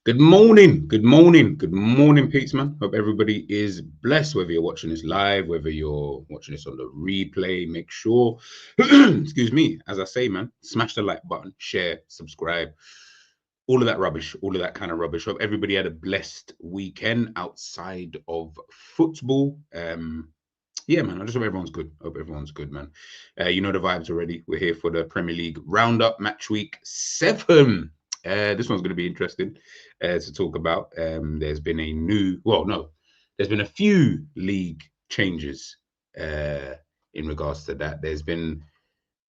Good morning, Pete's man. Hope everybody is blessed, whether you're watching this live, whether you're watching this on the replay. Make sure, excuse me, as I say, man, smash the like button, share, subscribe, all of that rubbish, all of that kind of rubbish. Hope everybody had a blessed weekend outside of football. Yeah, man, I just hope everyone's good. Hope everyone's good, man. You know the vibes already. We're here for the Premier League Roundup, match week 7. This one's going to be interesting to talk about. There's been there's been a few league changes in regards to that. There's been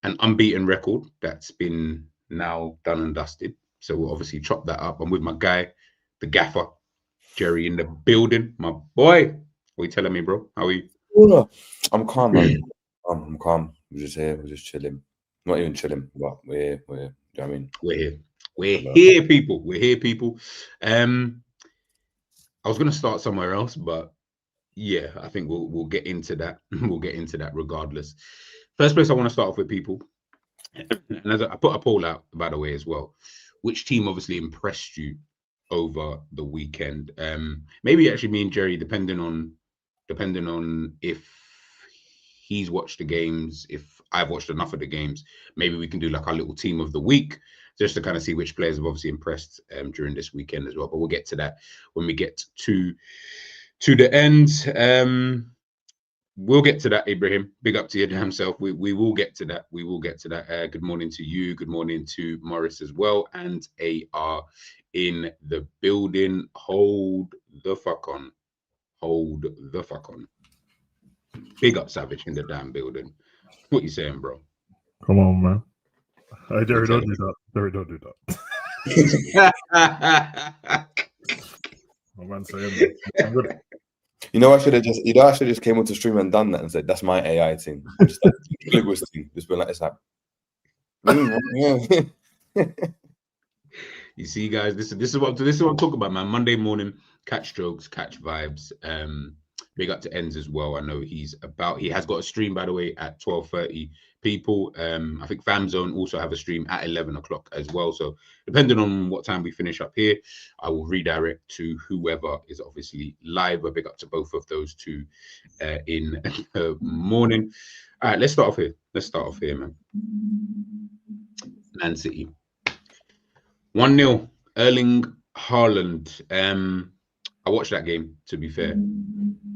an unbeaten record that's been now done and dusted. So we'll obviously chop that up. I'm with my guy, the gaffer, Jerry, in the building. My boy, what are you telling me, bro? How are you? I'm calm, man. I'm calm. We're just here. We're just chilling. Not even chilling, but we're here. Do you know what I mean? We're here, people. We're here, people. I was gonna start somewhere else, but yeah, I think we'll get into that. We'll get into that regardless. First place I want to start off with, people, and as I put a poll out, by the way, as well. Which team obviously impressed you over the weekend? Maybe actually me and Jerry, depending on if he's watched the games, if I've watched enough of the games, maybe we can do like our little team of the week, just to kind of see which players have obviously impressed during this weekend as well. But we'll get to that when we get to the end. We'll get to that, Ibrahim. Big up to your damn self. We will get to that. We will get to that. Good morning to you. Good morning to Morris as well. And AR in the building. Hold the fuck on. Hold the fuck on. Big up Savage in the damn building. What you saying, bro? Come on, man. Hey, Jerry, don't do that. Jerry, don't do that. My man saying that. I should have just came onto stream and done that and said, that's my AI thing. Just like linguist thing. Just been like, it's like. You see, guys, this is what I'm talking about, man. Monday morning, catch jokes, catch vibes. Big up to Ends as well. I know he has got a stream, by the way, at 12:30. People, I think Fam Zone also have a stream at 11 o'clock as well. So depending on what time we finish up here, I will redirect to whoever is obviously live. But big up to both of those two in the morning. All right, let's start off here, man. Man City. 1-0, Erling Haaland. I watched that game, to be fair.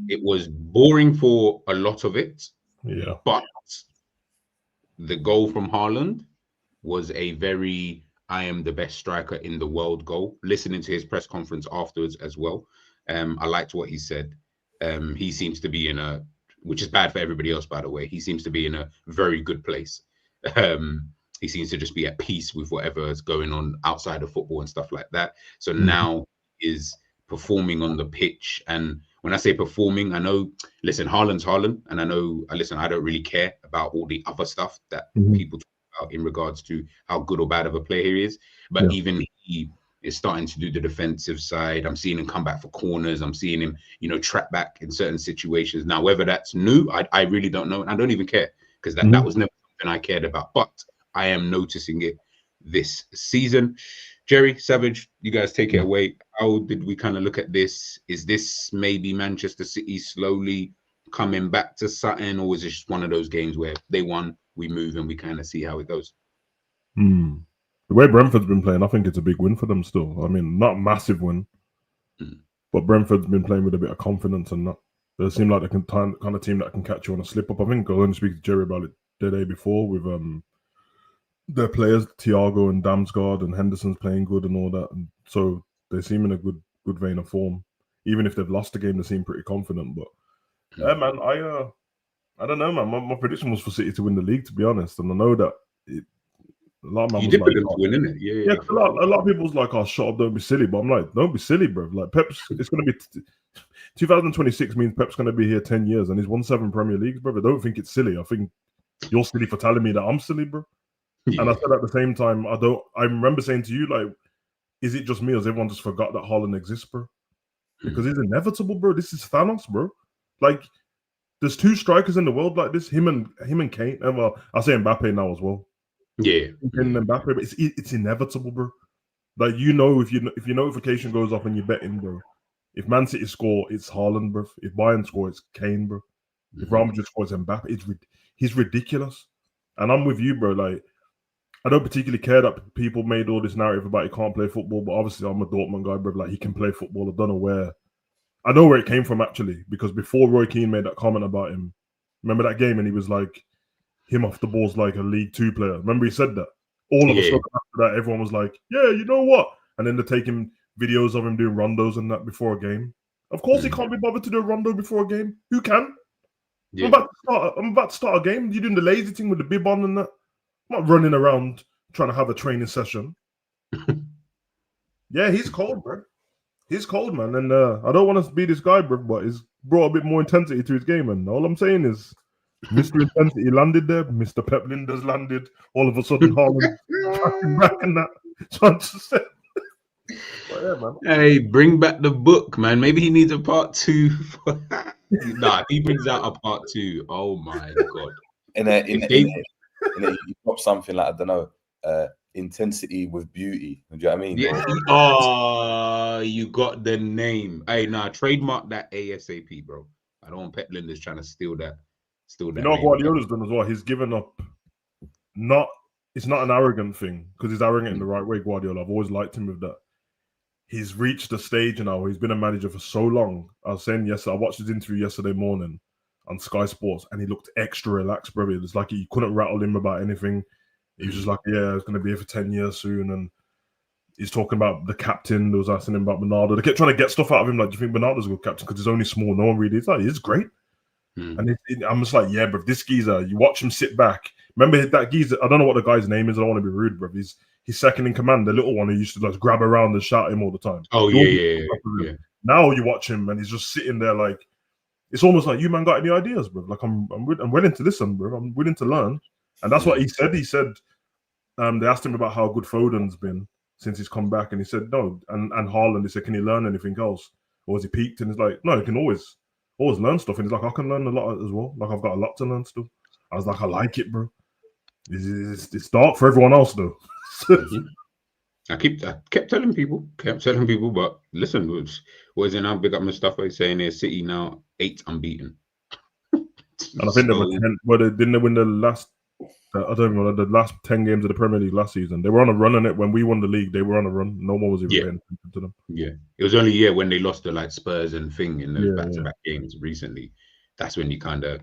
It was boring for a lot of it. Yeah. But the goal from Haaland was a very I am the best striker in the world goal. Listening to his press conference afterwards as well. I liked what he said. He seems to be which is bad for everybody else, by the way. He seems to be in a very good place. He seems to just be at peace with whatever is going on outside of football and stuff like that. So now is performing on the pitch. And when I say performing, I know, listen, Haaland's Haaland. And I know, I don't really care about all the other stuff that people talk about in regards to how good or bad of a player he is. But even he is starting to do the defensive side. I'm seeing him come back for corners. I'm seeing him, track back in certain situations. Now, whether that's new, I really don't know. And I don't even care because that was never something I cared about. But I am noticing it this season. Jerry, Savage, you guys take it away. How did we kind of look at this? Is this maybe Manchester City slowly coming back to something, or is it just one of those games where they won, we move, and we kind of see how it goes? The way Brentford's been playing, I think it's a big win for them still. I mean, not a massive win, but Brentford's been playing with a bit of confidence and that. They seem like the kind of team that can catch you on a slip-up. I think I was going to speak to Jerry about it the day before with their players, Thiago and Damsgaard and Henderson's playing good and all that, and so they seem in a good vein of form. Even if they've lost the game, they seem pretty confident. But yeah, man, I don't know, man. My prediction was for City to win the league, to be honest, and I know that a lot of man was like, to win, innit? Yeah. A lot of people was like, "Oh, shut up, don't be silly." But I'm like, don't be silly, bro. Like Pep's, it's going to be 2026 means Pep's going to be here 10 years, and he's won 7 Premier Leagues, bro. I don't think it's silly. I think you're silly for telling me that I'm silly, bro. Yeah. And I said at the same time, I remember saying to you, like, is it just me or has everyone just forgot that Haaland exists, bro? Because it's inevitable, bro. This is Thanos, bro. Like, there's 2 strikers in the world like this, him and Kane. And well, I'll say Mbappe now as well. Yeah. And Mbappe, but it's inevitable, bro. Like, if your notification goes off and you're betting, bro. If Man City score, it's Haaland, bro. If Bayern score, it's Kane, bro. If Real Madrid scores, Mbappe. He's ridiculous. And I'm with you, bro. Like, I don't particularly care that people made all this narrative about he can't play football, but obviously I'm a Dortmund guy, bro. Like, he can play football. I know where it came from, actually, because before Roy Keane made that comment about him, remember that game, and he was like, him off the ball's like a League Two player. Remember he said that? All of a sudden after that, everyone was like, yeah, you know what? And then they're taking videos of him doing rondos and that before a game. Of course he can't be bothered to do a rondo before a game. Who can? Yeah. I'm about to start a game. You're doing the lazy thing with the bib on and that. I'm not running around trying to have a training session. Yeah, he's cold, bro. He's cold, man. And I don't want to be this guy, bro, but he's brought a bit more intensity to his game. And all I'm saying is, Mr. Intensity landed there. Mr. Pep Linders landed. All of a sudden, Haaland back and that. So I'm just saying. But yeah, man. Hey, bring back the book, man. Maybe he needs a part 2. Nah, he brings out a part 2. Oh my god! You drop something like, I don't know, intensity with beauty. Do you know what I mean? Yeah. Oh, you got the name. Hey, nah, trademark that ASAP, bro. I don't want Pep Linders trying to steal that. You know what Guardiola's done as well? He's given up. It's not an arrogant thing, because he's arrogant in the right way, Guardiola. I've always liked him with that. He's reached a stage now where he's been a manager for so long. I was saying I watched his interview yesterday morning on Sky Sports, and he looked extra relaxed, bro. It was like you couldn't rattle him about anything. He was just like, yeah, I was going to be here for 10 years soon. And he's talking about the captain. They was asking him about Bernardo. They kept trying to get stuff out of him, like, do you think Bernardo's a good captain? Because he's only small. No one really is. Like, he's great. And I'm just like, yeah, bro, this geezer, you watch him sit back. Remember that geezer? I don't know what the guy's name is. I don't want to be rude, bro. He's second in command, the little one who used to just grab around and shout at him all the time. Oh, yeah. Now you watch him and he's just sitting there like, it's almost like, you man got any ideas, bro? Like, I'm willing to listen, bro. I'm willing to learn. And that's what he said. He said, they asked him about how good Foden's been since he's come back. And he said, no. And Haaland, they said, can he learn anything else? Or has he peaked? And he's like, no, he can always learn stuff. And he's like, I can learn a lot as well. Like, I've got a lot to learn still. I was like, I like it, bro. It's dark for everyone else, though. I kept telling people, but listen, what is it now? Big up Mustafa saying they're City now 8 unbeaten. And I think they were 10. Well, didn't they win the last? I don't know, the last 10 games of the Premier League last season. They were on a run on it. When we won the league, they were on a run. No one was even paying attention to them. Yeah, it was only when they lost to like Spurs and thing in those back-to-back games recently. That's when you kind of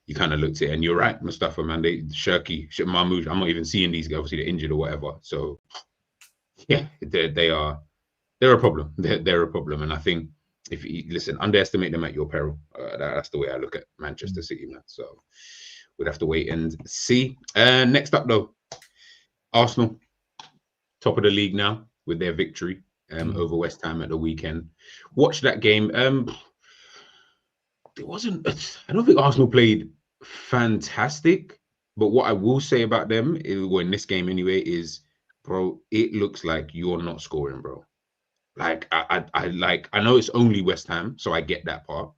looked at it. And you're right, Mustafa, man. Shirky, Mahmoud. I'm not even seeing these guys. Obviously, they're injured or whatever. So yeah, they're a problem. They're a problem. And I think if you listen, underestimate them at your peril. That's the way I look at Manchester City, man. So we'd have to wait and see. Next up, though, Arsenal, top of the league now with their victory over West Ham at the weekend. Watch that game. It wasn't. I don't think Arsenal played fantastic, but what I will say about them, in this game anyway, is, bro, it looks like you're not scoring, bro. Like I know it's only West Ham, so I get that part.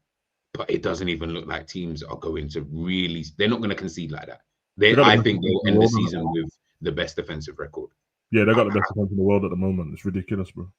But it doesn't even look like teams are going to really. They're not going to concede like that. I think they'll end the season with the best defensive record. Yeah, they got the best defense in the world at the moment. It's ridiculous, bro.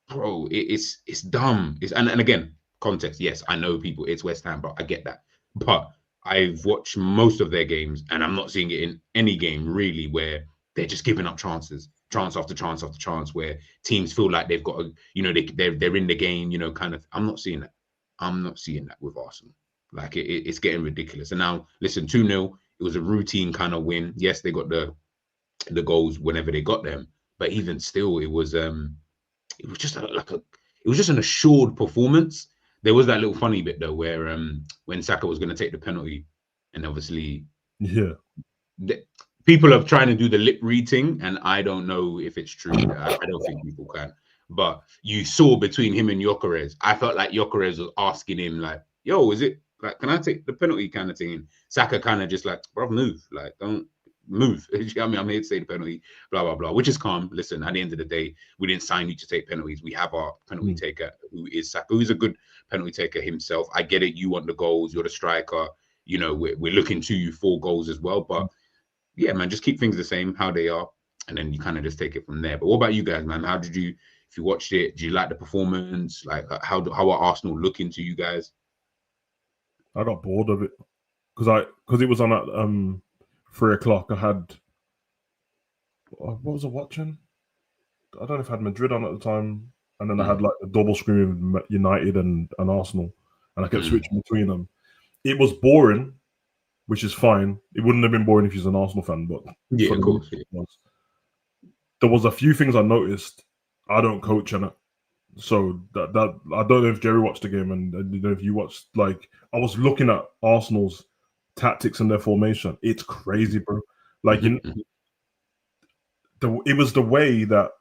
Bro, it's dumb. And again, context. Yes, I know people. It's West Ham, bro. I get that. But I've watched most of their games, and I'm not seeing it in any game really where they're just giving up chances, chance after chance after chance, where teams feel like they've got a, they're in the game, kind of. I'm not seeing that. I'm not seeing that with Arsenal. Like it's getting ridiculous. And now, listen, 2-0. It was a routine kind of win. Yes, they got the goals whenever they got them, but even still, it was just an assured performance. There was that little funny bit though, where when Saka was going to take the penalty, and obviously, people are trying to do the lip reading, and I don't know if it's true. I don't think people can. But you saw between him and Gyökeres, I felt like Gyökeres was asking him like, yo, is it like, can I take the penalty kind of thing? And Saka kind of just like, bro, move. Like, don't move. I mean, I'm here to take the penalty, blah, blah, blah, which is calm. Listen, at the end of the day, we didn't sign you to take penalties. We have our penalty taker, who is Saka, who's a good penalty taker himself. I get it. You want the goals. You're the striker. We're looking to you for goals as well. But yeah, man, just keep things the same, how they are. and then you kind of just take it from there. But what about you guys, man? How did you, if you watched it, do you like the performance? Like, how are Arsenal looking to you guys? I got bored of it because it was on at 3:00. I had what was I watching? I don't know if I had Madrid on at the time, and then I had like a double screen with United and Arsenal, and I kept switching between them. It was boring, which is fine. It wouldn't have been boring if you're an Arsenal fan, but Yeah, of course. There was a few things I noticed. I don't coach in it, so that I don't know if Jerry watched the game and you know if you watched. Like, I was looking at Arsenal's tactics and their formation. It's crazy, bro. Like, it was the way that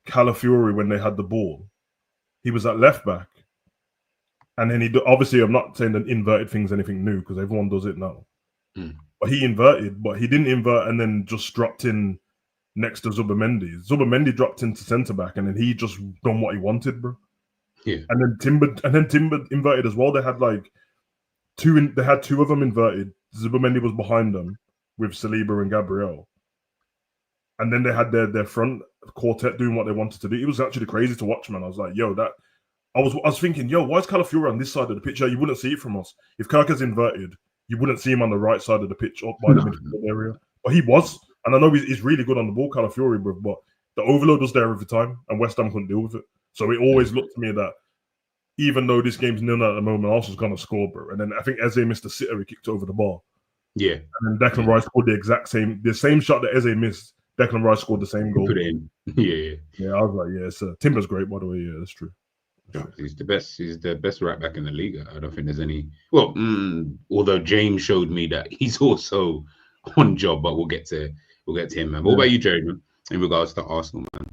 Calafiori, when they had the ball, he was at left back, and then obviously, I'm not saying that inverted thing's anything new because everyone does it now. But he inverted, but he didn't invert and then just dropped in next to Zubimendi. Zubimendi dropped into centre back, and then he just done what he wanted, bro. Yeah. And then Timber inverted as well. They had like they had two of them inverted. Zubimendi was behind them with Saliba and Gabriel. And then they had their front quartet doing what they wanted to do. It was actually crazy to watch, man. I was like, yo, I was thinking, yo, why is Calafiori on this side of the pitch? You wouldn't see it from us. If Kirker's inverted, you wouldn't see him on the right side of the pitch up by the midfield area. But he was. And I know he's really good on the ball, Calafiori, bro, but the overload was there every time, and West Ham couldn't deal with it. So it always looked to me that even though this game's 0-0 at the moment, Arsenal's going to score, bro. And then I think Eze missed the sitter, he kicked over the bar. Yeah. And then Declan Rice scored the same shot that Eze missed. Declan Rice scored the same goal. Put it in. Yeah, I was like, yeah, Timber's great, by the way. Yeah, that's true. He's the best. He's the best right back in the league. I don't think there's any. Well, although James showed me that he's also on job, but we'll get to him, man. What about you, Jerry, man, in regards to Arsenal, man?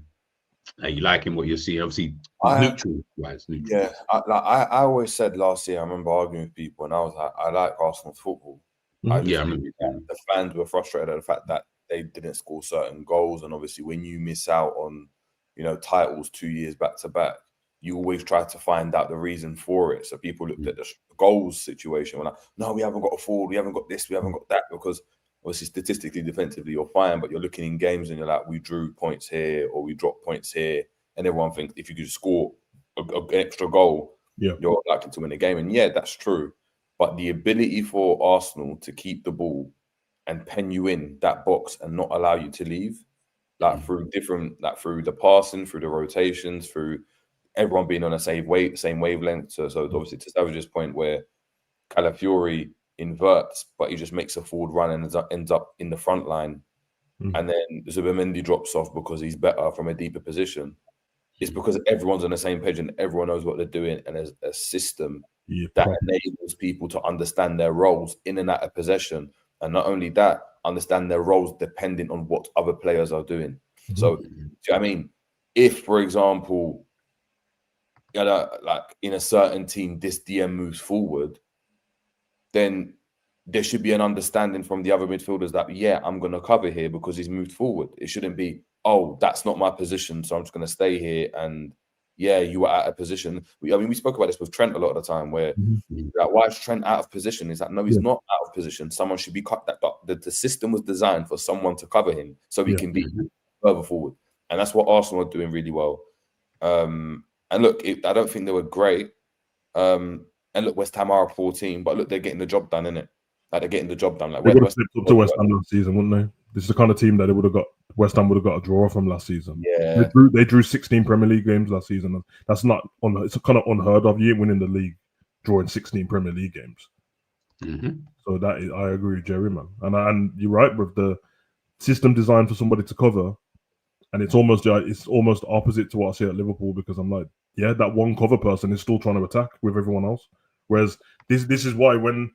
Are you liking what you're seeing? Obviously, neutral. Yeah, I always said last year, I remember arguing with people, and I was like, I like Arsenal's football. I remember the fans were frustrated at the fact that they didn't score certain goals, and obviously, when you miss out on, titles 2 years back to back, you always try to find out the reason for it. So people looked at the goals situation. We're like, no, we haven't got a forward, we haven't got this, we haven't got that, because obviously statistically, defensively, you're fine, but you're looking in games and you're like, we drew points here or we dropped points here, and everyone thinks if you could score an extra goal, you're likely to win the game. And yeah, that's true. But the ability for Arsenal to keep the ball and pen you in that box and not allow you to leave, through the passing, through the rotations, through everyone being on the same wavelength. So obviously to Savage's point, where Calafiori inverts, but he just makes a forward run and ends up in the front line, and then Zubimendi drops off because he's better from a deeper position. It's because everyone's on the same page and everyone knows what they're doing, and there's a system that enables people to understand their roles in and out of possession, and not only that, understand their roles depending on what other players are doing. So, I mean, if, for example, like in a certain team, this DM moves forward, then there should be an understanding from the other midfielders that, yeah, I'm going to cover here because he's moved forward. It shouldn't be, oh, that's not my position, so I'm just going to stay here. And yeah, you were out of position. We spoke about this with Trent a lot of the time, where like, why is Trent out of position? Is that no, he's not out of position. Someone should be cut. The system was designed for someone to cover him so he can be further forward, and that's what Arsenal are doing really well. And look, I don't think they were great. And look, West Ham are a poor team, but look, they're getting the job done, innit? Like, they're getting the job done. Like, they would have stepped up to West Ham last season, wouldn't they? This is the kind of team that they would have got. West Ham would have got a draw from last season. Yeah, they drew 16 Premier League games last season. That's not it's kind of unheard of. You ain't winning the league, drawing 16 Premier League games. So that is, I agree with Jerry, man. And you're right with the system designed for somebody to cover, and it's almost opposite to what I see at Liverpool, because I'm like, yeah, that one cover person is still trying to attack with everyone else. Whereas this is why when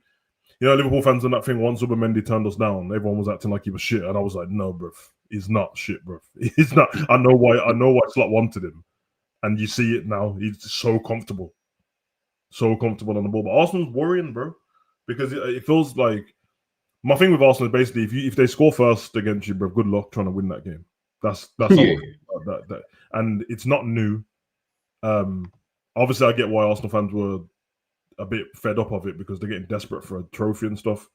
Liverpool fans on that thing, once Zubimendi turned us down, everyone was acting like he was shit, and I was like, no, bruv, he's not shit, bruv. He's not. I know why Slot wanted him, and you see it now. He's so comfortable on the ball. But Arsenal's worrying, bro, because it feels like my thing with Arsenal is basically if they score first against you, bro, good luck trying to win that game. That's that. And it's not new. Obviously, I get why Arsenal fans were a bit fed up of it, because they're getting desperate for a trophy and stuff.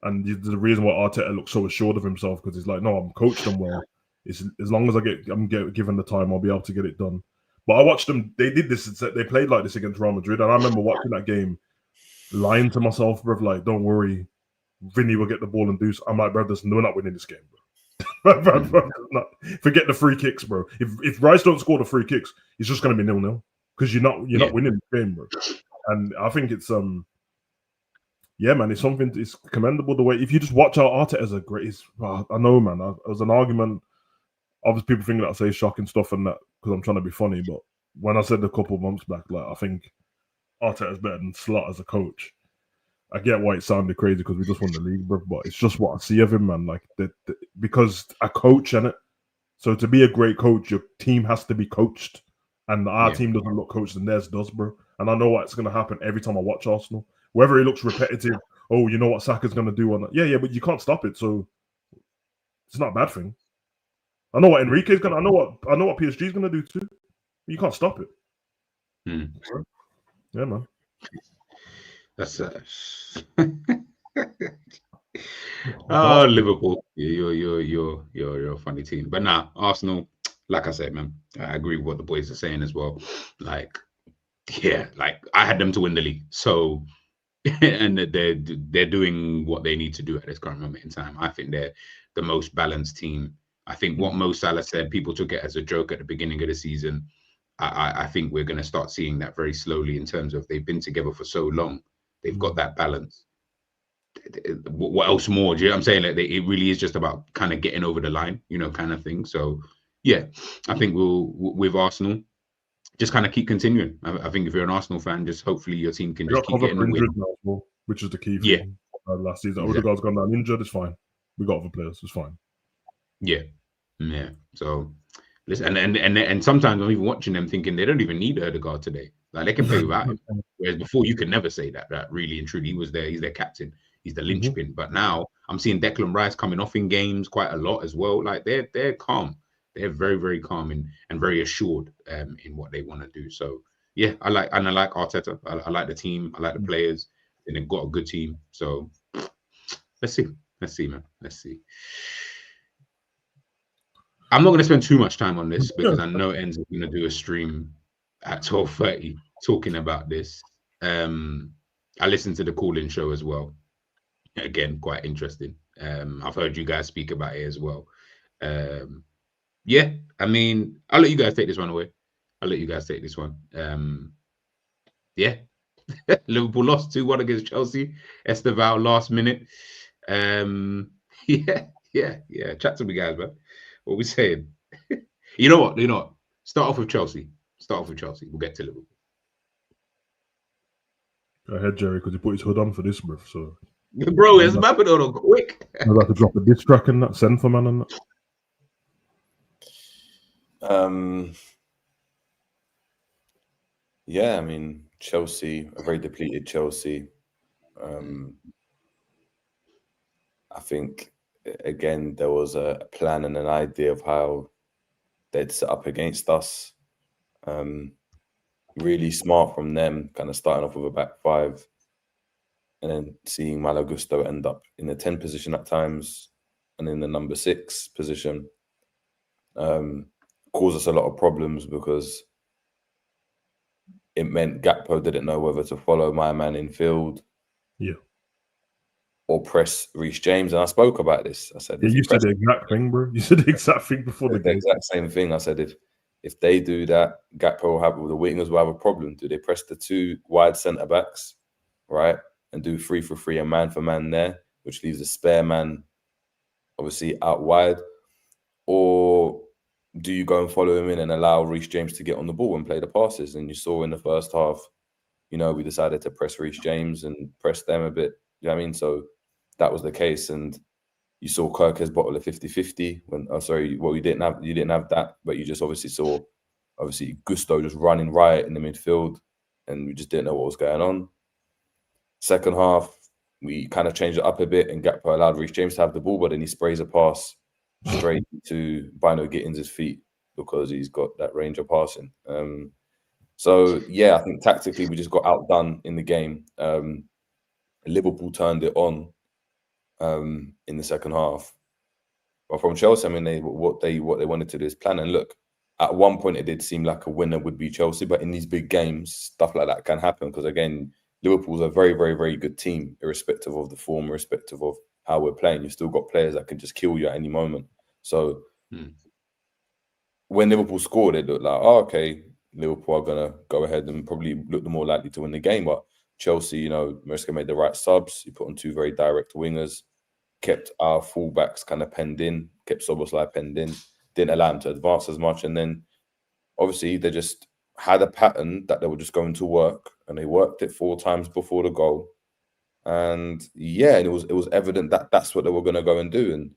And the reason why Arteta looks so assured of himself, because he's like, no, I'm coached them well. It's as long as I'm given the time, I'll be able to get it done. But I watched them. They did this. They played like this against Real Madrid, and I remember watching that game, lying to myself, bro. Like, don't worry, Vinny will get the ball and do. I'm like, bro, we're not winning this game, bro. Forget the free kicks, bro. If Rice don't score the free kicks, it's just going to be 0-0 because you're not winning the game, bro. And I think it's yeah, man, it's something. It's commendable the way if you just watch out Arteta as a great. I know, man. It was an argument. Obviously, people think that I say shocking stuff and that because I'm trying to be funny. But when I said a couple of months back, like I think Arteta is better than Slot as a coach. I get why it sounded crazy because we just won the league, bro. But it's just what I see of him, man. Like because a coach in it. So to be a great coach, your team has to be coached, and our team doesn't look coached, and theirs does, bro. And I know what's going to happen every time I watch Arsenal. Whether it looks repetitive, oh, you know what Saka's going to do on that. Yeah, but you can't stop it, so it's not a bad thing. I know what Enrique's gonna. I know what PSG's gonna do too. You can't stop it. Yeah, man. That's oh, Liverpool. You're a funny team. But nah, Arsenal. Like I said, man, I agree with what the boys are saying as well. Like, yeah, like I had them to win the league. So, and they're doing what they need to do at this current moment in time. I think they're the most balanced team. I think what Mo Salah said, people took it as a joke at the beginning of the season. I think we're going to start seeing that very slowly in terms of they've been together for so long. They've got that balance. What else more? Do you know what I'm saying? Like it really is just about kind of getting over the line, kind of thing. So, yeah, I think with Arsenal, just kind of keep continuing. I think if you're an Arsenal fan, just hopefully your team can just keep getting the win. Now, which is the key thing. Last season, exactly. Odegaard's gone down injured. It's fine. We got other players. It's fine. Yeah. So listen, and sometimes I'm even watching them thinking they don't even need Odegaard today. Like they can play without him. Whereas before you could never say that really and truly he was there. He's their captain. He's the linchpin. But now I'm seeing Declan Rice coming off in games quite a lot as well. Like they're calm. They're very, very calm and very assured in what they want to do. So yeah, I like Arteta. I like the team. I like the players, and they've got a good team. So let's see, man. Let's see. I'm not going to spend too much time on this because I know Enz is going to do a stream at 12:30 talking about this. I listened to the call-in show as well. Again, quite interesting. I've heard you guys speak about it as well. Yeah, I mean, I'll let you guys take this one away. Yeah, Liverpool lost 2-1 against Chelsea. Esteval last minute. Yeah. Chat to me, guys, man. What we saying? You know what? Start off with Chelsea. We'll get to Liverpool. Go ahead, Jerry, because he put his hood on for this, bro. So, bro, it's mapping on quick. I'd like to drop a diss track in that, send for man and that. Yeah, I mean, Chelsea, a very depleted Chelsea. I think, again, there was a plan and an idea of how they'd set up against us. Really smart from them, kind of starting off with a back five and then seeing Malo Gusto end up in the 10 position at times and in the number 6 position. Caused us a lot of problems because it meant Gakpo didn't know whether to follow my man in field. Yeah. Or press Reece James. And I spoke about this. I said, you said the exact thing, bro. You said the exact thing before the game. The exact same thing. I said, if they do that, Gakpo will have, the wingers will have a problem. Do they press the 2 wide centre backs, right? And do 3-for-3 and man for man there, which leaves a spare man obviously out wide? Or do you go and follow him in and allow Reece James to get on the ball and play the passes? And you saw in the first half, we decided to press Reece James and press them a bit. You know what I mean? So that was the case. And you saw Kirker's bottle of 50-50 when, you didn't have that, but you just obviously saw, Gusto just running riot in the midfield and we just didn't know what was going on. Second half, we kind of changed it up a bit and Gakpo allowed Reece James to have the ball, but then he sprays a pass straight to Bino Gittins' feet because he's got that range of passing. So, yeah, I think tactically we just got outdone in the game. Liverpool turned it on in the second half. But from Chelsea, I mean, what they wanted to do is plan. And look, at one point it did seem like a winner would be Chelsea, but in these big games, stuff like that can happen because again, Liverpool's a very, very, very good team, irrespective of the form, irrespective of how we're playing. You've still got players that can just kill you at any moment. So when Liverpool scored, it looked like, oh, okay, Liverpool are going to go ahead and probably look the more likely to win the game. But Chelsea, you know, Mariska made the right subs. He put on 2 very direct wingers, kept our fullbacks kind of penned in, kept Szoboszlai penned in, didn't allow him to advance as much. And then obviously they just had a pattern that they were just going to work, and they worked it 4 times before the goal. And yeah, and it was evident that that's what they were going to go and do. And,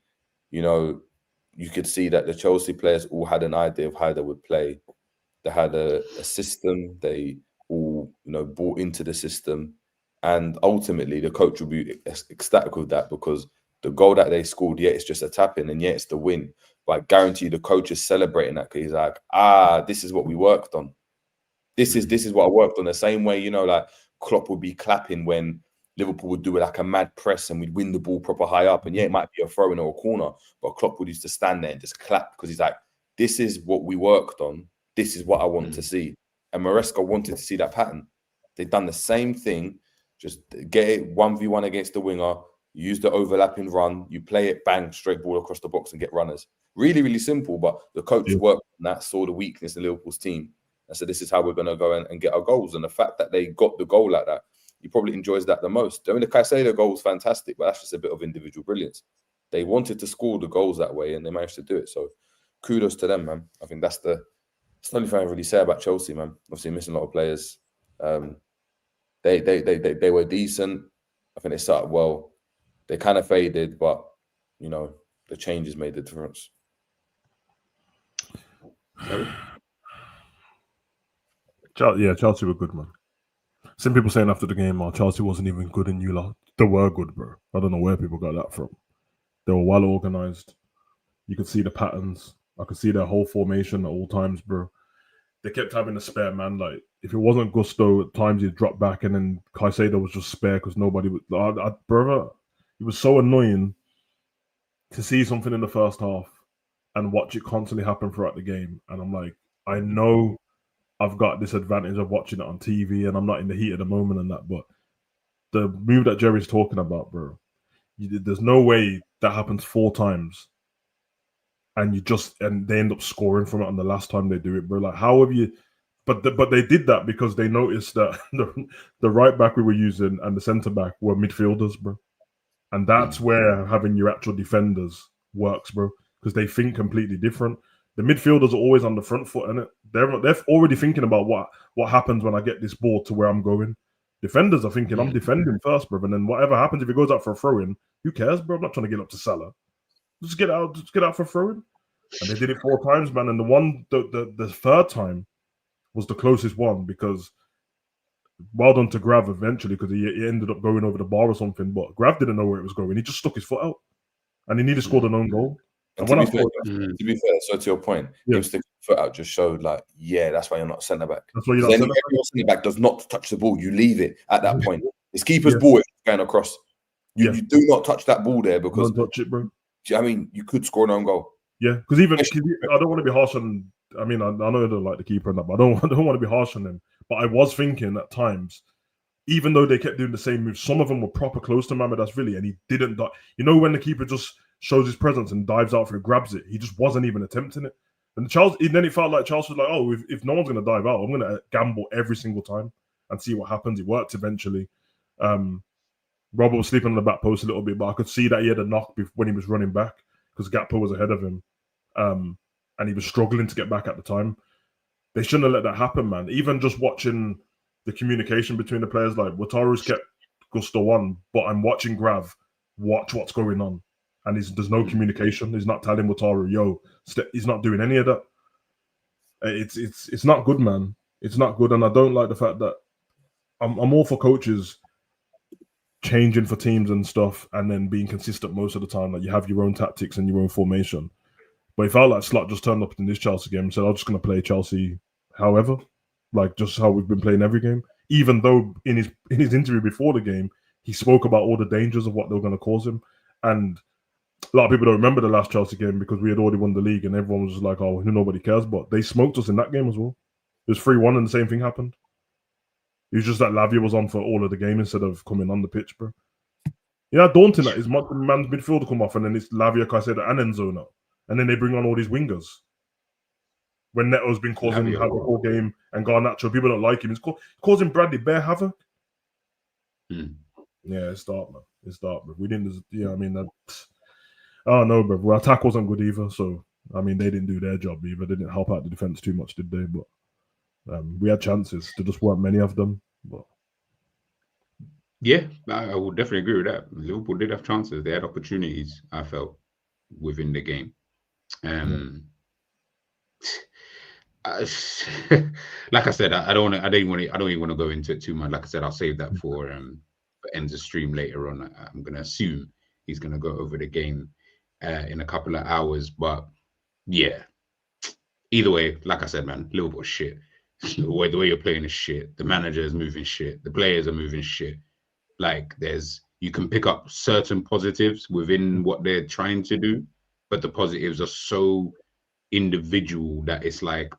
you know, you could see that the Chelsea players all had an idea of how they would play. They had a system. They all, you know, bought into the system. And ultimately, the coach will be ecstatic with that because the goal that they scored, yeah, it's just a tap-in and yeah, it's the win. But I guarantee you the coach is celebrating that because he's like, this is what we worked on. This is what I worked on. The same way, you know, like Klopp would be clapping when Liverpool would do like a mad press and we'd win the ball proper high up. And yeah, it might be a throw-in or a corner, but Klopp would used to stand there and just clap because he's like, this is what we worked on. This is what I want to see. And Maresca wanted to see that pattern. They've done the same thing. Just get it 1v1 against the winger, use the overlapping run, you play it, bang, straight ball across the box and get runners. Really, really simple, but the coach worked on that, saw the weakness in Liverpool's team. And so this is how we're going to go and get our goals. And the fact that they got the goal like that, he probably enjoys that the most. I mean, the Caicedo goal was fantastic, but that's just a bit of individual brilliance. They wanted to score the goals that way and they managed to do it. So kudos to them, man. I think that's the only thing I really say about Chelsea, man. Obviously missing a lot of players. They were decent. I think they started well. They kind of faded, but you know, the changes made the difference. Yeah, Chelsea were good, man. Some people saying after the game, Chelsea wasn't even good and you lot, they were good, bro. I don't know where people got that from. They were well organized. You could see the patterns. I could see their whole formation at all times, bro. They kept having a spare man. Like, if it wasn't Gusto, at times he'd drop back and then Caicedo was just spare because nobody would. Brother, it was so annoying to see something in the first half and watch it constantly happen throughout the game. And I'm like, I know I've got this advantage of watching it on TV and I'm not in the heat of the moment and that, but the move that Jerry's talking about, bro, there's no way that happens 4 times and they end up scoring from it on the last time they do it, bro. Like, how have you? But they did that because they noticed that the right back we were using and the centre back were midfielders, bro. And that's where having your actual defenders works, bro, because they think completely different. The midfielders are always on the front foot, and they're already thinking about what happens when I get this ball to where I'm going. Defenders are thinking, I'm defending first, bro, and then whatever happens, if it goes out for a throw-in, who cares, bro? I'm not trying to get up to Salah. Just get out for a throw-in. And they did it 4 times, man. And the third time was the closest one because well done to Grav eventually because he ended up going over the bar or something. But Grav didn't know where it was going. He just stuck his foot out, and he nearly scored an own goal. And to be fair, so to your point, him sticking his foot out just showed like, yeah, that's why you're not centre back. That's why you're not centre back. Your centre back does not touch the ball. You leave it at that point. His keeper's ball is going across. You do not touch that ball there because don't touch it, bro. I mean, you could score an own goal. Yeah, because I don't want to be harsh on. I mean, I know I don't like the keeper and that, but I don't want to be harsh on them. But I was thinking at times, even though they kept doing the same moves, some of them were proper close to Mamardashvili, and he didn't. You know, when the keeper just shows his presence and dives out for it, grabs it, he just wasn't even attempting it. And then it felt like Charles was like, oh, if no one's going to dive out, I'm going to gamble every single time and see what happens. It worked eventually. Robert was sleeping on the back post a little bit, but I could see that he had a knock when he was running back because Gakpo was ahead of him. And he was struggling to get back at the time. They shouldn't have let that happen, man. Even just watching the communication between the players, like Wataru's kept Gusto on, but I'm watching Grav watch what's going on. And there's no communication. He's not telling Wataru, yo, he's not doing any of that. It's not good, man. It's not good. And I don't like the fact that I'm all for coaches changing for teams and stuff and then being consistent most of the time. Like, you have your own tactics and your own formation. But it felt like Slot just turned up in this Chelsea game and said, I'm just going to play Chelsea however, like just how we've been playing every game. Even though in his interview before the game, he spoke about all the dangers of what they were going to cause him. And a lot of people don't remember the last Chelsea game because we had already won the league and everyone was just like, oh, nobody cares. But they smoked us in that game as well. It was 3-1 and the same thing happened. It was just that Lavia was on for all of the game instead of coming on the pitch, bro. Yeah, daunting that is man's midfielder come off and then it's Lavia, Caicedo and Enzo now. And then they bring on all these wingers. When Neto's been causing havoc all game and Garnacho, people don't like him. It's causing Bradley bare havoc. Yeah, it's dark, man. It's dark, bro. We didn't, I mean, oh no, bro. Our attack wasn't good either. So, I mean, they didn't do their job either. They didn't help out the defense too much, did they? But we had chances. There just weren't many of them. But yeah, I would definitely agree with that. Liverpool did have chances. They had opportunities, I felt, within the game. Like I said, I don't even want to go into it too much. Like I said, I'll save that for Enzo's stream later on. I'm gonna assume he's gonna go over the game in a couple of hours. But yeah, either way, like I said, man, Liverpool shit. The way you're playing is shit. The manager is moving shit. The players are moving shit. Like you can pick up certain positives within what they're trying to do, but the positives are so individual that it's like,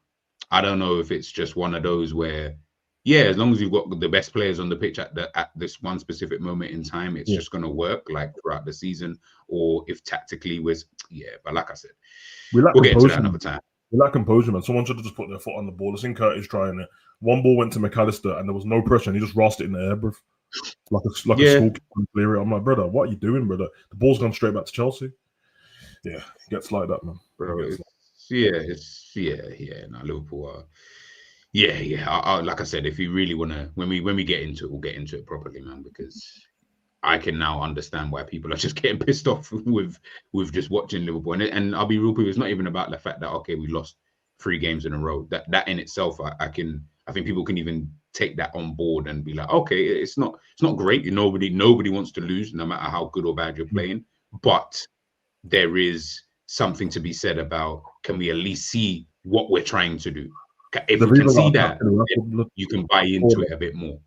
I don't know if it's just one of those where, yeah, as long as you've got the best players on the pitch at this one specific moment in time, it's just going to work like throughout the season, or if tactically but like I said, we'll get into that another time. We lack composure, man. Someone should have just put their foot on the ball. I've seen Curtis trying it. One ball went to McAllister and there was no pressure and he just rossed it in the air, bro. Like a school kid. I'm like, brother, what are you doing, brother? The ball's gone straight back to Chelsea. Yeah, it gets like that, man. Bro, no, Liverpool are. Like I said, if you really want to, when we get into it, we'll get into it properly, man, because I can now understand why people are just getting pissed off with just watching Liverpool. And I'll be real, it's not even about the fact that, okay, we lost 3 games in a row. That in itself, I think people can even take that on board and be like, okay, it's not great. Nobody wants to lose, no matter how good or bad you're playing. But there is something to be said about, can we at least see what we're trying to do? If we can see that, you can buy into it a bit more.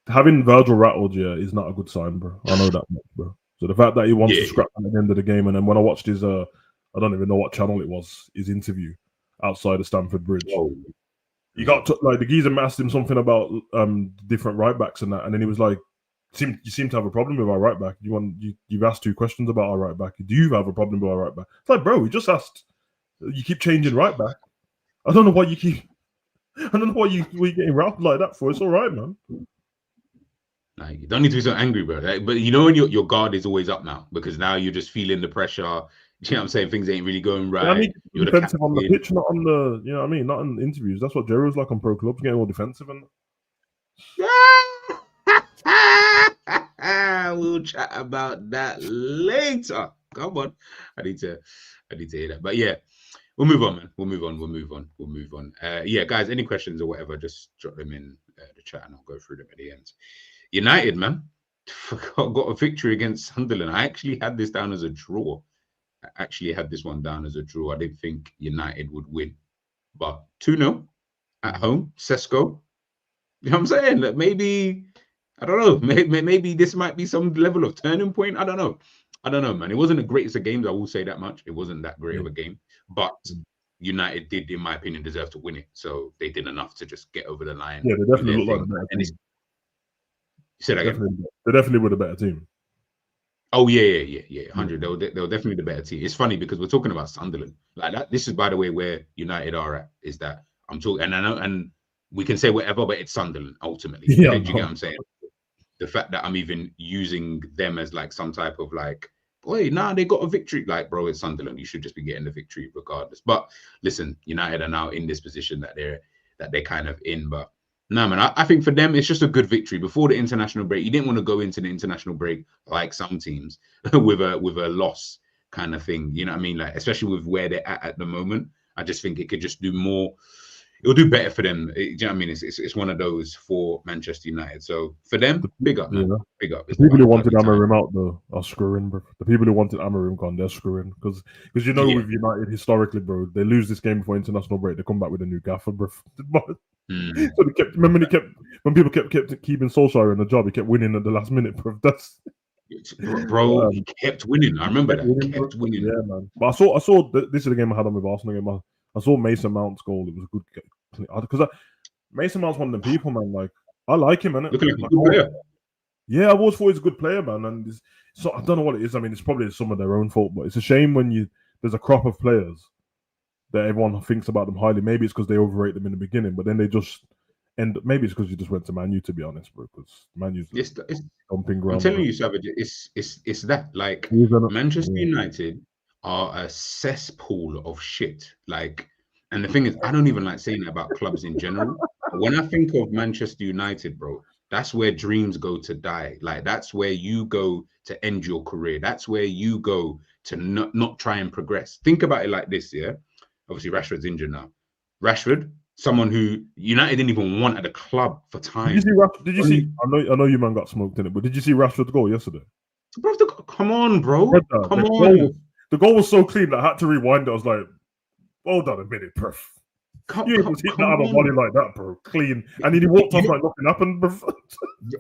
Having Virgil rattled, is not a good sign, bro. I know that much, bro. So the fact that he wants to scrap at the end of the game, and then when I watched his, I don't even know what channel it was, his interview outside of Stamford Bridge, he got like the geezer asked him something about different right backs and that, and then he was like, "You seem to have a problem with our right back. You've asked 2 questions about our right back. Do you have a problem with our right back?" It's like, bro, we just asked. You keep changing right back. I don't know why you're getting rattled like that for. It's all right, man. Like, you don't need to be so angry, bro. Like, but you know when your guard is always up now because now you're just feeling the pressure. You know what I'm saying? Things ain't really going right. I mean, you're defensive on the pitch, not on the. You know what I mean? Not in interviews. That's what Jerry was like on pro clubs, getting all defensive and. We'll chat about that later. Come on, I need to hear that. But yeah, we'll move on, man. We'll move on. Yeah, guys, any questions or whatever, just drop them in the chat and I'll go through them at the end. United, man, got a victory against Sunderland. I actually had this down as a draw. I didn't think United would win, but 2-0 at home, Sesko. You know what I'm saying? That maybe, I don't know, maybe this might be some level of turning point. I don't know, man. It wasn't the greatest of games, I will say that much. It wasn't that great of a game, but United did, in my opinion, deserve to win it. So they did enough to just get over the line. Yeah, they definitely look like a better team. Say that again. They definitely were the better team. Oh yeah, 100. They were definitely the better team. It's funny because we're talking about Sunderland like that. This is, by the way, where United are at. Is that I'm talking, and I know, and we can say whatever, but it's Sunderland ultimately. Yeah, do you get what I'm saying? The fact that I'm even using them as like some type of like, wait, they got a victory. Like, bro, it's Sunderland. You should just be getting the victory regardless. But listen, United are now in this position that they're kind of in. But no, man, I think for them, it's just a good victory. Before the international break, you didn't want to go into the international break like some teams with a loss kind of thing. You know what I mean? Like, especially with where they're at the moment. I just think it could just do more. It'll do better for them. Do you know what I mean? It's one of those for Manchester United. So for them, big up, man. Big up. The people who wanted Amorim out, though, are screwing, bro. The people who wanted Amorim gone, they're screwing. Because with United, historically, bro, they lose this game before international break, they come back with a new gaffer, bro. So they kept, when people kept keeping Solskjaer in the job, he kept winning at the last minute, bro. Bro, he kept winning. I remember that. Kept winning. Yeah, man. But I saw this is the game I had on with Arsenal game. I saw Mason Mount's goal. It was a good game because Mason Mount's one of the people, man. Like I like him, innit? Looking like a good player. Yeah, I've always thought he's a good player, man. And so I don't know what it is. I mean, it's probably some of their own fault, but it's a shame when there's a crop of players that everyone thinks about them highly. Maybe it's because they overrate them in the beginning, but then they just end. Maybe it's because you just went to Man U, to be honest, bro. Because Man U's dumping ground. I'm telling you, Savage, it's that. Like Manchester United are a cesspool of shit. Like, and the thing is, I don't even like saying that about clubs in general. When I think of Manchester United, bro, that's where dreams go to die. Like, that's where you go to end your career. That's where you go to not try and progress. Think about it like this, yeah? Obviously, Rashford's injured now. Rashford, someone who United didn't even want at the club for time. Did you see? I know you man got smoked in it, but did you see Rashford's goal yesterday? Bro, come on, bro. Come on. The goal was so clean that I had to rewind it. I was like, hold on a minute, bro. You ain't hit that out of a volley like that, bro. Clean. And then he walked off like nothing happened, bro.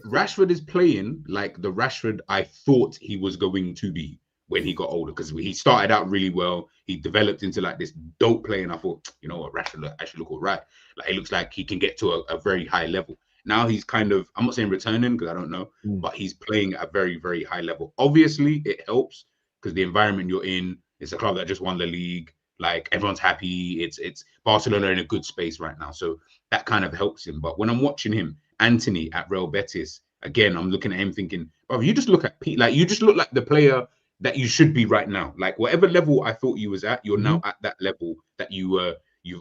Rashford is playing like the Rashford I thought he was going to be when he got older, because he started out really well. He developed into like this dope player, and I thought, you know what, Rashford actually look all right. Like, it looks like he can get to a very high level. Now he's kind of, I'm not saying returning because I don't know, but he's playing at a very, very high level. Obviously, it helps because the environment you're in, it's a club that just won the league. Like, everyone's happy. It's Barcelona in a good space right now. So that kind of helps him. But when I'm watching him, Anthony at Real Betis, again, I'm looking at him thinking, oh, you just look at Pete, like you just look like the player that you should be right now. Like, whatever level I thought you was at, you're now at that level that you've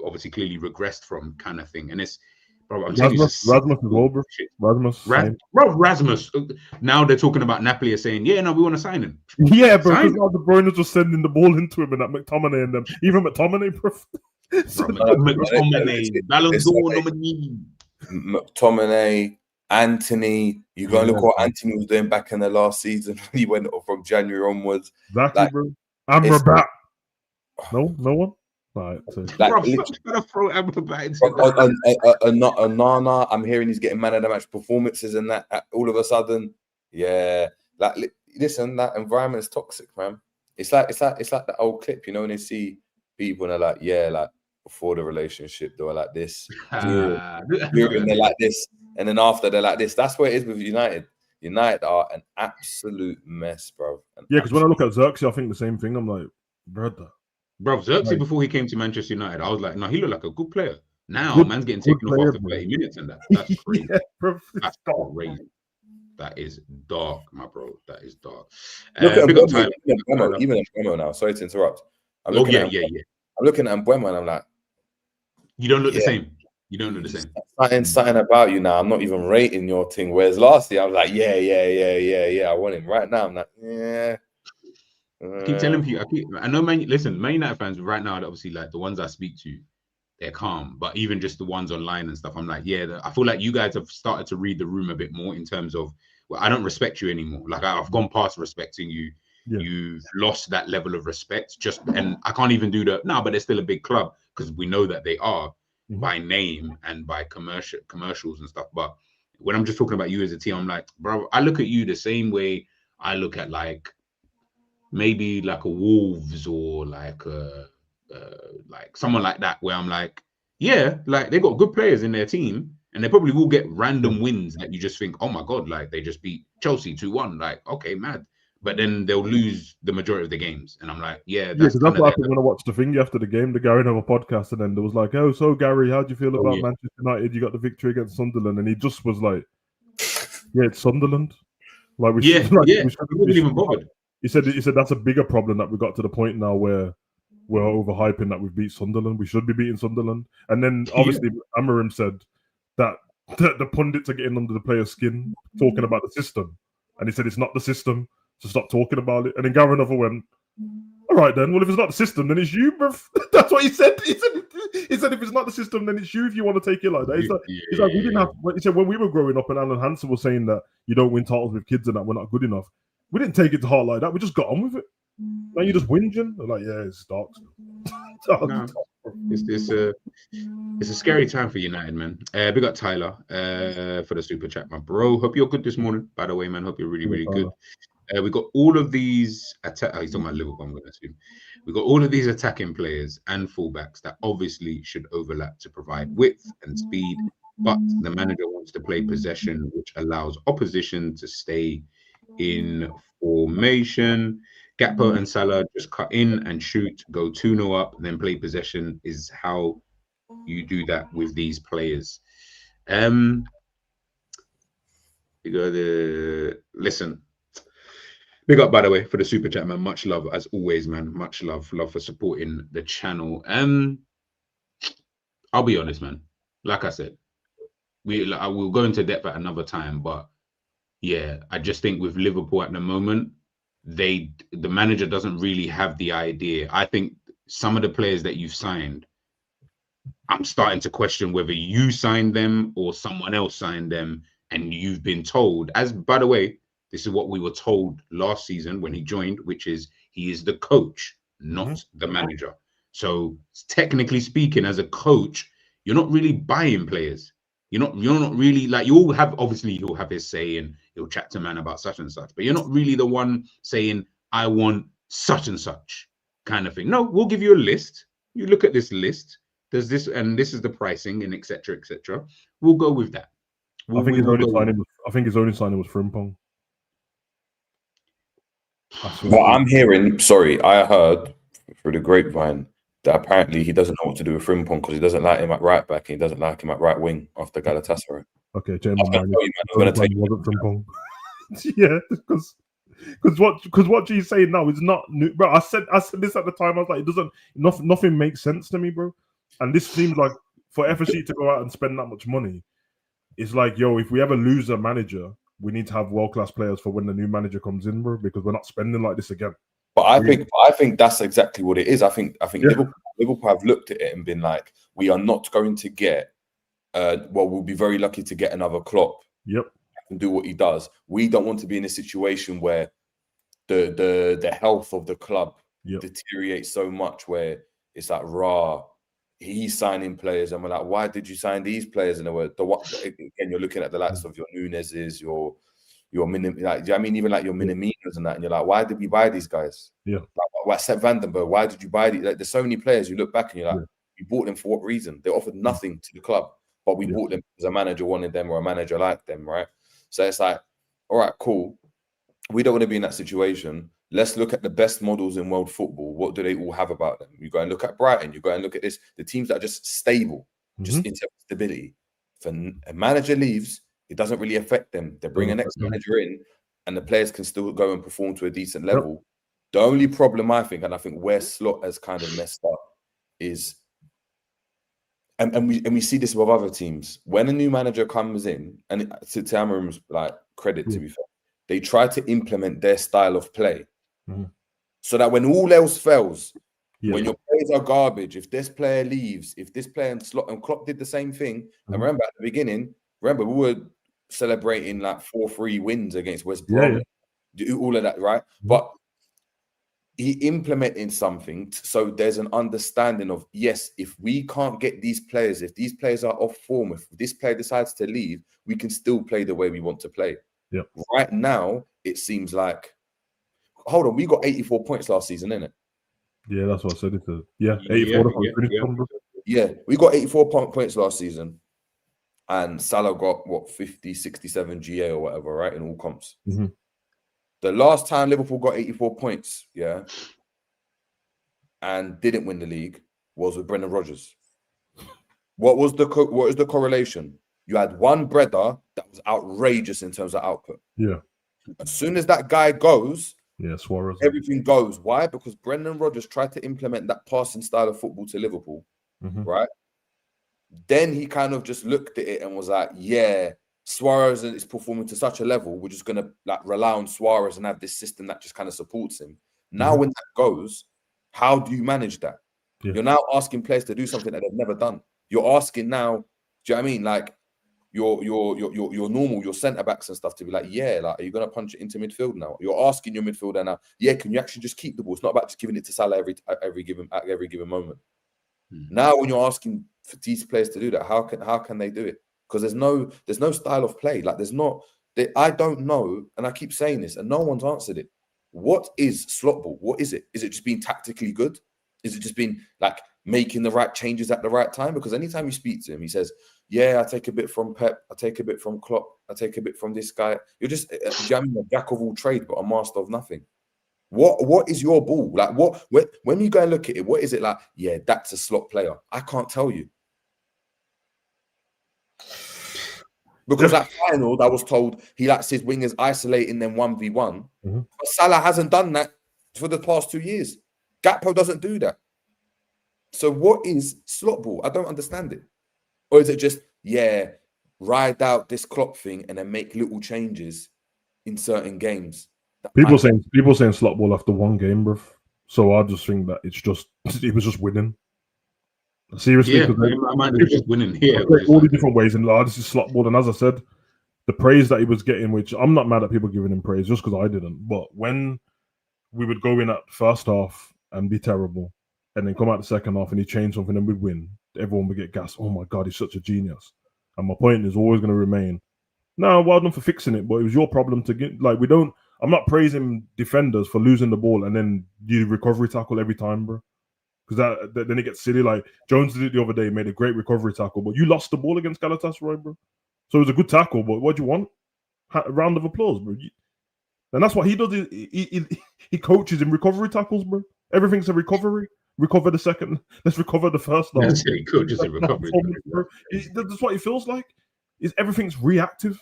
obviously clearly regressed from, kind of thing. And it's, bro, I'm telling you, Rasmus is over. Rasmus. Now they're talking about Napoli are saying, yeah, no, we want to sign him. Yeah, bro, because now De Bruyne is just sending the ball into him and that McTominay and them. Even McTominay, bro. McTominay, Ballon d'Or nominee. McTominay, Anthony. You go and look what Anthony was doing back in the last season. He went from January onwards. Exactly, like, bro. Amrabat. No one. Right, so. Nana, I'm hearing he's getting man of the match performances and that all of a sudden, yeah. Like, listen, that environment is toxic, man. It's like that old clip, you know, when they see people and they're like, yeah, like before the relationship, they were like this, during they're like this, and then after they're like this. That's what it is with United. United are an absolute mess, bro. Yeah, because when I look at Xerxes, I think the same thing. I'm like, brother. Bro, Xerxes, before he came to Manchester United, I was like, no, he looked like a good player. Now, man's getting taken off after 30 minutes and that. That's crazy. Yeah, bro, that's crazy. That is dark, my bro. That is dark. Look at Mbeumo, even Mbeumo now. Sorry to interrupt. I'm looking at Mbeumo and I'm like, you don't look the same. You don't look the same. Something about you now. I'm not even rating your thing. Whereas last year, I was like, yeah. I want him. Right now, I'm like, yeah. I keep telling people. I know, Man United fans right now, obviously, like the ones I speak to, they're calm. But even just the ones online and stuff, I'm like, yeah. I feel like you guys have started to read the room a bit more in terms of, well, I don't respect you anymore. Like, I've gone past respecting you. Yeah. You've lost that level of respect. And I can't even do that now. But they're still a big club because we know that they are by name and by commercials and stuff. But when I'm just talking about you as a team, I'm like, bro, I look at you the same way I look at like, maybe like a Wolves or like someone like that, where I'm like, yeah, like they got good players in their team and they probably will get random wins that you just think, oh my God, like they just beat Chelsea 2-1. Like, okay, mad. But then they'll lose the majority of the games. And I'm like, yeah, that's what happened when I watched the thing after the game, the Gary Neville podcast, and then there was like, oh, so Gary, how do you feel about Manchester United? You got the victory against Sunderland. And he just was like, yeah, it's Sunderland. Like, we shouldn't even bothered. He said that's a bigger problem that we got to the point now where we're overhyping that we've beat Sunderland. We should be beating Sunderland. And then obviously Amorim said that the pundits are getting under the player's skin talking about the system. And he said it's not the system, so stop talking about it. And then Gary Neville went, all right then, well if it's not the system, then it's you, bruv. That's what he said. He said if it's not the system, then it's you if you want to take it like that. He's like, we didn't have, he said when we were growing up and Alan Hansen was saying that you don't win titles with kids and that we're not good enough. We didn't take it to heart like that. We just got on with it. Now you're just whinging. They're like, yeah, it's dark. No, it's a scary time for United, man. We got Tyler for the super chat, my bro. Hope you're good this morning. By the way, man, hope you're really, really good. We got all of these attack. He's talking about Liverpool. I'm going to assume we got all of these attacking players and fullbacks that obviously should overlap to provide width and speed. But the manager wants to play possession, which allows opposition to stay in formation. Gakpo and Salah just cut in and shoot, go 2-0 up, then play possession is how you do that with these players. You got the listen. Big up, by the way, for the super chat, man. Much love as always, man. Much love for supporting the channel. I'll be honest, man. Like I said, I will go into depth at another time, but yeah, I just think with Liverpool at the moment, the manager doesn't really have the idea. I think some of the players that you've signed, I'm starting to question whether you signed them or someone else signed them, and you've been told. As by the way, this is what we were told last season when he joined, which is he is the coach, not the manager. So technically speaking, as a coach, you're not really buying players. You're not really like, you'll have, obviously he'll have his say and he'll chat to man about such and such, but you're not really the one saying, I want such and such kind of thing. No, we'll give you a list. You look at this list. There's this, and this is the pricing, and etc. etc. We'll go with that. I think his only signing was Frimpong. Well, I'm hearing. Sorry, I heard through the grapevine that apparently he doesn't know what to do with Frimpong because he doesn't like him at right back and he doesn't like him at right wing after Galatasaray. Okay, James, I'm going to take Frimpong. Yeah, because what you're saying now is not new, bro. I said this at the time. I was like, nothing makes sense to me, bro. And this seems like for FSG to go out and spend that much money, it's like, yo, if we ever lose a manager, we need to have world-class players for when the new manager comes in, bro, because we're not spending like this again. But I think that's exactly what it is. I think Liverpool have looked at it and been like, we are not going to get. We'll be very lucky to get another Klopp. Yep. And do what he does. We don't want to be in a situation where the health of the club deteriorates so much where it's like he's signing players and we're like, why did you sign these players? And again, you're looking at the likes of your Nunez's, your like, I mean, even like your Minaminos and that, and you're like, why did we buy these guys? Yeah. Like Sepp Vandenberg, why did you buy these? Like, there's so many players you look back and you're like, we bought them for what reason? They offered nothing to the club, but we bought them because a manager wanted them or a manager liked them, right? So it's like, all right, cool. We don't want to be in that situation. Let's look at the best models in world football. What do they all have about them? You go and look at Brighton. You go and look at the teams that are just stable, just in terms of stability. If a manager leaves, it doesn't really affect them. They bring a next manager in, and the players can still go and perform to a decent level. The only problem I think, and I think where Slot has kind of messed up, is, and we see this with other teams. When a new manager comes in, and to Amarim's like credit to be fair, they try to implement their style of play, so that when all else fails, when your players are garbage, if this player leaves, if this player and Slot and Klopp did the same thing, and remember at the beginning, we were celebrating like 4-3 wins against West Brom, all of that, right? But he implemented something, so there's an understanding of, yes, if we can't get these players, if these players are off form, if this player decides to leave, we can still play the way we want to play. Right now, it seems like, hold on, we got 84 points last season, innit? Yeah, that's what I said. 84. Yeah, we got 84 points last season, and Salah got what, 50, 67 GA or whatever, right, in all comps. The last time Liverpool got 84 points, and didn't win the league was with Brendan Rodgers. What is the correlation? You had one brother that was outrageous in terms of output. Yeah. As soon as that guy goes, Suarez, everything goes. Why? Because Brendan Rodgers tried to implement that passing style of football to Liverpool, right? Then he kind of just looked at it and was like, yeah, Suarez is performing to such a level, we're just going to like rely on Suarez and have this system that just kind of supports him. Now, when that goes, how do you manage that? You're now asking players to do something that they've never done. You're asking now, do you know what I mean? Like your normal, your centre backs and stuff to be like, like, are you going to punch it into midfield now? You're asking your midfielder now, can you actually just keep the ball? It's not about just giving it to Salah at every given moment. Now, when you're asking for these players to do that, how can they do it? Because there's no style of play. Like there's not I don't know, and I keep saying this, and no one's answered it. What is slot ball? What is it? Is it just being tactically good? Is it just being like making the right changes at the right time? Because anytime you speak to him, he says, "Yeah, I take a bit from Pep, I take a bit from Klopp, I take a bit from this guy." You're just jamming a jack of all trades, but a master of nothing. What is your ball? Like when you go and look at it, what is it like? Yeah, that's a slot player. I can't tell you. Because at final, I was told he likes his wingers isolating them 1v1. But Salah hasn't done that for the past 2 years. Gakpo doesn't do that. So what is slot ball? I don't understand it. Or is it just, yeah, ride out this Klopp thing and then make little changes in certain games? People saying slot ball after one game, bro. So I just think that it was just winning. Seriously, yeah, I might be just winning here. All the different ways, and this is slot ball. And as I said, the praise that he was getting, which I'm not mad at people giving him praise just because I didn't. But when we would go in at the first half and be terrible, and then come out the second half and he changed something and we'd win, everyone would get gassed. Oh my God, he's such a genius. And my point is always going to remain, no, well done for fixing it, but it was your problem to get. Like, I'm not praising defenders for losing the ball and then you recovery tackle every time, bro. Because then it gets silly. Like Jones did it the other day, made a great recovery tackle, but you lost the ball against Galatasaray, bro. So it was a good tackle, but what do you want? A round of applause, bro. And that's what he does. He coaches in recovery tackles, bro. Everything's a recovery. Recover the second. Let's recover the first. That's it. He coaches in recovery. That's what it feels like. Is everything's reactive?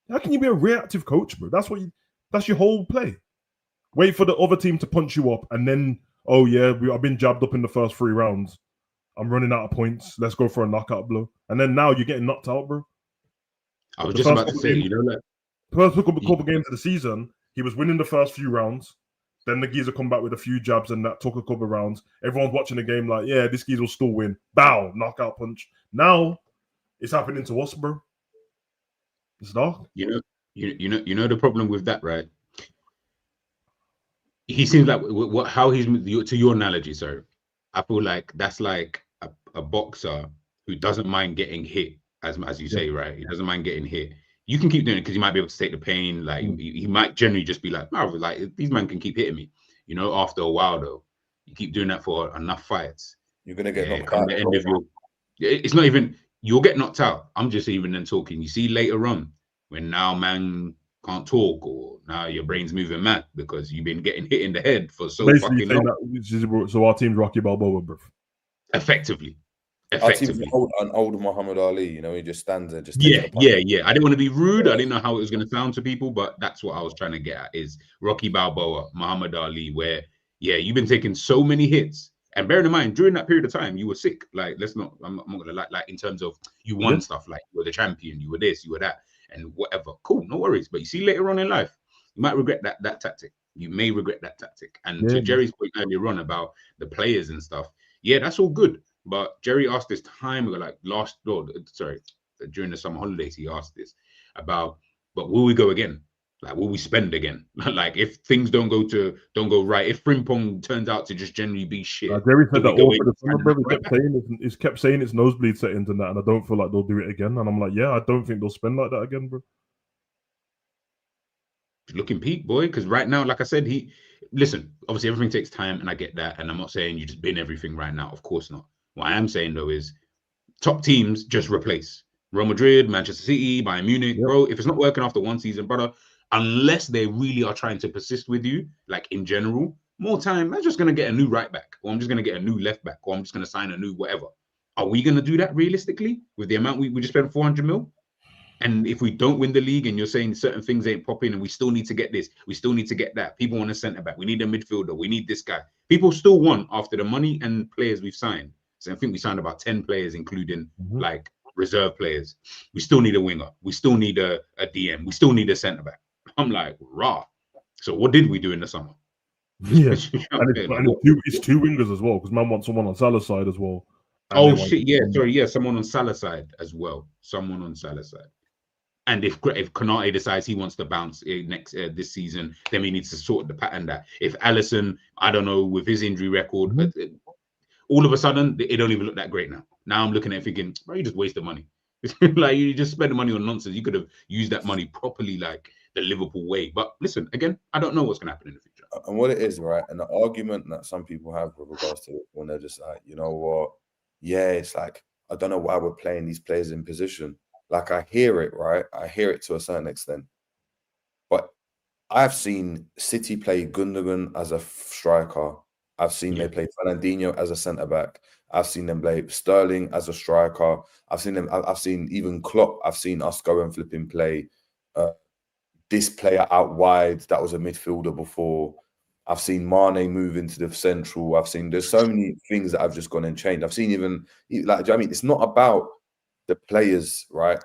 How can you be a reactive coach, bro? That's your whole play. Wait for the other team to punch you up, and then, oh yeah, I've been jabbed up in the first 3 rounds. I'm running out of points. Let's go for a knockout blow. And then now you're getting knocked out, bro. I was just about to say, first couple games of the season, he was winning the first few rounds. Then the geezer come back with a few jabs, and that took a couple of rounds. Everyone's watching the game like, yeah, this geezer will still win. Bow, knockout punch. Now it's happening to us, bro. It's dark. You know the problem with that, right? He seems like how he's to your analogy, sir. I feel like that's like a boxer who doesn't mind getting hit, as you say, right? He doesn't mind getting hit. You can keep doing it because you might be able to take the pain. Like he might generally just be like, oh, like these men can keep hitting me. You know, after a while though, you keep doing that for enough fights, you're gonna get knocked out. The end of it's not even you'll get knocked out. I'm just even then talking. You see later on when now man can't talk or now your brain's moving mad because you've been getting hit in the head for so basically fucking long. So our team's Rocky Balboa, bro. Effectively. Our team's an old Muhammad Ali, you know, he just stands there. Yeah. I didn't want to be rude. I didn't know how it was going to sound to people, but that's what I was trying to get at is Rocky Balboa, Muhammad Ali, where, you've been taking so many hits. And bearing in mind, during that period of time, you were sick. Like, I'm not going to like in terms of you won stuff, like you were the champion, you were this, you were that, and whatever. Cool, no worries. But you see later on in life, you might regret that tactic. You may regret that tactic. And to Jerry's point earlier on about the players and stuff, that's all good. But Jerry asked this time ago, like during the summer holidays, he asked this about, but will we go again? Like, will we spend again? Like, if things don't go right, if Frimpong turns out to just generally be shit. Jerry said that all for the summer, bro. He kept saying it's nosebleed settings and that, and I don't feel like they'll do it again. And I'm like, I don't think they'll spend like that again, bro. Looking peak, boy, because right now, like I said, listen, obviously everything takes time, and I get that. And I'm not saying you just bin everything right now. Of course not. What I am saying, though, is top teams just replace. Real Madrid, Manchester City, Bayern Munich, bro. If it's not working after one season, brother, unless they really are trying to persist with you, like in general, more time, I'm just going to get a new right back, or I'm just going to get a new left back, or I'm just going to sign a new whatever. Are we going to do that realistically with the amount we just spent 400 mil? And if we don't win the league and you're saying certain things ain't popping and we still need to get this, we still need to get that. People want a centre back. We need a midfielder. We need this guy. People still want after the money and players we've signed. So I think we signed about 10 players, including like reserve players. We still need a winger. We still need a DM. We still need a centre back. I'm like, rah. So what did we do in the summer? Yeah. It's two wingers as well, because man wants someone on Salah's side as well. Oh shit, someone on Salah's side as well. Someone on Salah's side. And if Konate decides he wants to bounce this season, then we need to sort the pattern that if Alisson, I don't know, with his injury record, all of a sudden it don't even look that great now. Now I'm looking at it thinking, bro, you just wasted money. Like, you just spend the money on nonsense. You could have used that money properly, like the Liverpool way. But listen, again, I don't know what's going to happen in the future. And what it is, right? And the argument that some people have with regards to it, when they're just like, you know what? Yeah, it's like, I don't know why we're playing these players in position. Like, I hear it, right? I hear it to a certain extent. But I've seen City play Gundogan as a striker. I've seen they play Fernandinho as a centre-back. I've seen them play Sterling as a striker. I've seen even Klopp. I've seen us go and flipping play this player out wide that was a midfielder before. I've seen Mane move into the central. There's so many things that I've just gone and changed. I've seen even, like, I mean, it's not about the players, right?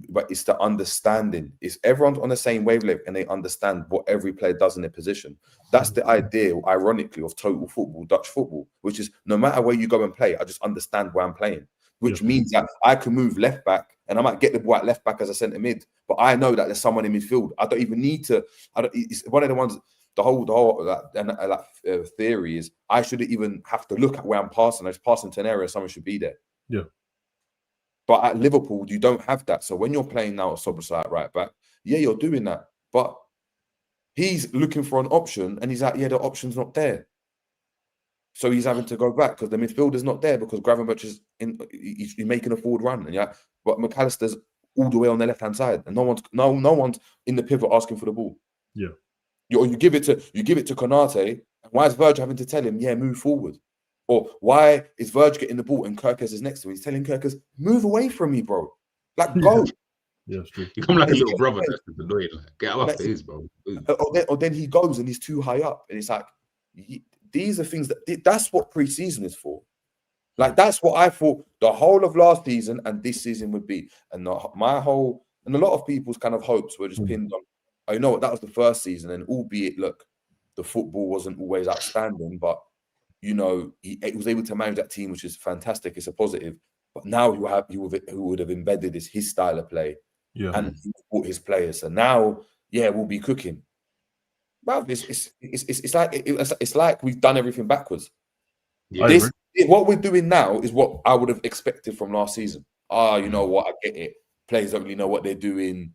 But it's the understanding. It's everyone's on the same wavelength and they understand what every player does in their position. That's the idea, ironically, of total football, Dutch football, which is no matter where you go and play, I just understand where I'm playing, which means that I can move left back and I might get the ball at left back as a centre mid, but I know that there's someone in midfield. I don't even need to. It's one of the ones. The whole theory is I shouldn't even have to look at where I'm passing. I just pass into an area, someone should be there. Yeah. But at Liverpool, you don't have that. So when you're playing now at Soboslai at right back, yeah, you're doing that. But he's looking for an option, and he's like, yeah, the option's not there. So he's having to go back because the midfielder's not there because Gravenberch is he's making a forward run, and but McAllister's all the way on the left hand side, and no one's in the pivot asking for the ball. Yeah. You give it to Konate. Why is Virg having to tell him, yeah, move forward? Or why is Virg getting the ball and Kirkes is next to him? He's telling Kirkes, move away from me, bro. Like, go. Yeah, it's true. You come like a little brother that's annoyed. Like, get off his, bro. Or then he goes and he's too high up. And it's like, these are things that's what pre-season is for. Like, that's what I thought the whole of last season and this season would be. And a lot of people's kind of hopes were just pinned on, oh, you know what, that was the first season. And albeit, look, the football wasn't always outstanding, but, you know, he was able to manage that team, which is fantastic. It's a positive. But now he would have embedded his style of play and he brought his players. So now, yeah, we'll be cooking. Well, it's like we've done everything backwards. Yeah. What we're doing now is what I would have expected from last season. You know what? I get it. Players don't really know what they're doing.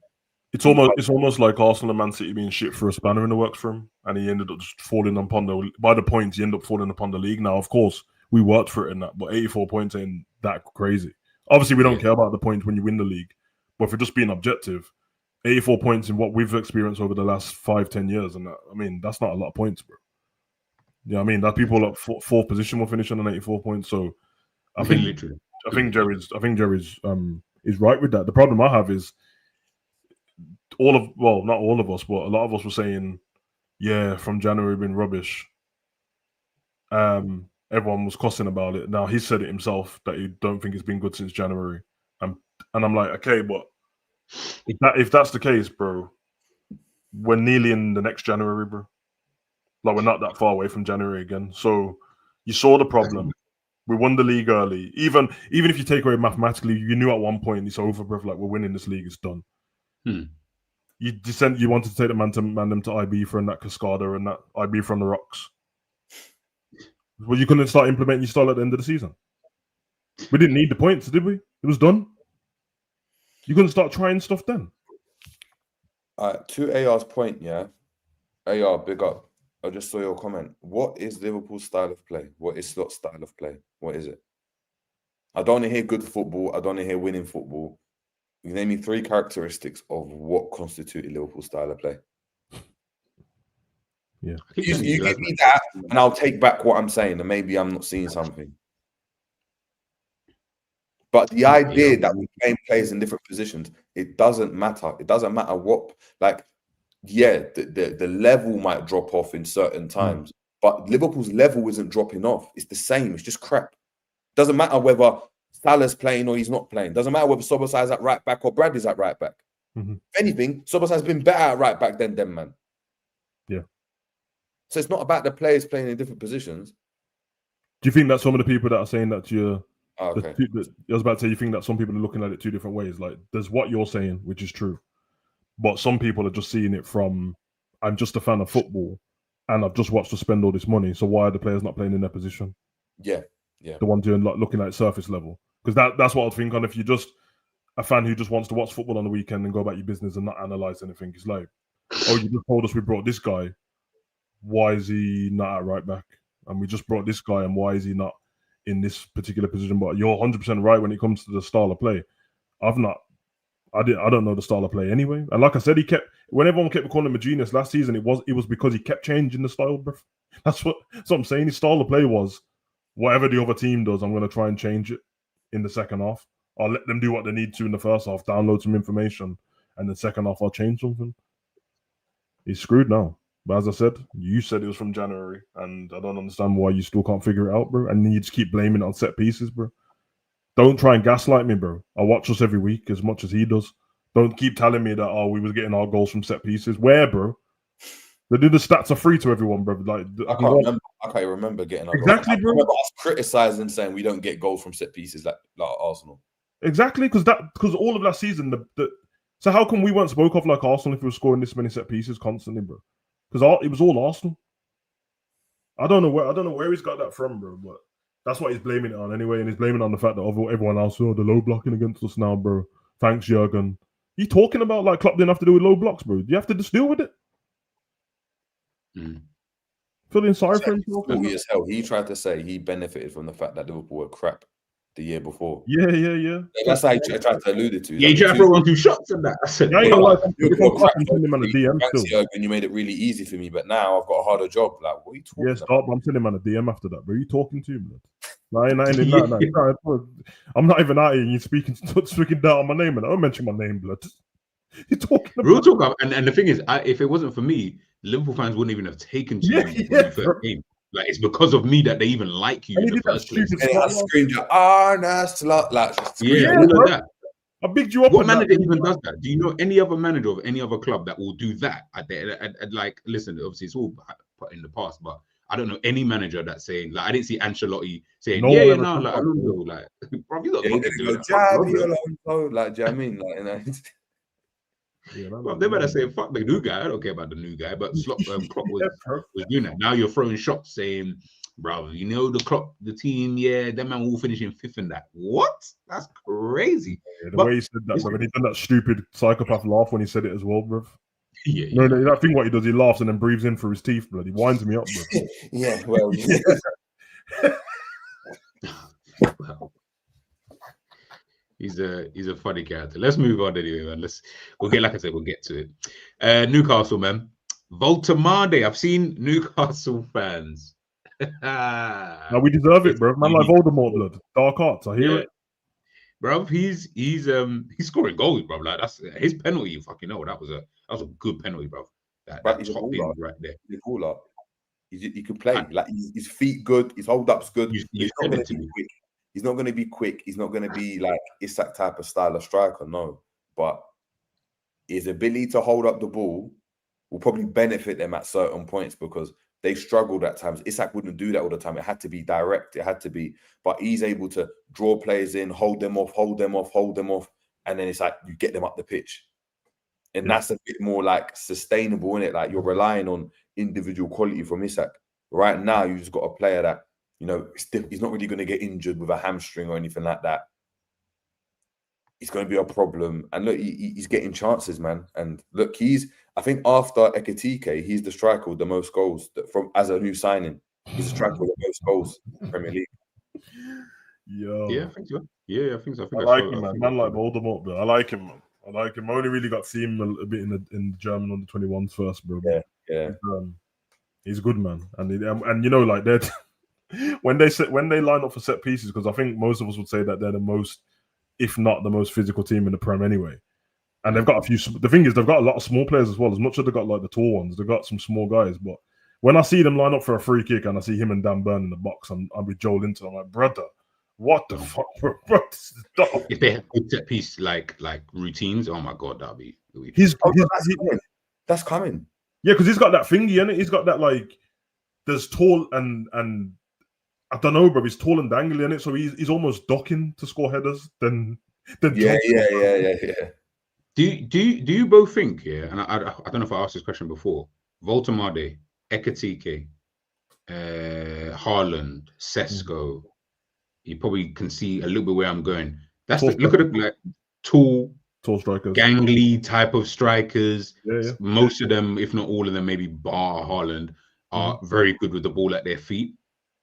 It's almost like Arsenal and Man City being shit for a spanner in the works for him, and he ended up just falling upon by the points. He ended up falling upon the league. Now, of course, we worked for it in that, but 84 points ain't that crazy. Obviously, we don't care about the points when you win the league, but if we're just being objective, 84 points in what we've experienced over the last 5-10 years, and that, I mean, that's not a lot of points, bro. Yeah, I mean, that people at fourth position will finish on 84 points. So, I think Jerry's is right with that. The problem I have is not all of us, but a lot of us were saying, yeah, from January been rubbish. Everyone was cussing about it. Now he said it himself that he don't think it's been good since January. And I'm like, okay, but if that's the case, bro, we're nearly in the next January, bro. Like, we're not that far away from January again. So you saw the problem. We won the league early. Even if you take away mathematically, you knew at one point it's over, bro. Like, we're winning this league, it's done. You wanted to take the man them to IB from that Cascada and that IB from the Rocks. Well, you couldn't start implementing your style at the end of the season. We didn't need the points, did we? It was done. You couldn't start trying stuff then. To AR's point, yeah. AR, big up. I just saw your comment. What is Liverpool's style of play? What is Slot's style of play? What is it? I don't want to hear good football. I don't want to hear winning football. You name me 3 characteristics of what constituted Liverpool's style of play. Yeah. You give me that, and I'll take back what I'm saying, and maybe I'm not seeing something. But the idea that we game players in different positions, it doesn't matter. It doesn't matter what, like, yeah, the level might drop off in certain times, but Liverpool's level isn't dropping off. It's the same. It's just crap. Doesn't matter whether Salah's playing or he's not playing. Doesn't matter whether Soboslai's at right back or Bradley's at right back. If anything, Soboslai's been better at right back than them, man. Yeah. So it's not about the players playing in different positions. Do you think that some of the people that are saying that you're... Okay. I was about to say, you think that some people are looking at it 2 different ways. Like, there's what you're saying, which is true. But some people are just seeing it from, I'm just a fan of football and I've just watched to spend all this money. So why are the players not playing in their position? Yeah. The ones doing, like, looking at surface level. Because that's what I think on. If you just, a fan who just wants to watch football on the weekend and go about your business and not analyze anything. It's like, oh, you just told us we brought this guy. Why is he not at right back? And we just brought this guy, and why is he not in this particular position? But you're 100% right when it comes to the style of play. I don't know the style of play anyway. And like I said, when everyone kept calling him a genius last season, it was because he kept changing the style, bro. That's what I'm saying. His style of play was whatever the other team does, I'm going to try and change it in the second half. I'll let them do what they need to in the first half, download some information, and the second half I'll change something. He's screwed now. But as I said, you said it was from January, and I don't understand why you still can't figure it out, bro. And you just keep blaming it on set pieces, bro. Don't try and gaslight me, bro. I watch us every week as much as he does. Don't keep telling me that, we was getting our goals from set pieces. Where, bro? The stats are free to everyone, bro. Like I can't remember getting our exactly, goals. bro. I remember us criticizing, saying we don't get goals from set pieces like Arsenal. Exactly, because all of last season, so how come we weren't spoke of like Arsenal if we were scoring this many set pieces constantly, bro? Because it was all Arsenal. I don't know where he's got that from, bro. But that's what he's blaming it on anyway, and he's blaming it on the fact that everyone else, the low blocking against us now, bro. Thanks, Jurgen. You talking about like Klopp didn't have to do with low blocks, bro? You have to just deal with it. Feeling sorry for himself. As hell. He tried to say he benefited from the fact that Liverpool were crap the year before. Yeah. That's how he tried to allude it to. Yeah, you tried to throw 1-2 shots in that. I said, and you made it really easy for me, but now I've got a harder job. Like, what are you talking about? Stop. I'm sending him a DM after that, bro. You talking to him, man? I'm not even at you and you're speaking down on my name, and I don't mention my name, blood. You're talking about real talk, and the thing is, if it wasn't for me, Liverpool fans wouldn't even have taken to you when you first came. Like, it's because of me that they even like you in the first place. And I screamed, all of that. I bigged you up. What manager even does that? Do you know any other manager of any other club that will do that? Like, listen, obviously it's all put in the past, but I don't know any manager that's saying, like, I didn't see Ancelotti saying, bro, you got like, do you know what I mean? Like, well, they better say fuck the new guy. I don't care about the new guy, but Klopp was doing that. Now you're throwing shots saying, bro, the team, that man will finish in 5th in that. What? That's crazy. Yeah, the way he said that, bro, and he done that stupid psychopath laugh when he said it as well, bro. Yeah. No, that thing what he does, he laughs and then breathes in through his teeth, bro. He winds me up, bro. Yeah, well, well. He's a funny character. Let's move on anyway, man. We'll get to it. Newcastle, man. Voltemade. I've seen Newcastle fans. Now we deserve it, bro. Man, like Voldemort, blood. Dark arts. I hear it, bro. He's scoring goals, bro. Like, that's his penalty. You fucking know that was a good penalty, bro. That top in right there. He's a baller. He can play. Like, his feet good. His hold up's good. He's not going to be quick. He's not going to be quick. He's not going to be like Isak type of style of striker, no. But his ability to hold up the ball will probably benefit them at certain points because they struggled at times. Isak wouldn't do that all the time. It had to be direct. It had to be. But he's able to draw players in, hold them off. And then it's like you get them up the pitch. And that's a bit more like sustainable, isn't it? Like you're relying on individual quality from Isak. Right now, you've just got a player that, you know, he's not really going to get injured with a hamstring or anything like that. It's going to be a problem. And look, he's getting chances, man. And look, I think after Ekitike, he's the striker with the most goals as a new signing. He's the striker with the most goals in the Premier League. Yeah, I think so. Yeah, I think so. I like him, man. Man like Voldemort, bro. I like him, man. I only really got to see him a bit in the German under 21s first, bro. Yeah. He's good, man. And you know, like that. When they line up for set pieces, because I think most of us would say that they're the most, if not the most physical team in the Prem anyway. And they've got a few. The thing is, they've got a lot of small players as well. As much as they've got like the tall ones, they've got some small guys. But when I see them line up for a free kick and I see him and Dan Burn in the box, I'm with Joel Linton. I'm like, brother, what the fuck, bro? Stop. If they have good set piece like routines, oh my god, that'd be. That's coming. Yeah, because he's got that thingy, and he's got that like. There's tall and I don't know, bro. He's tall and dangly in it, so he's almost ducking to score headers. Then yeah. Do you both think? Yeah, and I don't know if I asked this question before. Voltemade, Ekitike, Haaland, Sesko. You probably can see a little bit where I'm going. Look at it like tall, strikers, gangly type of strikers. Yeah. Most of them, if not all of them, maybe bar Haaland, are very good with the ball at their feet.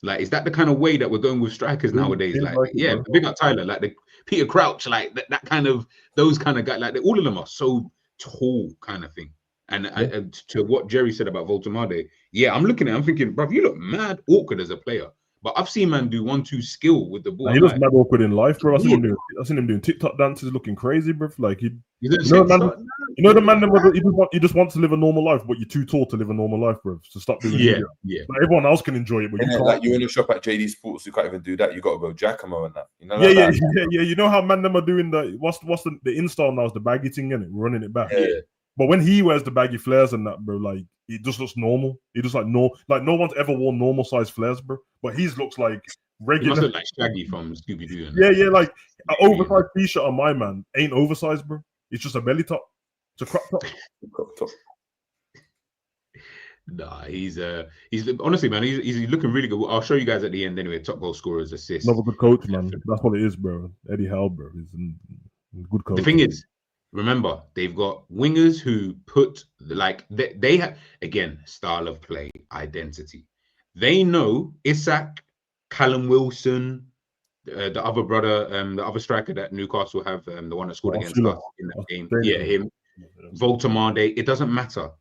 Like, is that the kind of way that we're going with strikers nowadays? seems Like, like it, yeah, bro. big up Tyler, like the Peter Crouch, like that kind of, those kind of guys, like all of them are so tall, kind of thing. And to what Jerry said about Voltemade, yeah, I'm looking at, I'm thinking, bro, you look mad awkward as a player. But I've seen man do 1-2 skill with the ball. He looks mad awkward in life, bro. I've Yeah. seen him doing TikTok dances, looking crazy, bro. Like You know, the man that he just wants to live a normal life, but you're too tall to live a normal life, bro. So stop doing it. Yeah. Like, everyone else can enjoy it, but you can't. Like, you're in a shop at JD Sports, you can't even do that. You got to go Giacomo and that. You know, Yeah. that. You know how man them are doing the what's the install now is the baggy thing, and it running it back. Yeah. But when he wears the baggy flares and that, bro, like, it just looks normal. He just like no one's ever worn normal size flares, bro. But his looks like regular. He must look like Shaggy from Scooby Doo. Yeah, like an oversized t-shirt on my man ain't oversized, bro. It's just a belly top. It's a crop top. Nah, he's honestly, man, he's looking really good. I'll show you guys at the end anyway. Top goal scorers, assists. Another good coach, man. That's what it is, bro. Eddie Howe, bro. He's a good coach. The thing is, remember, they've got wingers who put, like, they have, again, style of play, identity. They know Isak, Callum Wilson, the other brother, the other striker that Newcastle have, the one that scored against us in that game. Yeah, him. Voltemade. It doesn't matter.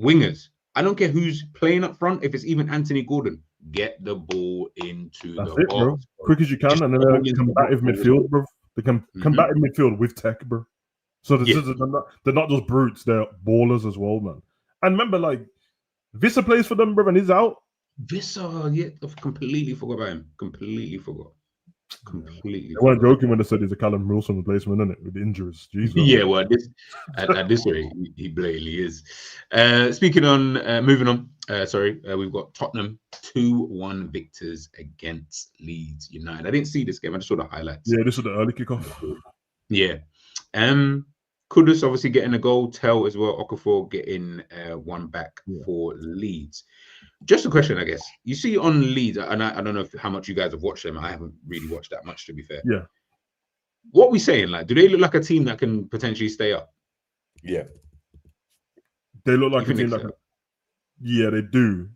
Wingers. I don't care who's playing up front. If it's even Anthony Gordon, get the ball into the box, bro. Quick as you can, and then they're combative midfield, bro. They can combative midfield with tech, bro. So they're not just brutes; they're ballers as well, man. And remember, like, Vissa plays for them, bro, and he's out. Vissa, yeah, I completely forgot about him. Completely forgot. They weren't joking when they said he's a Callum Wilson replacement, isn't it? With the injuries. Jeez, yeah, well, at this rate, he blatantly is. Speaking on, moving on. We've got Tottenham 2-1 victors against Leeds United. I didn't see this game. I just saw the highlights. Yeah, this was the early kickoff. Yeah. Kudus obviously getting a goal. Tell as well. Okafor getting one back for Leeds. Just a question, I guess. You see on Leeds, and I don't know how much you guys have watched them. I haven't really watched that much, to be fair. Yeah. What are we saying? Like, do they look like a team that can potentially stay up? Yeah. They look like a team that can... Yeah, they do.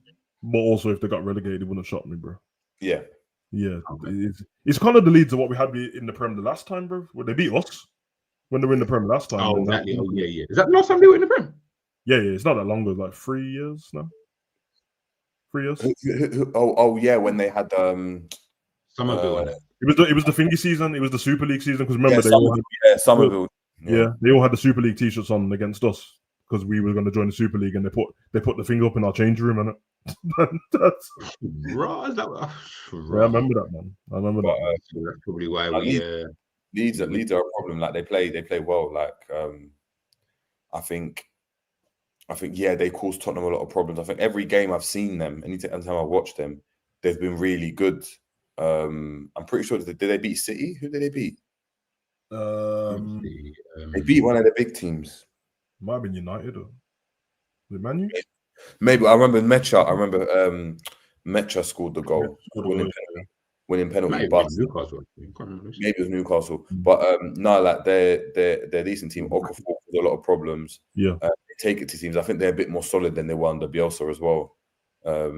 But also, if they got relegated, it wouldn't have shocked me, bro. Yeah. Yeah. Okay. It's kind of the Leeds of what we had in the Prem the last time, bro. Where they beat us when they were in the Prem last time. Oh, exactly. Yeah. Is that the last time they were in the Prem? Yeah. It's not that long ago. Like 3 years now. 3 years. Yeah, when they had Somerville. It was the thingy season. It was the Super League season, because remember Somerville. Yeah, they all had the Super League t-shirts on against us because we were going to join the Super League, and they put the thing up in our change room, and I remember that, man. That's probably why Leeds are a problem. Like, they play well. Like, I think they cause Tottenham a lot of problems. I think every game I've seen them, anytime I watch them, they've been really good. I'm pretty sure, did they beat City? Who did they beat? They beat one of the big teams. Might have been United or the Man U. Maybe I remember Mecha. Mecha scored the goal, winning penalty. But maybe it was Newcastle. But no, like, they're a decent team. Okafor with a lot of problems. Yeah. They take it to teams. I think they're a bit more solid than they were under Bielsa as well. I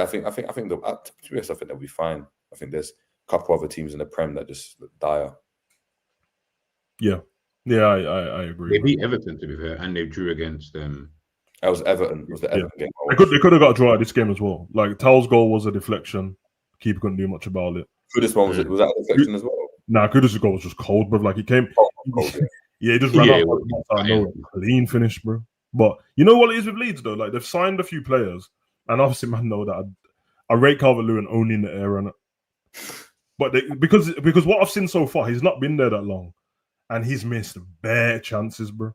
think they'll be fine. I think there's a couple other teams in the Prem that just look dire. Yeah, I agree. They beat Everton, to be fair, and they drew against them. That was Everton. It was the Everton game. They could have got a draw at this game as well. Like, Tal's goal was a deflection. Keeper couldn't do much about it. Kudus one was that a deflection as well? Nah, Kudus' goal was just cold, bro. Like, he came. Cold, he just ran out. Clean finish, bro. But you know what it is with Leeds, though? Like, they've signed a few players, and obviously, man, know that I rate Calvert-Lewin only in the air, and but because what I've seen so far, he's not been there that long, and he's missed bare chances, bro.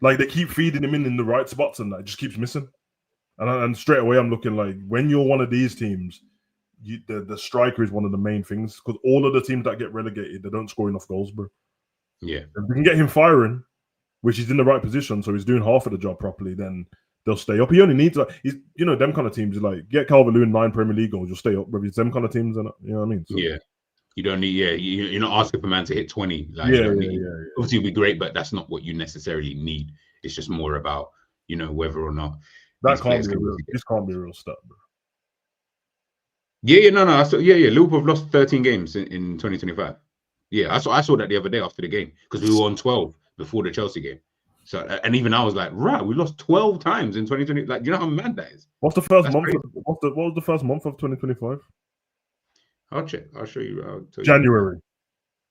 Like, they keep feeding him in the right spots, and that just keeps missing. And straight away, I'm looking like, when you're one of these teams, the striker is one of the main things, because all of the teams that get relegated, they don't score enough goals, bro. Yeah, if we can get him firing, which he's in the right position, so he's doing half of the job properly, then they'll stay up. He only needs them kind of teams. Like, get Calvert-Lewin 9 Premier League goals, you'll stay up. But it's them kind of teams, and you know what I mean. So, yeah, You don't need, you're not asking for man to hit 20. Like, Yeah, you don't yeah, need, yeah. obviously it'd be great, but that's not what you necessarily need. It's just more about, whether or not That these can't players be can real. really get. This can't be a real stat, bro. Yeah, no. Liverpool have lost 13 games in 2025. Yeah, I saw that the other day after the game because we were on 12 before the Chelsea game. So, and even I was like, right, we lost 12 times in 2020. Like, do you know how mad that is? What's the first That's month? crazy. What was the first month of 2025? I'll check. I'll show you. I'll tell you. January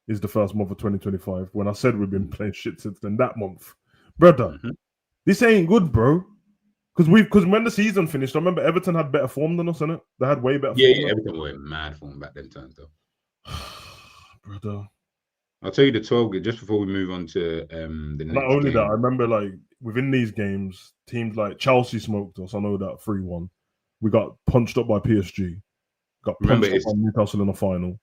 is the first month of 2025. When I said we've been playing shit since then, that month, brother, this ain't good, bro. Because when the season finished, I remember Everton had better form than us, innit? They had way better form. Yeah, Everton were mad form back then times though. Brother. I'll tell you the 12 just before we move on to the next Not only game. that, I remember like within these games, teams like Chelsea smoked us. I know that 3-1. We got punched up by PSG. Got punched up by Newcastle in the final.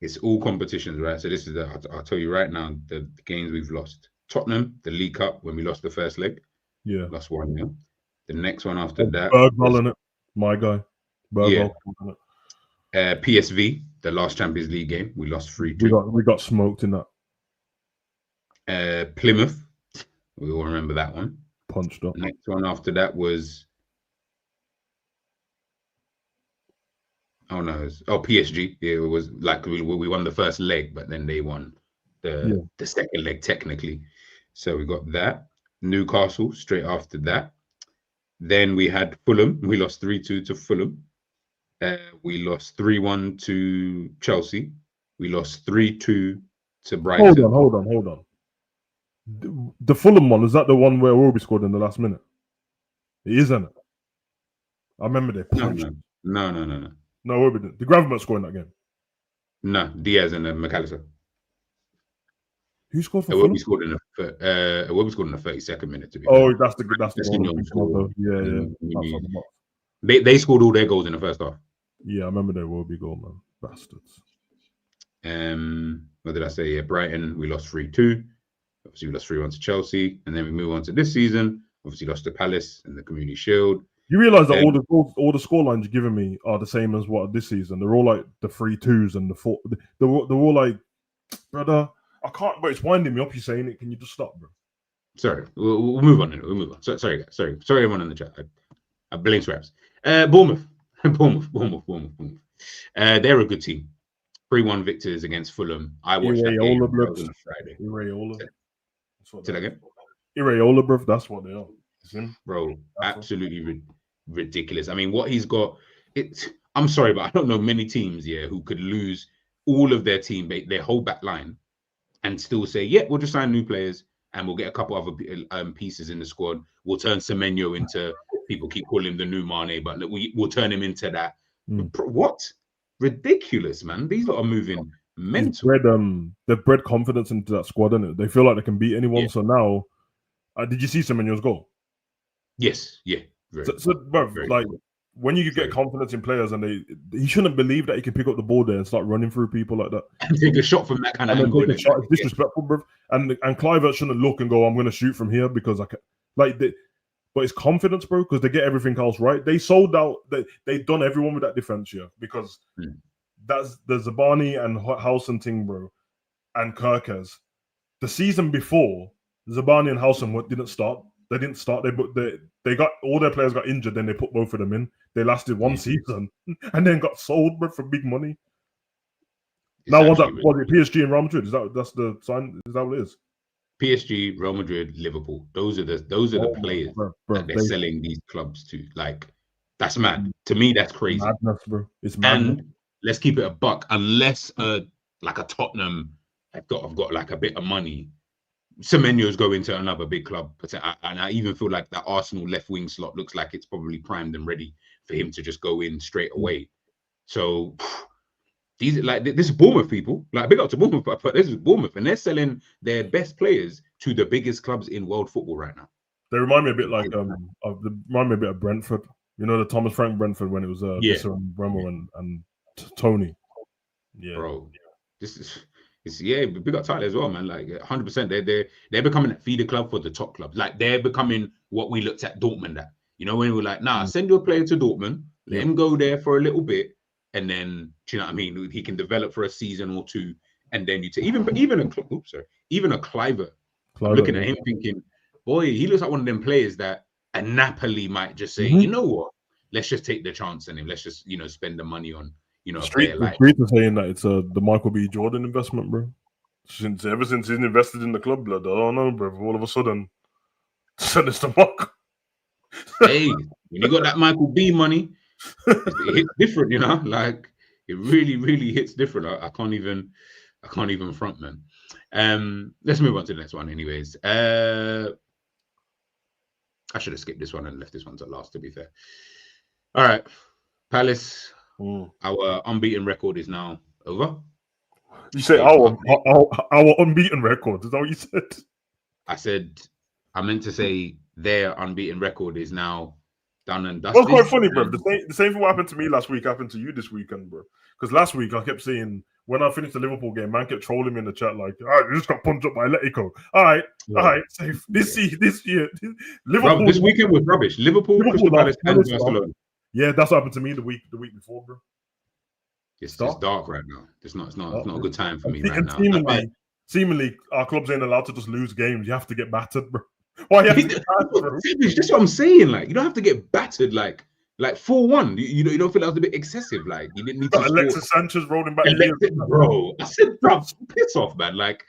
It's all competitions, right? So this is I'll tell you right now the games we've lost. Tottenham, the League Cup, when we lost the first leg. Yeah. Lost 1-0. The next one after that. Bergwall in it. My guy. Bergwall. Yeah. PSV, the last Champions League game, we lost 3-2. We got smoked in that. Plymouth, we all remember that one. Punched up. Next one after that was PSG. Yeah, it was like we won the first leg, but then they won the second leg technically. So we got that. Newcastle straight after that. Then we had Fulham. We lost 3-2 to Fulham. We lost 3-1 to Chelsea. We lost 3-2 to Brighton. Hold on. The Fulham one, is that the one where Roby scored in the last minute? It isn't it? I remember they punched. No. No, Roby didn't. The Gravenberch scored in that game. No, Diaz and McAllister. Who scored for Fulham? Roby scored in the 32nd minute. To be fair. That's the goal. Yeah. They scored all their goals in the first half. Yeah, I remember their Roby goal, man. Bastards. What did I say? Yeah, Brighton, we lost 3-2. Obviously, we lost 3-1 to Chelsea. And then we move on to this season. Obviously, lost to Palace in the Community Shield. You realise that all the scorelines you're giving me are the same as what this season. They're all like the 3-2s and the 4. They're all like, brother, I can't, but it's winding me up. You saying it? Can you just stop, bro? Sorry, we'll move on. We'll move on. Sorry, guys. Sorry, everyone in the chat. I blame Swaps. Bournemouth. They're a good team. 3-1 victors against Fulham. I watched that game on a Friday. Ireola. Say that again. Ireola, bro. That's what they are. Bro, absolutely ridiculous. I mean, what he's got. I'm sorry, but I don't know many teams who could lose all of their team, their whole back line, and still say, yeah, we'll just sign new players and we'll get a couple other pieces in the squad. We'll turn Semenyo into, people keep calling him the new Mane, but we'll turn him into that. What? Ridiculous, man. These lot are moving mental. They've bred confidence into that squad, innit? They feel like they can beat anyone. Yeah. So now, did you see Semenyo's goal? Yes, yeah. When you get confidence in players and he shouldn't believe that he can pick up the ball there and start running through people like that. And take a shot from that kind of angle. It's disrespectful, bro. And Kluivert shouldn't look and go, I'm going to shoot from here because I can. But it's confidence, bro, because they get everything else right. They sold out. They've done everyone with that defense here because that's the Zabani and Howson thing, bro, and Kirkes. The season before, Zabani and Howson didn't start. They didn't start. They got all their players got injured. Then they put both of them in. They lasted one season and then got sold, bro, for big money. Now, was it PSG and Real Madrid? That's the sign? Is that what it is? PSG, Real Madrid, Liverpool. Those are the players that they're selling these clubs to. Like, that's mad. To me, that's crazy. Madness, bro. It's madness. And let's keep it a buck. Unless like a Tottenham have got like a bit of money, Semenyo's going to another big club. And I even feel like that Arsenal left wing slot looks like it's probably primed and ready for him to just go in straight away. So this is Bournemouth, people. Like, big up to Bournemouth, but this is Bournemouth, and they're selling their best players to the biggest clubs in world football right now. They remind me a bit of Brentford. You know, the Thomas Frank Brentford when it was Visser and Bremo and Tony. Yeah, bro. It's big up Tyler as well, man. Like 100%. They're becoming a feeder club for the top clubs. Like, they're becoming what we looked at Dortmund at. You know, when we were like, send your player to Dortmund, let him go there for a little bit. and then do you know what I mean? He can develop for a season or two, and then you take even a Cliver. I'm looking at him thinking, boy, he looks like one of them players that a Napoli might just say, you know what? Let's just take the chance on him. Let's just spend the money on a player like. Street is saying that it's the Michael B. Jordan investment, bro. Ever since he's invested in the club, blood, I don't know, bro. All of a sudden, send us the mark. Hey, when you got that Michael B money, it hits different, like it really, really hits different. I can't even front, man. Let's move on to the next one, anyways. I should have skipped this one and left this one to last, to be fair. All right, Palace. Our unbeaten record is now over. You say our unbeaten record? Is that what you said? I meant to say their unbeaten record is now done and dusted. That's quite funny, bro. The same thing what happened to me last week happened to you this weekend, bro. Because last week I kept saying when I finished the Liverpool game, man kept trolling me in the chat like, "All right, you just got punched up by Atletico. All right, safe. This year, Liverpool. Bro, this weekend was rubbish. Liverpool Crystal Palace, and Barcelona. Yeah, that's what happened to me the week before, bro. It's just dark right now. It's not a good time for me right now. Seemingly, our clubs ain't allowed to just lose games. You have to get battered, bro. Why you have to get battered, bro? That's what I'm saying. Like, you don't have to get battered like 4-1. You don't feel that was a bit excessive. Like, you didn't need to. Alexis Sanchez rolling back. Bro, I said, bro, piss off, man. Like,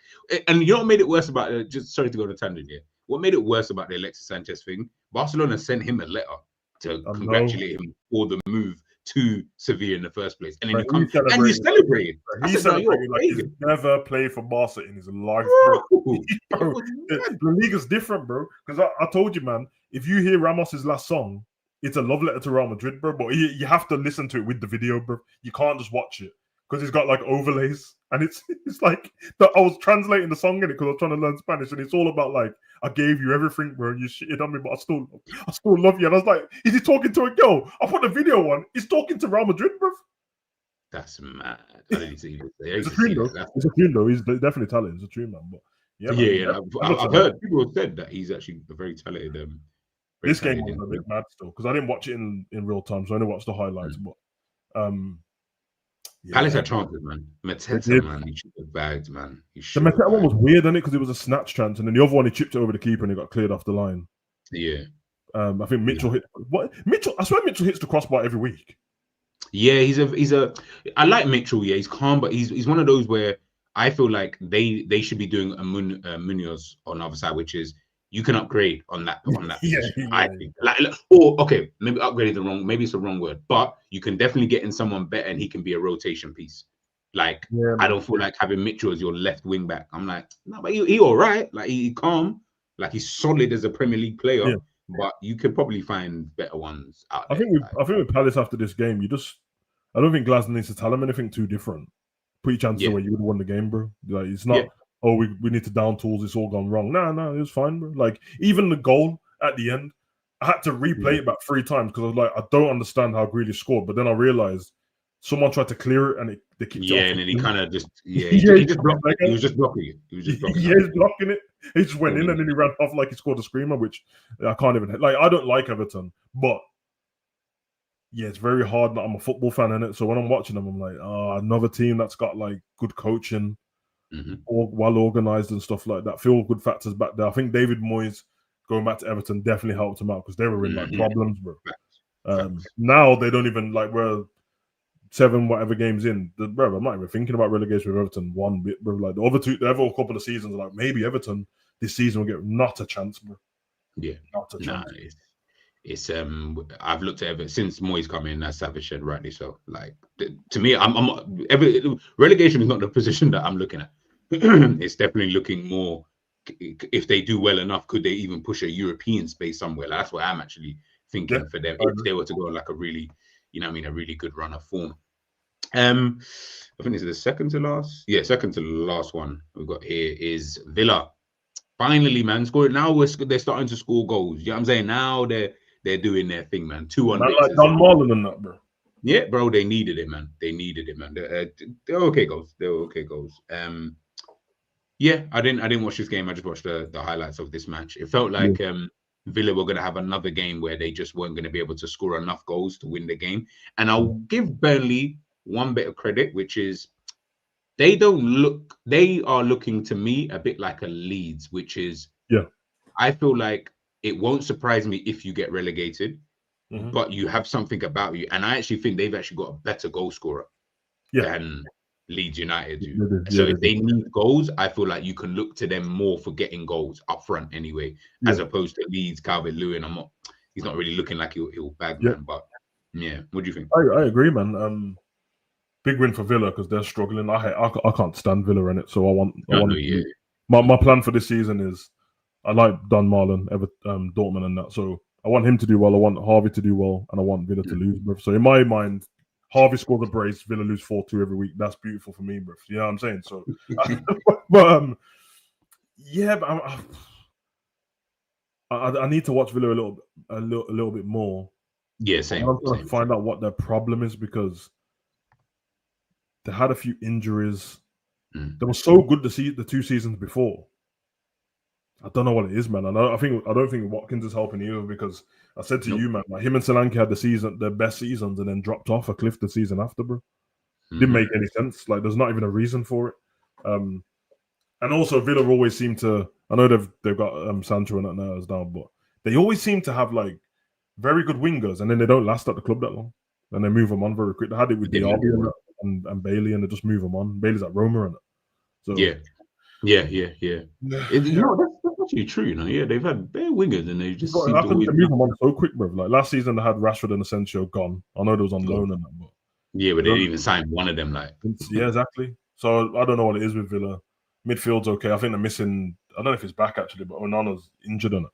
and you know what made it worse about it? Just sorry to go to tangent here. What made it worse about the Alexis Sanchez thing? Barcelona sent him a letter to congratulate him for the move to Sevilla in the first place, and then you come and you celebrate. He's celebrating like he's never played for Barca in his life, bro. The league is different, bro. Because I told you, man, if you hear Ramos's last song, it's a love letter to Real Madrid, bro. But you have to listen to it with the video, bro. You can't just watch it because he's got like overlays, and it's like I was translating the song in it because I was trying to learn Spanish, and it's all about like, I gave you everything, bro. You shitted on me, but I still love you. And I was like, is he talking to a girl? I put the video on. He's talking to Real Madrid, bro. That's mad. I didn't see it. It's a tune, though. It's a tune, though. He's definitely talented. It's a tune, man. But I've heard people have said that he's actually a very talented. This game was a bit mad still because I didn't watch it in real time, so I only watched the highlights. But Palace had chances, man. Mateta, man, he should have bagged, man. The Mateta one was weird, didn't it? Because it was a snatch chance, and then the other one he chipped it over the keeper and he got cleared off the line. Yeah. I think Mitchell hit what? Mitchell, I swear Mitchell hits the crossbar every week. Yeah, he's a. I like Mitchell. Yeah, he's calm, but he's one of those where I feel like they should be doing a Munoz on the other side, which is you can upgrade on that position. I think. Or okay, maybe upgrade maybe it's the wrong word, but you can definitely get in someone better, and he can be a rotation piece. Like I don't feel like having Mitchell as your left wing back. I'm like, no, but he all right. Like he calm, like he's solid as a Premier League player. Yeah. But you could probably find better ones out there. I think with Palace after this game, I don't think Glasner needs to tell him anything too different. Put your chances away, you would have won the game, bro. Like it's not. Oh, we need to down tools. It's all gone wrong. No, it was fine, bro. Like even the goal at the end, I had to replay it back 3 times because I was like, I don't understand how Grealish scored. But then I realized someone tried to clear it and they kicked it off. And then he kind of just he was just blocking it. He was blocking it. He just went in and then he ran off like he scored a screamer, which I can't even like. I don't like Everton, but it's very hard. I'm a football fan in it, so when I'm watching them, I'm like, another team that's got like good coaching. Well organized and stuff like that. Feel good factors back there. I think David Moyes going back to Everton definitely helped him out because they were in like problems, bro. Now they don't even like we're 7 whatever games in. Bro, I'm not even thinking about relegation with Everton one bit, bro. Like the other couple of seasons, like maybe Everton this season will get not a chance, bro. Yeah, not a chance. It's I've looked at Everton since Moyes come in. That's savage, and rightly so. Like to me, relegation is not the position that I'm looking at. It's definitely looking more. If they do well enough, could they even push a European space somewhere? Like, that's what I'm actually thinking for them. If they were to go on like a really, a really good run of form. I think this is the second to last. Yeah, second to the last one we've got here is Villa. Finally, man, scoring. Now they're starting to score goals. You know what I'm saying? Now they're doing their thing, man. 2-1. Like Don Marlon and that, bro. Yeah, bro, they needed it, man. They're okay goals. Yeah, I didn't watch this game. I just watched the highlights of this match. It felt like Villa were going to have another game where they just weren't going to be able to score enough goals to win the game. And I'll give Burnley one bit of credit, which is they are looking to me a bit like a Leeds, which is, I feel like it won't surprise me if you get relegated, but you have something about you. And I actually think they've actually got a better goal scorer than Leeds United do. So if they need goals, I feel like you can look to them more for getting goals up front anyway, as opposed to Leeds, Calvert-Lewin. He's not really looking like he'll bag, man. But yeah, what do you think? I agree, man. Big win for Villa because they're struggling. I can't stand Villa in it, so I want. My plan for this season is I like Don Marlon, Dortmund, and that. So I want him to do well. I want Harvey to do well, and I want Villa to lose. Bro. So in my mind, Harvey scores a brace, Villa lose 4-2 every week. That's beautiful for me, bro. You know what I'm saying? So, but I need to watch Villa a little bit more. Yeah, same. I'm trying to find out what their problem is because they had a few injuries. They were so good the 2 seasons before. I don't know what it is, man. I don't think Watkins is helping either because I said to you, man, like him and Solanke had their best seasons and then dropped off a cliff the season after, bro. Didn't make any sense. Like there's not even a reason for it. And also Villa always seem to. I know they've got Sancho and that now as down, but they always seem to have like very good wingers, and then they don't last at the club that long, and they move them on very quick. They had it with Diaby and Bailey, and they just move them on. Bailey's at Roma, and so yeah. That's actually true. You know, they've had bare wingers, and they just seem to always move them on so quick, bro. Like last season, they had Rashford and Asensio gone. I know they was on loan and that, but they didn't even sign one of them. Like, exactly. So I don't know what it is with Villa. Midfield's okay. I think they're missing. I don't know if it's back actually, but Onana's injured on it.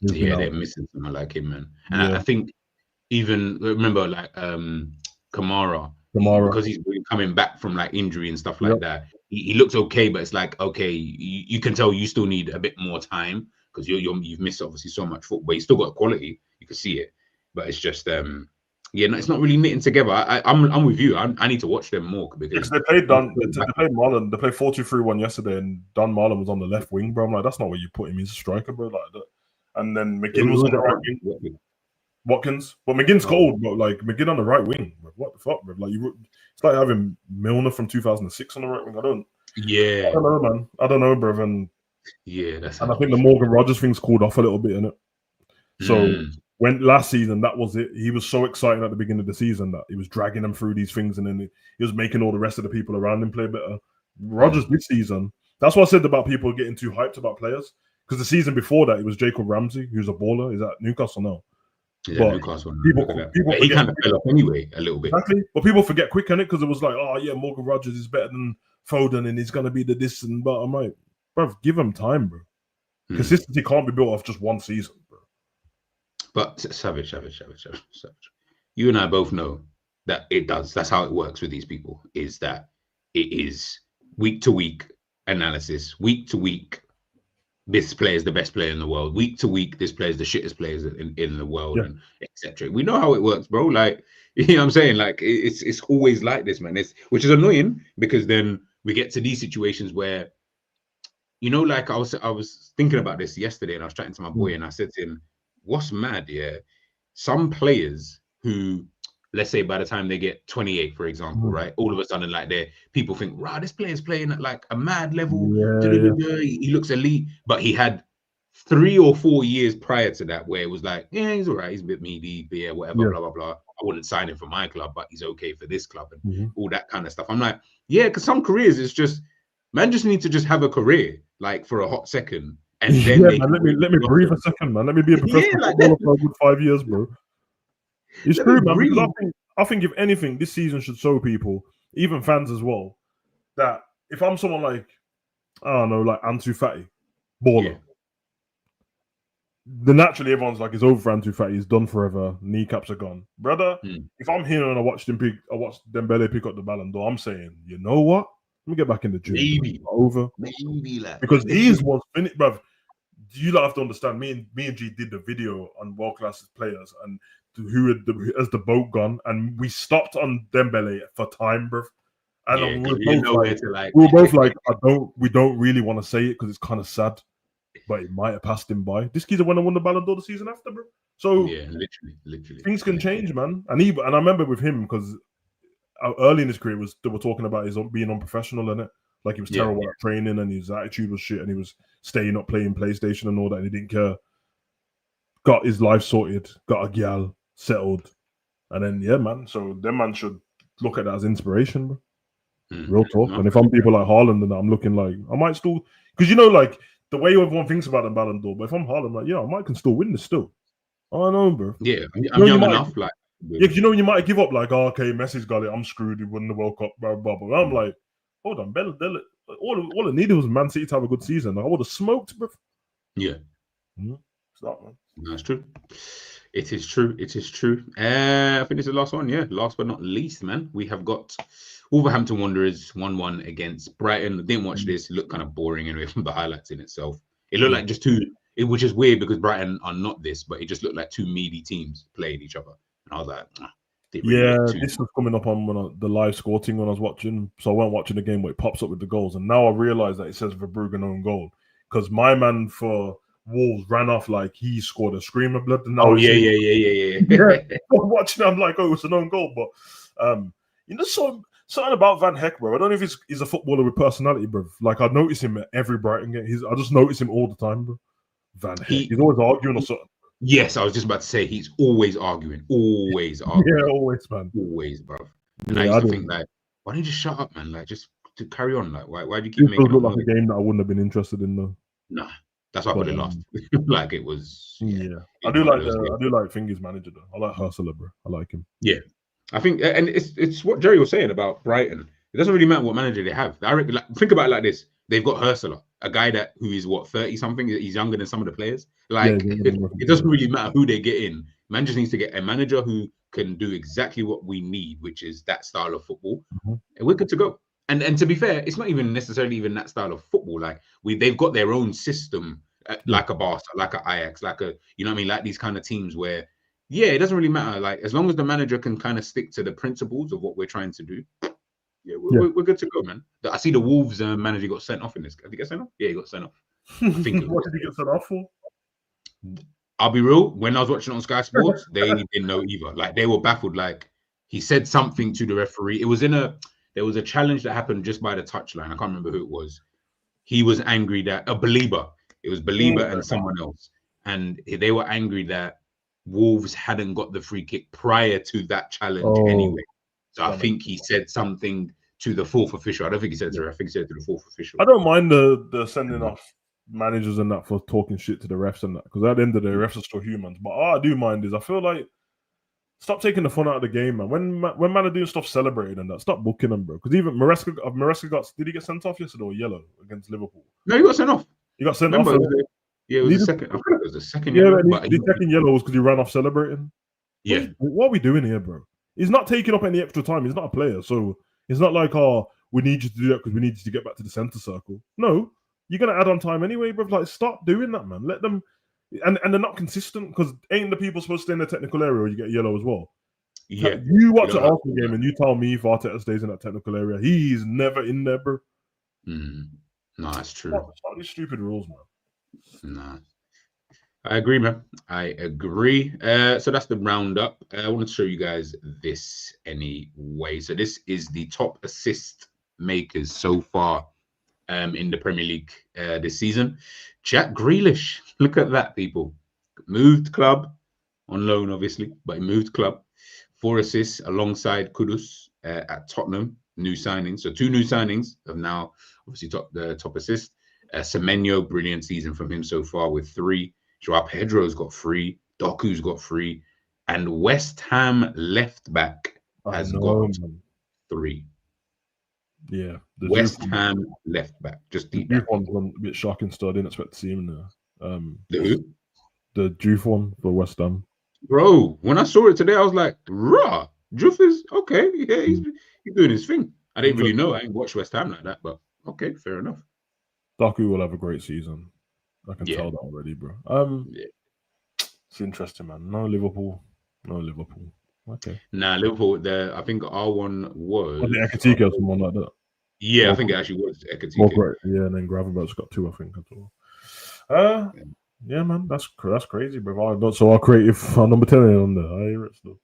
They're missing someone like him, man. And I think even remember like Kamara, because he's coming back from like injury and stuff like that. He looks okay, but it's like you can tell you still need a bit more time because you've missed obviously so much football. You still got quality, you can see it, but it's just it's not really knitting together. I'm with you. I need to watch them more because they played Marlon. They played 4-2-3-1 yesterday, and Don Marlon was on the left wing, bro. I'm like, that's not where you put him. He's a striker, bro. Like that. And then McGinn was on the right wing. Watkins, but McGinn's cold, but like McGinn on the right wing. Bro. What the fuck, bro? Like it's like having Milner from 2006 on the right wing. I don't know, man. I don't know, bro. And I think the Morgan Rogers thing's called off a little bit, innit? So when last season, that was it. He was so excited at the beginning of the season that he was dragging them through these things, and then he was making all the rest of the people around him play better. Rogers this season, that's what I said about people getting too hyped about players. Because the season before that, it was Jacob Ramsey, who's a baller. Is that Newcastle now? Yeah, Newcastle. People he kind of fell off anyway a little bit. Exactly. But people forget quick on it because it was like, Morgan Rogers is better than Foden and he's going to be the this and but I'm like, bro, give him time, bro. Consistency can't be built off just one season, bro. But Savage. You and I both know that it does. That's how it works with these people, is that it is week to week analysis, week to week. This player is the best player in the world. Week to week, this player is the shittest players in the world, and etc. We know how it works, bro. Like, you know what I'm saying? Like, it's always like this, man. Which is annoying because then we get to these situations where, you know, like I was thinking about this yesterday, and I was chatting to my boy, and I said to him, "What's mad? Some players who, let's say by the time they get 28, for example, right? All of a sudden, like people think, wow, this player's playing at like a mad level. He looks elite, but he had 3 or 4 years prior to that where it was like, he's all right, he's a bit meaty, whatever, blah, blah, blah. I wouldn't sign him for my club, but he's okay for this club and all that kind of stuff. I'm like, because some careers, it's just, man just need to just have a career, like for a hot second. And then man, let me breathe a second, man. Let me be a professional footballer for a good 5 years, bro. It's true, man. Because I think if anything, this season should show people, even fans as well, that if I'm someone like, I don't know, like Ansu Fati, baller, then naturally everyone's like, it's over for Ansu Fati, he's done forever, kneecaps are gone. Brother, if I'm here and I watch Dembele pick up the Ballon d'Or, I'm saying, you know what? Let me get back in the gym. Maybe. Over. Because these ones finished, bruv. You have to understand, me and G did the video on world-class players and as the boat gone, and we stopped on Dembele for time, bruv. And we were both like, we don't really want to say it because it's kind of sad, but it might have passed him by. This kid's won the Ballon d'Or the season after, bro. So literally, things can change, man. And I remember with him because early in his career they were talking about his being unprofessional in it. Like he was Yeah. terrible at training and his attitude was shit and he was staying up playing PlayStation and all that and he didn't care. Got his life sorted, got a gal settled, and then yeah, man. So them man should look at that as inspiration, bro. Real talk. No. And if I'm people like Haaland, then I'm looking like I might still because you know like the way everyone thinks about the Ballon d'Or. But if I'm Haaland, like yeah, I might can still win this still. I don't know, bro. Yeah, I'm young enough. Like, yeah, you know you might give up. Like, oh, okay, Messi's got it. I'm screwed. He won the World Cup. Blah blah blah. I'm like, hold on, all it needed was Man City to have a good season. Like, I would have smoked, bro. Yeah, stop, man. That's true. It is true. It is true. I think this is the last one. Yeah, last but not least, man. We have got Wolverhampton Wanderers 1-1 against Brighton. I didn't watch this. It looked kind of boring anyway from the highlights in itself. It looked like just two. Which is weird because Brighton are not this, but it just looked like two meaty teams playing each other. And I was like, this was coming up on the live score thing when I was watching. So I went watching the game where it pops up with the goals. And now I realize that it says Verbruggen own goal. Because my man for Wolves ran off like he scored a screamer blood. And now yeah. I'm watching, I'm like, oh, it's an own goal. But, you know, something about Van Heck, bro. I don't know if he's a footballer with personality, bro. Like, I notice him at every Brighton game. I just notice him all the time, bro. Van Heck. He's always arguing or something. Yes, I was just about to say he's always arguing. Always arguing. Yeah, always, man. Always, bro. And I used to think, like, why don't you just shut up, man? Like, just to carry on. Like, why do you keep making it look like a game that I wouldn't have been interested in, though? Nah, that's why I put it last. Like, it was. Yeah. I do like Fingy's manager, though. I like Ursula, bro. I like him. Yeah. I think, and it's what Jerry was saying about Brighton. It doesn't really matter what manager they have. I reckon, think about it like this. They've got Ursula, a guy who is 30-something. He's younger than some of the players. Like, it doesn't really matter who they get in. Man just needs to get a manager who can do exactly what we need, which is that style of football. And we're good to go. And to be fair, it's not even necessarily even that style of football. Like, they've got their own system, like a Barca, like a Ajax, like a, you know what I mean? Like these kind of teams where, yeah, it doesn't really matter. Like, as long as the manager can kind of stick to the principles of what we're trying to do, we're good to go, man. I see the Wolves manager got sent off in this. Did he get sent off? Yeah, he got sent off. I think what did he get sent off for? I'll be real. When I was watching on Sky Sports, they didn't know either. Like, they were baffled. Like, he said something to the referee. There was a challenge that happened just by the touchline. I can't remember who it was. He was angry that a Belieber. It was Belieber and someone else, and they were angry that Wolves hadn't got the free kick prior to that challenge anyway. So I think he said something to the fourth official. I don't think he said to the ref. I think he said to the fourth official. I don't mind the sending off managers and that for talking shit to the refs and that, because at the end of the day, refs are still humans. But all I do mind is I feel like stop taking the fun out of the game, man. When man are doing stuff celebrating and that, stop booking them, bro. Because even Maresca did he get sent off yesterday or yellow against Liverpool? No, he got sent off. He got sent off. Yeah, it was the second. I think it was the second. Yeah, the second yellow was because he ran off celebrating. Yeah. What are we doing here, bro? He's not taking up any extra time. He's not a player, so it's not like, oh, we need you to do that because we need you to get back to the center circle. No, you're gonna add on time anyway, bro. Like, stop doing that, man. Let them, and they're not consistent because ain't the people supposed to stay in the technical area or you get yellow as well? Yeah. You watch an Arsenal game and you tell me if Arteta stays in that technical area, he's never in there, bro. No, that's true. Stop these stupid rules, man. Nah. I agree, man. I agree. So that's the roundup. I want to show you guys this anyway. So this is the top assist makers so far in the Premier League this season. Jack Grealish. Look at that, people. Moved club on loan, obviously, but he moved club. 4 assists alongside Kudus at Tottenham. New signings. So 2 new signings have now obviously the top assist. Semenyo, brilliant season from him so far with 3. Joao Pedro's got 3. Doku's got 3. And West Ham left back has got 3. Yeah. West Ham left back. Just deep. The one's a bit shocking still. I didn't expect to see him there. The who? The Juve one for West Ham. Bro, when I saw it today, I was like, rah, Juve is okay. Yeah, he's doing his thing. I didn't really know. I didn't watch West Ham like that, but okay, fair enough. Doku will have a great season. I can tell that already, bro. It's interesting, man. No Liverpool. Okay. Nah, Liverpool. I think our one was the Ekatike or someone like that. Yeah, I think it actually was Ekatike. Yeah, and then Gravenberg's got 2, I think, as well. Yeah, man, that's crazy, bro. So our creative number 10 on there. I hear it still.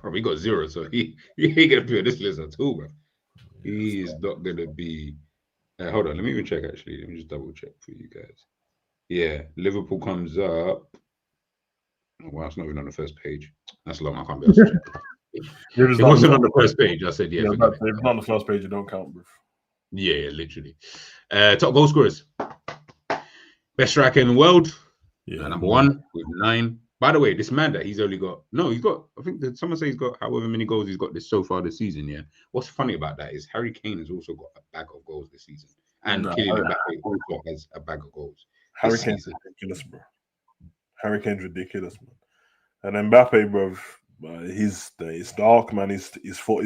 Bro, he got 0, so he ain't gonna be on this list at all, bro. He is not gonna be. Hold on, let me even check. Actually, let me just double check for you guys. Yeah, Liverpool comes up. Well, it's not even on the first page. That's long. I can't be able to check. It wasn't on the first page. I said, yeah, forget it. If it's not on the first page, you don't count, bro. Yeah, literally. Top goal scorers. Best striker in the world. Yeah, Number 1 with 9. By the way, this man that he's got, I think that someone says he's got however many goals he's got so far this season. Yeah. What's funny about that is Harry Kane has also got a bag of goals this season. And Kylian Mbappe also has a bag of goals. Harry Kane's ridiculous, bro. Harry Kane's ridiculous, man. And Mbappe, bro, it's dark, man. He's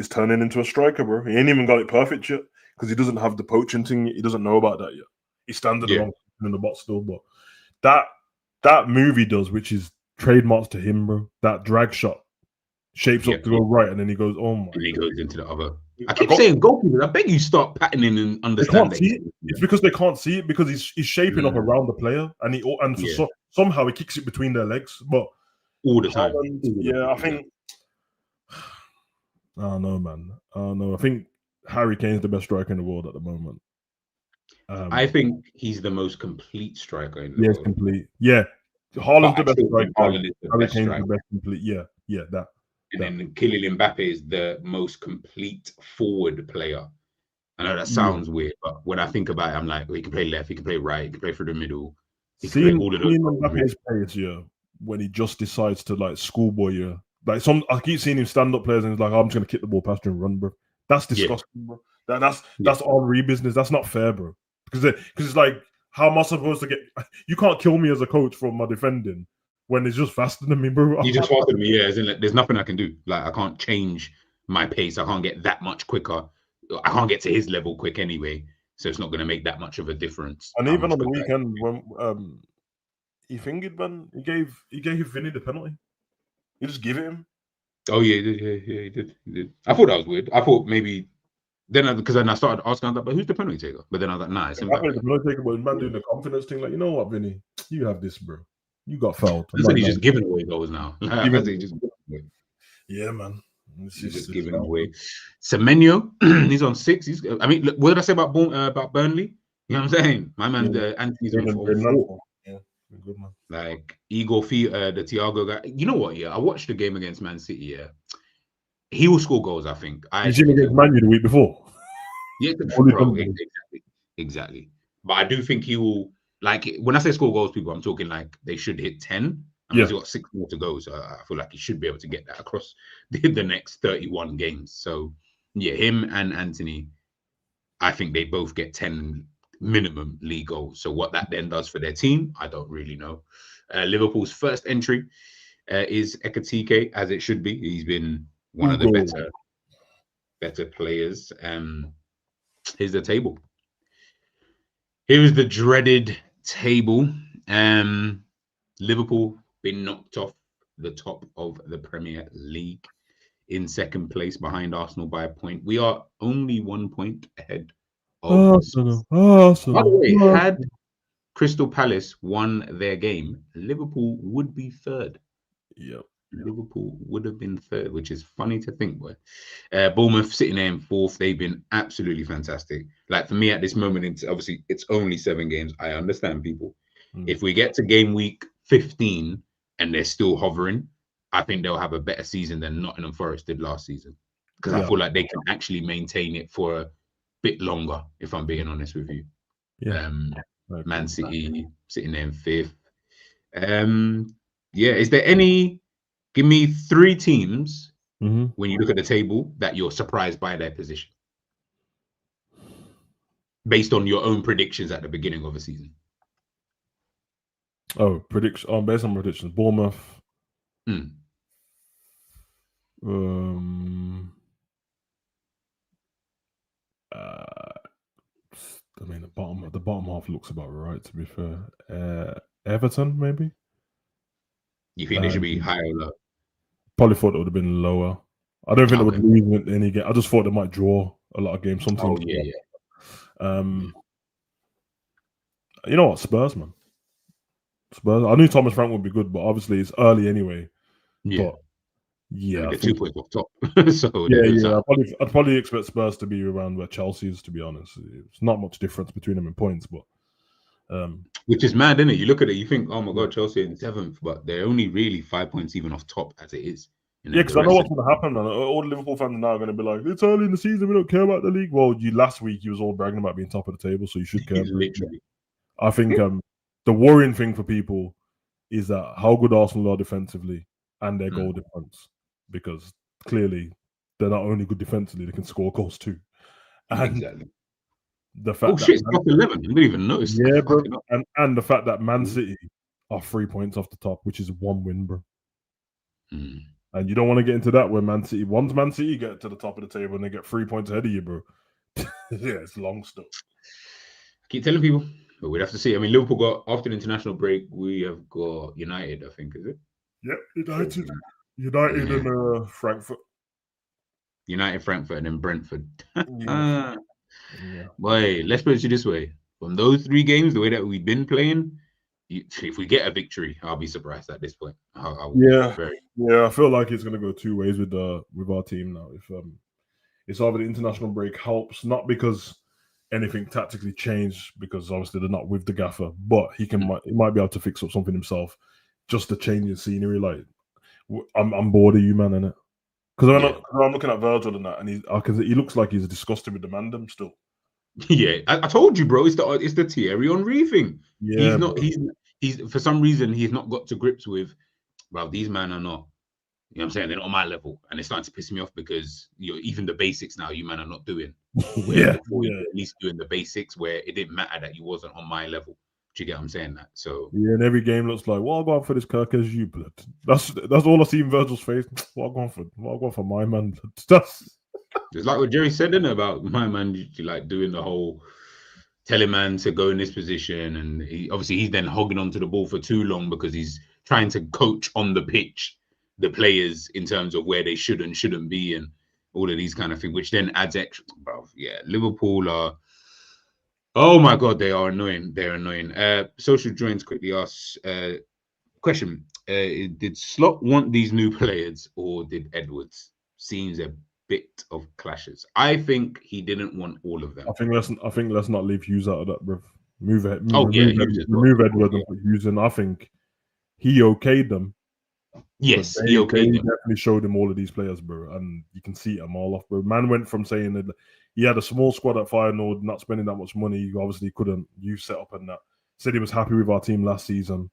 turning into a striker, bro. He ain't even got it perfect yet because he doesn't have the poaching thing. He doesn't know about that yet. He's standing along in the box still, but that move he does, which is trademarks to him, bro. That drag shot shapes up to go right, and then he goes, oh my! And he goes into the other. I keep saying goalkeepers. I beg you stop patterning and understand that. It's because they can't see it because he's shaping up around the player, and somehow he kicks it between their legs, but all the time. I think. I don't know, man. I don't know. I think Harry Kane's the best striker in the world at the moment. I think he's the most complete striker in the world. Yes, complete. Yeah. Haaland's the best striker. Harry Kane's the best complete. Yeah, that. And then Kylian Mbappe is the most complete forward player. I know that sounds weird, but when I think about it, I'm like, he can play left, he can play right, he can play through the middle. Seeing Mbappe's plays, when he just decides to like schoolboy you. Like I keep seeing him stand up players and he's like, I'm just gonna kick the ball past you and run, bro. That's disgusting, bro. That's Henri business. That's not fair, bro. Because it's like, how am I supposed to get? You can't kill me as a coach from my defending when it's just faster than me, bro. You just faster than me, yeah. There's nothing I can do. Like I can't change my pace. I can't get that much quicker. I can't get to his level quick anyway, so it's not going to make that much of a difference. And even on the weekend, when he fingered, man, he gave Vinny the penalty. You just give it him. Oh yeah, he did. I thought that was weird. I thought maybe because then I started asking, but who's the penalty taker? But then I was like, nah, it's him. The penalty taker, but man doing the confidence thing, like, you know what, Vinny, you have this, bro. You got fouled. He's just giving away goals now. Yeah, man. He's just giving away. Semenyo, he's on 6. I mean, look, what did I say about Burnley? You know what I'm saying? My man, Anthony's on 4. Yeah, good man. Like Igor the Thiago guy. You know what? Yeah, I watched the game against Man City. Yeah, he will score goals. I think. You seen against Man U the week before? Yeah, bro, exactly. But I do think he will. Like when I say score goals, people, I'm talking like they should hit 10. He's got 6 more to go, so I feel like he should be able to get that across the next 31 games. So yeah, him and Anthony, I think they both get 10 minimum league goals. So what that then does for their team, I don't really know. Liverpool's first entry is Ekatike, as it should be. He's been one of the better players. Here's the table. Here is the dreaded table. Liverpool been knocked off the top of the Premier League in second place behind Arsenal by a point. We are only 1 point ahead of Arsenal. By the way, had Crystal Palace won their game, Liverpool would be third. Yep. Liverpool would have been third, which is funny to think. But Bournemouth sitting there in 4th. They've been absolutely fantastic. Like for me at this moment, obviously it's only 7 games. I understand people. If we get to game week 15 and they're still hovering, I think they'll have a better season than Nottingham Forest did last season. Because I feel like they can actually maintain it for a bit longer, if I'm being honest with you. Yeah. Man City sitting there in 5th. Is there any... Give me 3 teams when you look at the table that you're surprised by their position. Based on your own predictions at the beginning of the season. Oh, based on predictions. Bournemouth. I mean, the bottom half looks about right, to be fair. Everton, maybe? You think they should be higher or lower? Probably thought it would have been lower. I don't think they would lose any game. I just thought they might draw a lot of games. Some teams. You know what? Spurs, man. Spurs. I knew Thomas Frank would be good, but obviously it's early anyway. Yeah. Yeah, and I they're think 2 points off top. So yeah. I'd probably expect Spurs to be around where Chelsea is, to be honest. It's not much difference between them in points, but which is mad, isn't it? You look at it, you think, oh my yeah. god, Chelsea in 7th, but they're only really 5 points even off top as it is. And Yeah, then because the I know rest what's going to happen, man. All the Liverpool fans now are going to be like, "It's early in the season, we don't care about the league." Well, last week you was all bragging about being top of the table, so you should care. literally. I think the worrying thing for people is that how good Arsenal are defensively and their goal difference, because clearly they're not only good defensively, they can score goals too. And Exactly. the fact that Shit, it's top 11. I didn't even notice that. yeah, bro, Fucking up. and the fact that Man City are 3 points off the top, which is 1 win, bro. And you don't want to get into that where once Man City get to the top of the table and they get 3 points ahead of you, bro. Yeah, it's long stuff. Keep telling people, but we'd have to see. I mean, Liverpool got after the international break, we have got United, I think, is it? Yep, United and Frankfurt. United, Frankfurt, and then Brentford. Yeah. Boy, let's put it this way. From those 3 games, the way that we've been playing, if we get a victory, I'll be surprised at this point. Yeah, I feel like it's going to go 2 ways with our team now. If it's either the international break helps, not because anything tactically changed, because obviously they're not with the gaffer, but he might be able to fix up something himself. Just the change in scenery, like I'm bored of you, man, innit? Because I'm looking at Virgil and that, and he looks like he's disgusted with the mandem still. Yeah, I told you, bro. It's the Thierry Henry thing. Yeah, he's for some reason he's not got to grips with. Well, these men are not. You know what I'm saying? They're not on my level, and it's starting to piss me off because even the basics now you man are not doing. Where before you were at least doing the basics where it didn't matter that you wasn't on my level. Do you get what I'm saying? That so yeah, and every game looks like, well, I'll go on for this Kirkers you blood. That's all I see in Virgil's face. Well, I'll go for my man blood. That's it's like what Jerry said, didn't it, about my man like doing the whole telling man to go in this position, and he's then hogging onto the ball for too long because he's trying to coach on the pitch the players in terms of where they should and shouldn't be and all of these kind of things, which then adds extra. Bro, yeah, Liverpool are. Oh my god, they are annoying. They're annoying. Social joins quickly asks question: did Slot want these new players or did Edwards? Seems a bit of clashes. I think he didn't want all of them. I think let's not leave Hughes out of that, bro. Remove Edward and put Hughes in. I think he okayed them. Yes, he definitely showed him all of these players, bro, and you can see them all off, bro. Man went from saying that he had a small squad at Feyenoord, not spending that much money. He obviously couldn't use setup and that. Said he was happy with our team last season.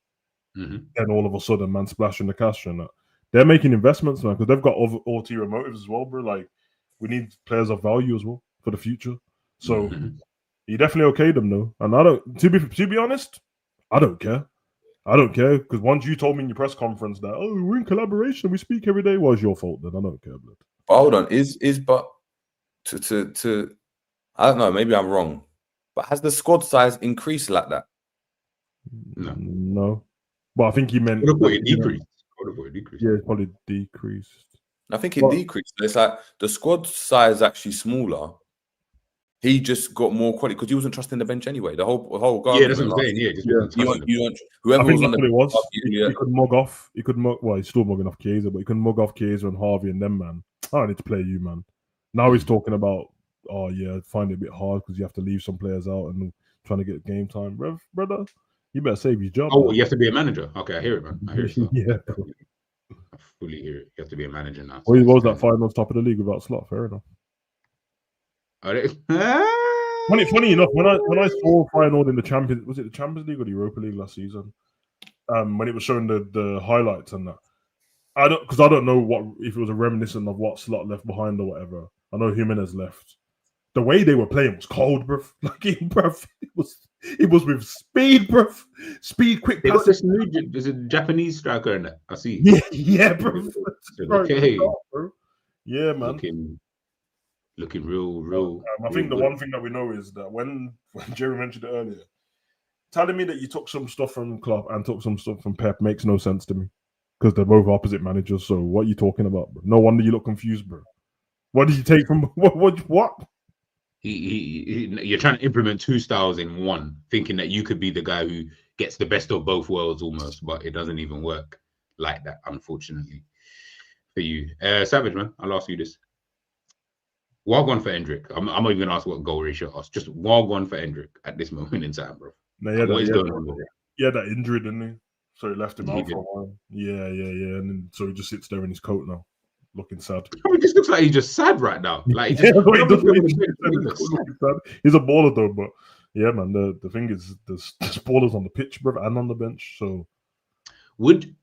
Then all of a sudden, man, splashing the cash and that. They're making investments now because they've got ulterior motives as well, bro. Like we need players of value as well for the future. So he definitely okayed them though, and I don't. To be honest, I don't care. I don't care because once you told me in your press conference that we're in collaboration, we speak every day. What's your fault then? I don't care, blood. But hold on, but to I don't know. Maybe I'm wrong, but has the squad size increased like that? No. But I think he meant it decreased. Yeah, it probably decreased. I think it decreased. It's like the squad size actually smaller. He just got more quality because he wasn't trusting the bench anyway. The whole guard. Yeah, that's what I'm saying. Yeah, whoever was on the bench. He could mug off. He could mug. Well, he's still mugging off Chiesa, but he can mug off Chiesa and Harvey and them, man. I don't need to play you, man. Now he's talking about, find it a bit hard because you have to leave some players out and trying to get game time. Brother, you better save your job. Oh, you have to be a manager. Okay, I hear it, man. I hear it. Yeah, I fully hear it. You have to be a manager now. Well, he was that final top of the league without Slot. Fair enough. Funny enough, when I saw Feyenoord in the Champions League or the Europa League last season, when it was showing the highlights and that, I don't know if it was a reminiscent of what Slot left behind or whatever. I know Jimenez left. The way they were playing was cold, bruv. It was with speed, bruv. Speed, quick passes. There's a Japanese striker in that. I see. Yeah, bruv. Okay. Bro. Yeah, man. Looking real. I think the one thing that we know is that when Jerry mentioned it earlier, telling me that you took some stuff from Klopp and took some stuff from Pep makes no sense to me because they're both opposite managers. So what are you talking about, bro? No wonder you look confused, bro. What did you take from what? You're trying to implement 2 styles in one, thinking that you could be the guy who gets the best of both worlds almost, but it doesn't even work like that, unfortunately. for you. Savage, man, I'll ask you this. Wagwan for Hendrick. I'm not even going to ask what goal ratio asked. Just Wagwan for Hendrick at this moment in time, bro. No, What is going on with it? Yeah, that injury, didn't he? So he left him He out did. for a while. Yeah. And then, so he just sits there in his coat now, looking sad. It just looks like he's just sad right now. Like he just, Yeah, he does. looks sad. He's a baller though, but yeah, man. The thing is, there's ballers on the pitch, bro, and on the bench. So Would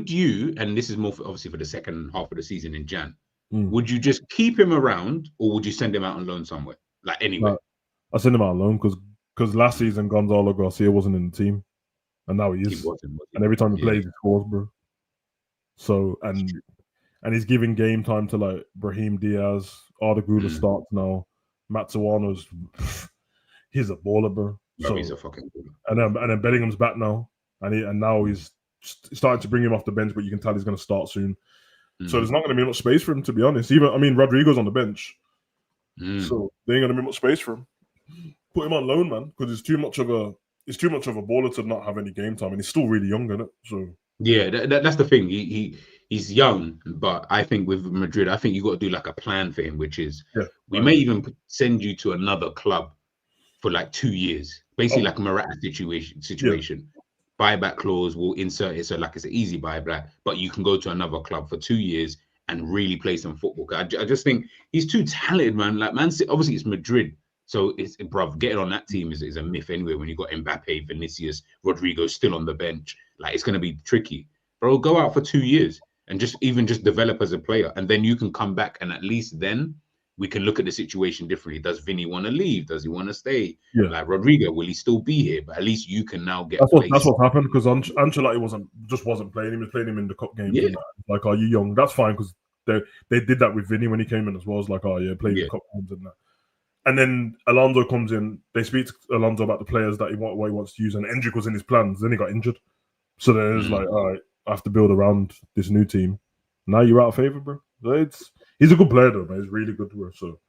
you? And this is more obviously for the second half of the season in Jan. Would you just keep him around, or would you send him out on loan somewhere, like anywhere? I send him out on loan because last season Gonzalo Garcia wasn't in the team, and now he is. He wasn't. And every time he plays, he scores, bro. So and he's giving game time to like Brahim Diaz. Arda Güler starts now. Matsuano's he's a baller, bro. So, he's a fucking baller. And then Bellingham's back now, and now he's starting to bring him off the bench, but you can tell he's going to start soon. So there's not going to be much space for him, to be honest. Rodrigo's on the bench, so there ain't going to be much space for him. Put him on loan, man, because it's too much of a baller to not have any game time, and he's still really young, isn't it? So yeah, that's the thing. He's young, but I think with Madrid, I think you got to do like a plan for him, which is we may even send you to another club for like 2 years, basically like a Morata situation. Yeah. Buyback clause, will insert it so like it's an easy buyback, but you can go to another club for 2 years and really play some football. I just think he's too talented, man. Like Man City, obviously it's Madrid, so it's getting on that team is a myth anyway. When you got Mbappe, Vinicius, Rodrigo still on the bench, like it's going to be tricky, bro. Go out for 2 years and just develop as a player, and then you can come back, and at least then we can look at the situation differently. Does Vinny want to leave? Does he want to stay? Yeah. Like Rodrigo, will he still be here? But at least you can now get. That's what happened, because Ancelotti wasn't playing him. He was playing him in the cup games. Yeah. Like, are you young? That's fine, because they did that with Vinny when he came in as well. It's like, oh yeah, play the cup games and that. And then Alonso comes in. They speak to Alonso about the players that he wants to use, and Hendrick was in his plans. Then he got injured, so then it's like, all right, I have to build around this new team. Now you're out of favor, bro. So he's a good player though, man. He's really good to her. So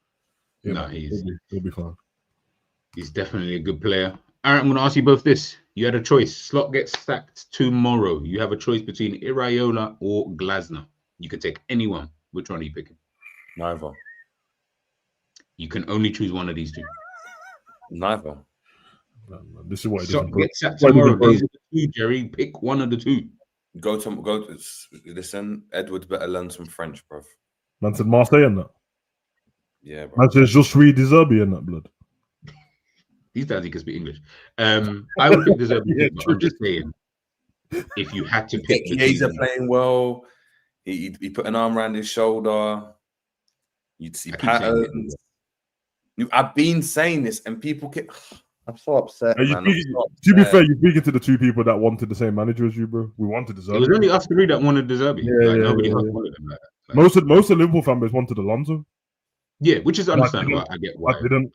he'll be fine. He's definitely a good player. Aaron, I'm going to ask you both this. You had a choice. Slot gets sacked tomorrow. You have a choice between Iraola or Glasner. You can take anyone. Which one are you picking? Neither. You can only choose one of these two. Neither. This is what it Slot gets sacked tomorrow. These are the two, Jerry. Pick one of the two. Go to listen. Edward's better learn some French, bro. Man said Marseille in that. Yeah, bro. Man said Je suis De Zerbi in that, blood. These days he can speak English. I would pick De Zerbi, but I'm just saying, if you had to pick, he's playing well. He put an arm around his shoulder. You'd see patterns. I've been saying this, and people get. I'm so upset, man. To be fair, you're speaking to the two people that wanted the same manager as you, bro. We wanted De Zerbi. It was only us three that wanted De Zerbi. Nobody else wanted him. Like, most of the Liverpool fan base wanted Alonso. Yeah, which is understandable. I get why. I didn't,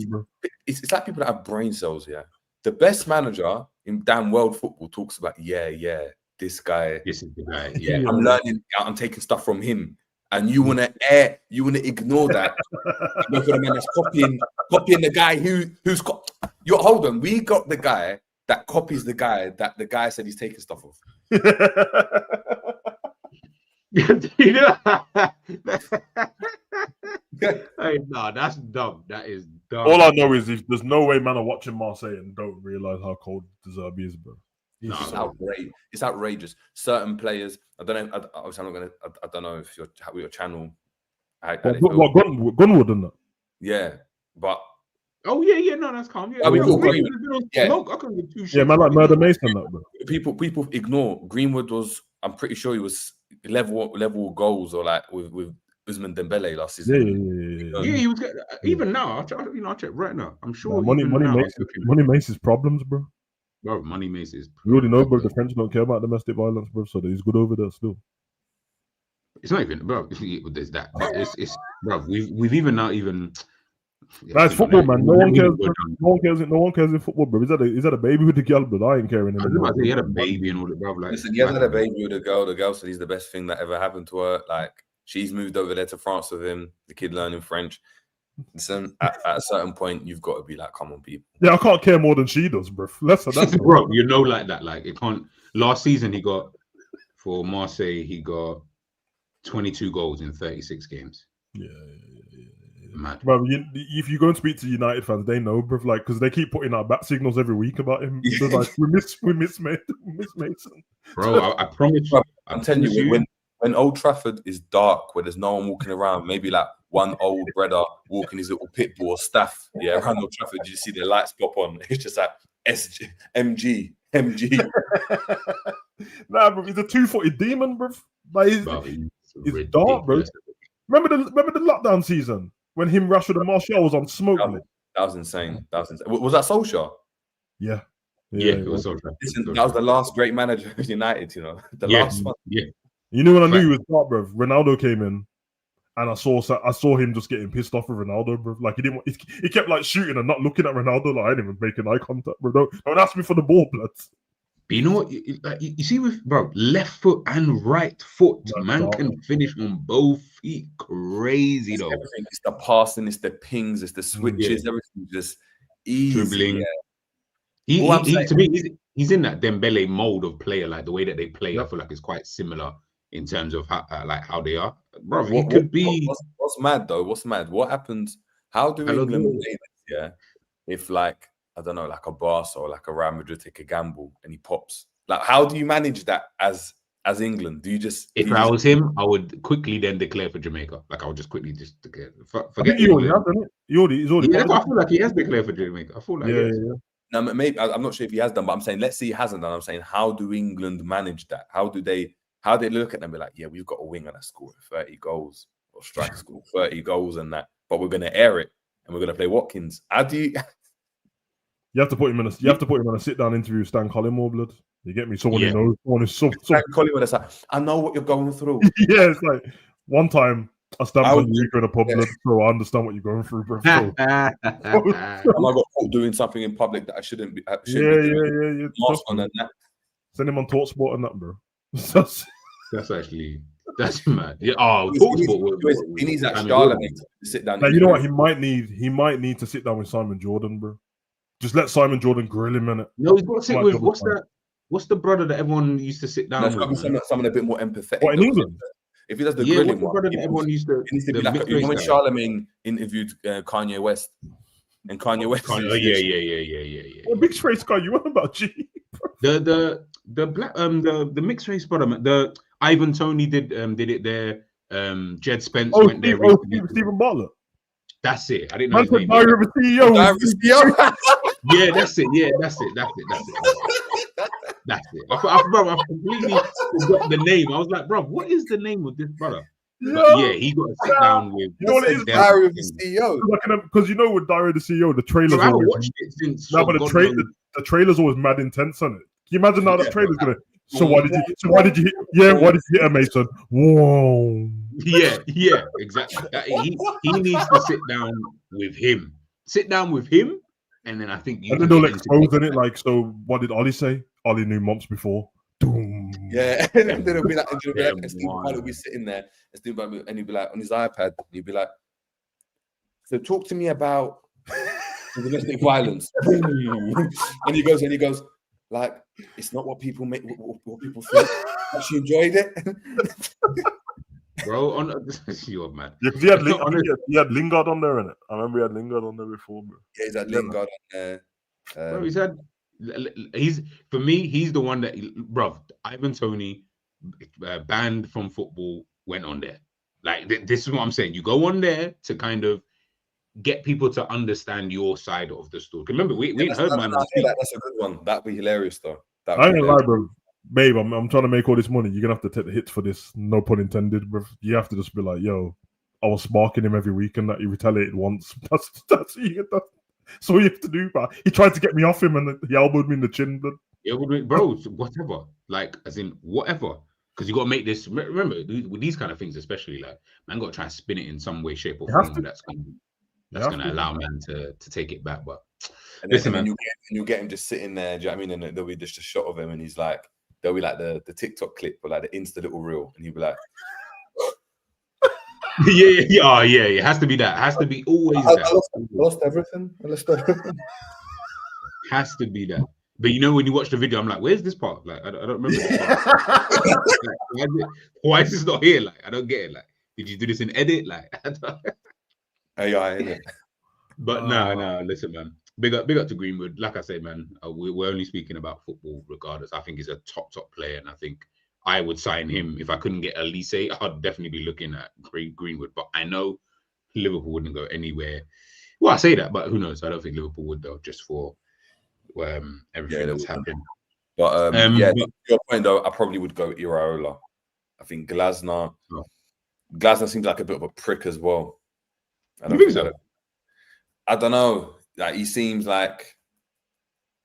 bro. It's like people that have brain cells. Yeah, the best manager in damn world football talks about this guy. This is the guy. Yeah, I'm learning. I'm taking stuff from him. And you wanna ignore that. Look at the man that's copying the guy who's hold on. We got the guy that copies the guy that the guy said he's taking stuff off. Hey, no, that's dumb. That is dumb. All I know is there's no way man are watching Marseille and don't realize how cold De Zerbi is, bro. It's outrageous. It's outrageous. Certain players, I don't know. Obviously, I'm not gonna. I don't know if your channel. Gunwood, isn't it? Yeah, but oh yeah, no, that's calm. Yeah, man, like Murder Mason, that bro. People ignore Greenwood was. I'm pretty sure he was level goals or like with Ousmane Dembele last season. Yeah, he was. Even now, I'll check right now. I'm sure. Money makes his problems, bro. Bro, money makes his. You already know, bro. The French don't care about domestic violence, bro. So he's good over there still. It's not even, bro. There's that. It's bro. We've even now even. That's football, man. No one cares. No one cares in football, bro. Is that a baby with the girl? But I ain't caring anymore. He had a baby and all that, bro. Like, listen, he hasn't had a baby with a girl. The girl said he's the best thing that ever happened to her. Like, she's moved over there to France with him. The kid learning French. Listen, at a certain point, you've got to be like, come on, people. Yeah, I can't care more than she does, bro. Less than that, bro. You know, like that. Like, it can't. Last season, he got for Marseille. He got 22 goals in 36 games. Yeah. Mad. Bro, if you go and speak to United fans, they know, bro, like, because they keep putting out bat signals every week about him. They're like, we miss Mason. Bro, I promise Bro, you. I'm telling you, when Old Trafford is dark, where there's no one walking around, maybe like one old brother walking his little pit bull or staff, around Old Trafford, you see the lights pop on. It's just like MG. Nah, bro, he's a 2-footed demon, bro. Like, he's dark, bro. Remember the lockdown season when him, Rashford, and Martial was on smoke? That was insane. Was that Solskjaer? Yeah, it was Solskjaer. Listen, that was the last great manager of United. The last one. Yeah. You know when I knew he was dark, bro? Ronaldo came in, and I saw him just getting pissed off with Ronaldo, bro. Like he kept like shooting and not looking at Ronaldo. Like I didn't even make an eye contact, bro. Don't ask me for the ball, blood. But you know what? You see with left foot and right foot, man can finish on both feet. Crazy though. Everything. It's the passing, it's the pings, it's the switches. Everything just easy. Dribbling. Yeah. To me, he's in that Dembele mold of player. Like the way that they play, I feel like it's quite similar in terms of how they are. Bro, he could be. What's mad though? What's mad? What happens? How do England play this? Yeah, if like I don't know, like a Barca or like a Real Madrid take a gamble and he pops. Like, how do you manage that as England? Do you just? If I was him, I would quickly then declare for Jamaica. Like I would just quickly declare. Forget he already has done it. He's already. Yeah, I feel like he has declared for Jamaica. I feel like yeah. No, maybe I'm not sure if he has done, but I'm saying let's see he hasn't done. I'm saying how do England manage that? How they look at them and be like, yeah, we've got a winger that scored 30 goals or striker scored 30 goals and that, but we're going to air it and we're going to play Watkins. How do you? You have to put him in a sit down interview with Stan Collymore, blood. You get me? Someone who knows. Someone who's so Collymore. It's like, I know what you're going through. Yeah, it's like one time I stamped on you in a pub, blood, so I understand what you're going through, bro. I got caught doing something in public that I shouldn't be. Yeah. Mask on and that. Send him on TalkSport and that, bro. That's mad. Yeah. Oh, TalkSport. He needs that Charlemagne to sit down. Now, you know what? He might need to sit down with Simon Jordan, bro. Just let Simon Jordan grill him in it. No, he's got to sit with what's the brother that everyone used to sit down with? Someone a bit more empathetic. What, in England? If he does the grilling one, everyone used to. It needs to be like when Charlemagne interviewed Kanye West, and Kanye West. Yeah. What mixed race guy you want about, G? The black the mixed race brother, the Ivan Toney did it there. Jed Spence went there. Stephen Bartlett. That's it. I didn't know his name. Diary of a CEO. Yeah, that's it. Yeah, that's it. I completely forgot the name. I was like, bro, what is the name of this brother? Yeah, he got to sit down with. You know what it is? Diary of the CEO. Because with Diary of the CEO, the trailers. I watched it since. No, but the trailer's always mad intense on it. Can you imagine now that trailer's gonna? So why did you hit? Yeah, why did you hit Mason? Whoa. Yeah, exactly. He needs to sit down with him. Sit down with him, and then I think and then they'll expose in it. Like, so what did Ollie say? Ollie knew months before. Doom. Yeah, and then it'll be like, he'll be sitting there, and he'll be like on his iPad, and he'll be like, "So talk to me about domestic violence." and he goes, like, it's not what people make, what people think. She enjoyed it. Bro, you're mad. Yeah, he had Lingard on there, innit? I remember he had Lingard on there before, bro. Yeah, he's had Lingard on there. Bro, he's for me, he's the one that, bro, Ivan Toney, banned from football, went on there. Like, this is what I'm saying. You go on there to kind of get people to understand your side of the story. Remember, we heard my man speak. That's a good one. That'd be hilarious, though. I ain't gonna lie, bro. Babe, I'm trying to make all this money. You're gonna have to take the hits for this. No pun intended, bro. You have to just be like, yo, I was sparking him every week and that he retaliated once. That's all you have to do, bro. He tried to get me off him and he elbowed me in the chin, bro, whatever. Like, as in whatever. Because you got to make this. Remember, with these kind of things, especially, like, man, got to try and spin it in some way, shape, or form. That's going to allow man to take it back. But listen, man, you get him just sitting there. Do you know what I mean? And there'll be just a shot of him, and he's like, there'll be like the TikTok clip or like the Insta little reel, and he'll be like, yeah. It has to be that. It has to be always that. I lost everything. Has to be that. But you know, when you watch the video, I'm like, where's this part? Like, I don't remember this part. Like, why is this not here? Like, I don't get it. Like, did you do this in edit? Like, AI, innit? But no, listen, man. Big up to Greenwood. Like I say, man, we're only speaking about football regardless. I think he's a top player, and I think I would sign him. If I couldn't get Elise, I'd definitely be looking at Greenwood. But I know Liverpool wouldn't go anywhere. Well, I say that, but who knows? I don't think Liverpool would, though, just for everything that's happened. But to your point, though, I probably would go Iraola. I think Glasner seems like a bit of a prick as well. I don't know. Like, he seems like,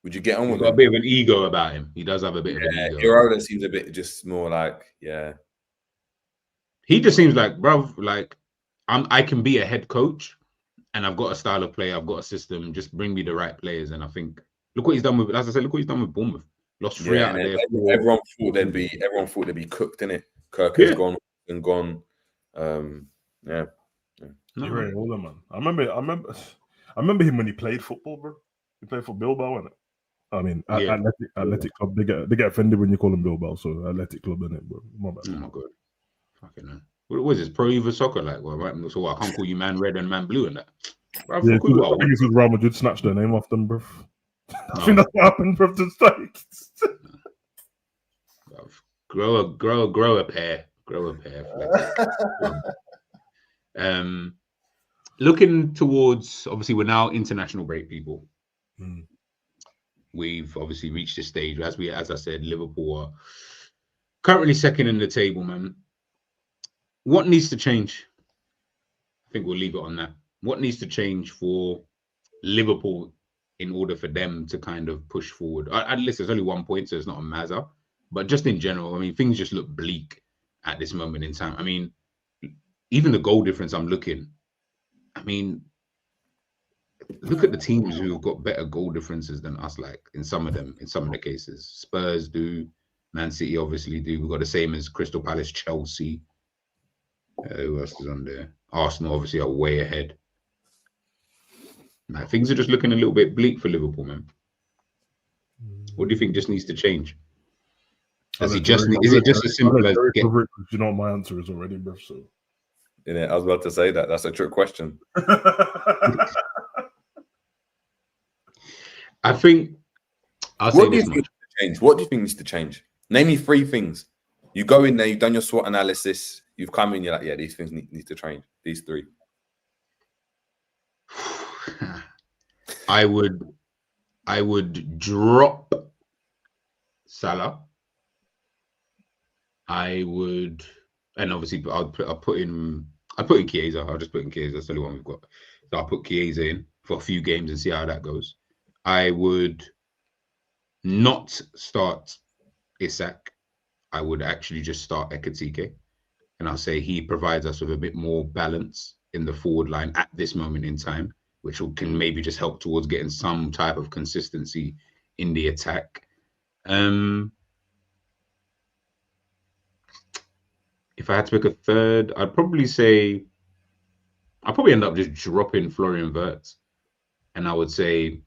would you get on with him? He's got a bit of an ego about him. He does have a bit of an ego. Iraola seems a bit just more like, He just seems like, bruv, like, I can be a head coach, and I've got a style of play, I've got a system. Just bring me the right players, and I think look what he's done with. As I said, look what he's done with Bournemouth. Lost 3 out of there. Everyone thought they'd be cooked, innit? Kirk has gone and gone. Iraola, man. I remember him when he played football, bro. He played for Bilbao, innit? I mean, Athletic Club. They get offended when you call them Bilbao, so Athletic Club, innit, bro? Oh my god, fucking hell. What was this? Pro Evo Soccer, like? Well, right, so what, I can't call you Man Red and Man Blue and that. Bro, I think it's because Real Madrid snatched their name off them, bro. I think that's what happened, bro. To start. Grow a pair. Grow a pair. Looking towards, obviously, we're now international break, people. We've obviously reached a stage as I said, Liverpool are currently second in the table, man. What needs to change? I think we'll leave it on that. What needs to change for Liverpool in order for them to kind of push forward? At least there's only 1 point, so it's not a mazza. But just in general, I mean, things just look bleak at this moment in time. I mean, even the goal difference I'm looking, I mean, look at the teams who've got better goal differences than us, like in some of the cases. Spurs do, Man City obviously do. We've got the same as Crystal Palace, Chelsea. Who else is on there? Arsenal obviously are way ahead. Now, things are just looking a little bit bleak for Liverpool, man. What do you think just needs to change? Is it just as simple as you know what my answer is already, bro? So yeah, I was about to say that's a trick question. I think What do you think needs to change? Name me 3 things. You go in there, you've done your SWOT analysis, you've come in, you're like, yeah, these things need to change. These 3. I would drop Salah. I would, and obviously I'll put in Chiesa. I'll just put in Chiesa. That's the only one we've got. So I'll put Chiesa in for a few games and see how that goes. I would not start Isak. I would actually just start Ekitike, and I'll say he provides us with a bit more balance in the forward line at this moment in time, which can maybe just help towards getting some type of consistency in the attack. If I had to pick a third, I'd probably end up just dropping Florian Wirtz. And I would say,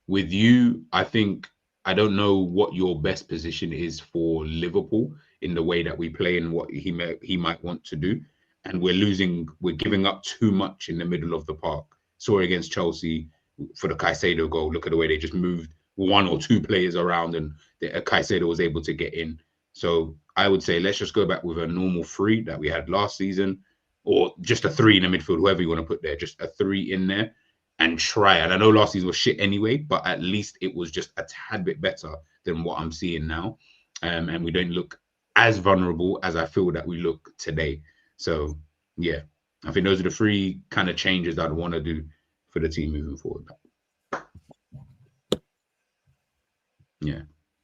with you, I think, I don't know what your best position is for Liverpool in the way that we play and what he might want to do. And we're giving up too much in the middle of the park. Saw it against Chelsea for the Caicedo goal. Look at the way they just moved 1 or 2 players around and Caicedo was able to get in. So I would say let's just go back with a normal 3 that we had last season, or just a 3 in the midfield, whoever you want to put there, just a 3 in there and try. And I know last season was shit anyway, but at least it was just a tad bit better than what I'm seeing now. And we don't look as vulnerable as I feel that we look today. So yeah, I think those are the 3 kind of changes I'd want to do for the team moving forward. Yeah.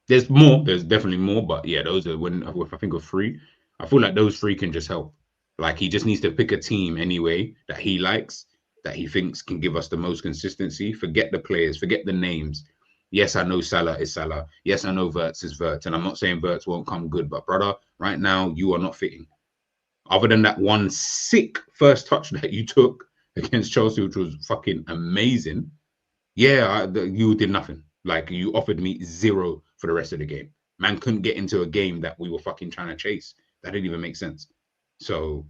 There's definitely more, but yeah, those are if I think of 3, I feel like those 3 can just help. Like, he just needs to pick a team anyway that he likes, that he thinks can give us the most consistency. Forget the players, forget the names. Yes, I know Salah is Salah. Yes, I know Wirtz is Wirtz, and I'm not saying Wirtz won't come good, but brother, right now you are not fitting. Other than that one sick first touch that you took against Chelsea, which was fucking amazing. Yeah, you did nothing. Like, you offered me 0 for the rest of the game. Man couldn't get into a game that we were fucking trying to chase. That didn't even make sense. So,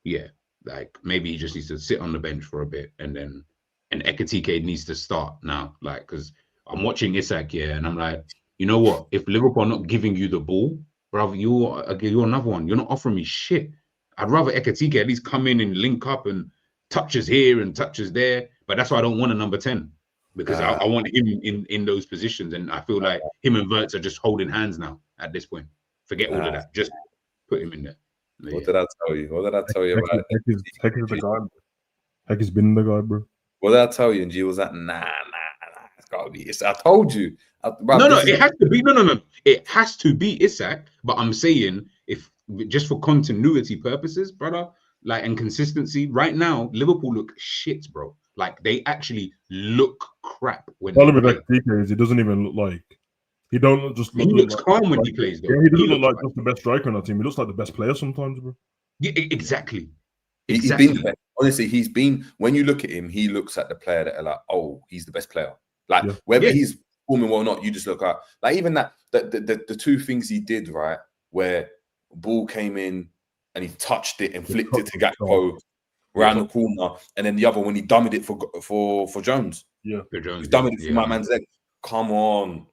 yeah, like, maybe he just needs to sit on the bench for a bit, and Ekitike needs to start now. Like, because I'm watching Isak here, and I'm like, you know what? If Liverpool are not giving you the ball, brother, you're another one. You're not offering me shit. I'd rather Ekitike at least come in and link up and touches here and touches there. But that's why I don't want a number 10. Because I want him in those positions, and I feel like him and Wirtz are just holding hands now at this point. Forget all of that. Just put him in there. But what did I tell you? What did I tell you about? Heck is the guy. Heck has been the guy, bro. What did I tell you? And G was like, nah. It's gotta be Isak. I told you. No, it has to be. No. It has to be Isak. But I'm saying, if just for continuity purposes, brother, like, and consistency, right now Liverpool look shit, bro. Like, they actually look crap when they Problem play. with Ekitike is he doesn't even look like he don't just look. He looks like, calm when he plays, though. Yeah, he doesn't look like just the best striker on our team. He looks like the best player sometimes, bro. Yeah, exactly. He's been the best. Honestly, he's been. When you look at him, he looks at the player that are like, oh, he's the best player. Like, whether he's performing well or not, you just look at, like, even that the 2 things he did, right, where ball came in and he touched it and flicked it to Gakpo around the corner, and then the other when he dummied it for Jones. Yeah, he dummied it for my man's leg. Come on.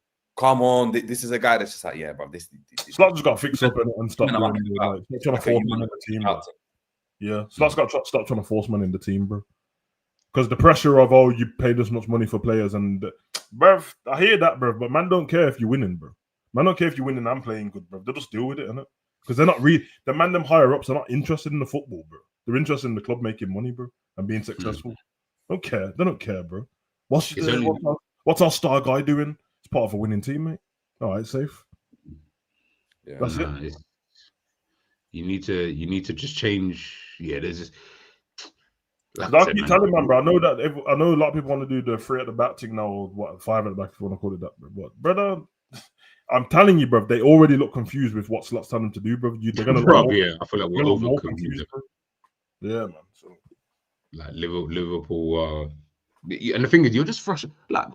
This is a guy that's just like, yeah, bro. This Slot just got to fix up and stop doing like trying to force man in the team. Yeah, Slot's got to stop trying to force man in the team, bro. Because the pressure of, oh, you paid this much money for players, and bruv, I hear that, bruv, but man don't care if you're winning, bro. Man don't care if you're winning and playing good, bro. They'll just deal with it, innit? Because they're not really, them higher ups are not interested in the football, bro. They're interested in the club making money, bro, and being successful. Don't care. They don't care, bro. What's our star guy doing? It's part of a winning team, mate. All right, safe. Yeah, that's it. You need to just change. Yeah, there's just. I keep telling man, bro. I know a lot of people want to do the 3 at the back thing now, or what, 5 at the back if you want to call it that, bro. But brother, I'm telling you, bro, they already look confused with what Slot's telling them to do, bro. They're gonna I feel like we're over confused. Yeah, man. So like Liverpool, and the thing is, you're just frustrated. Like,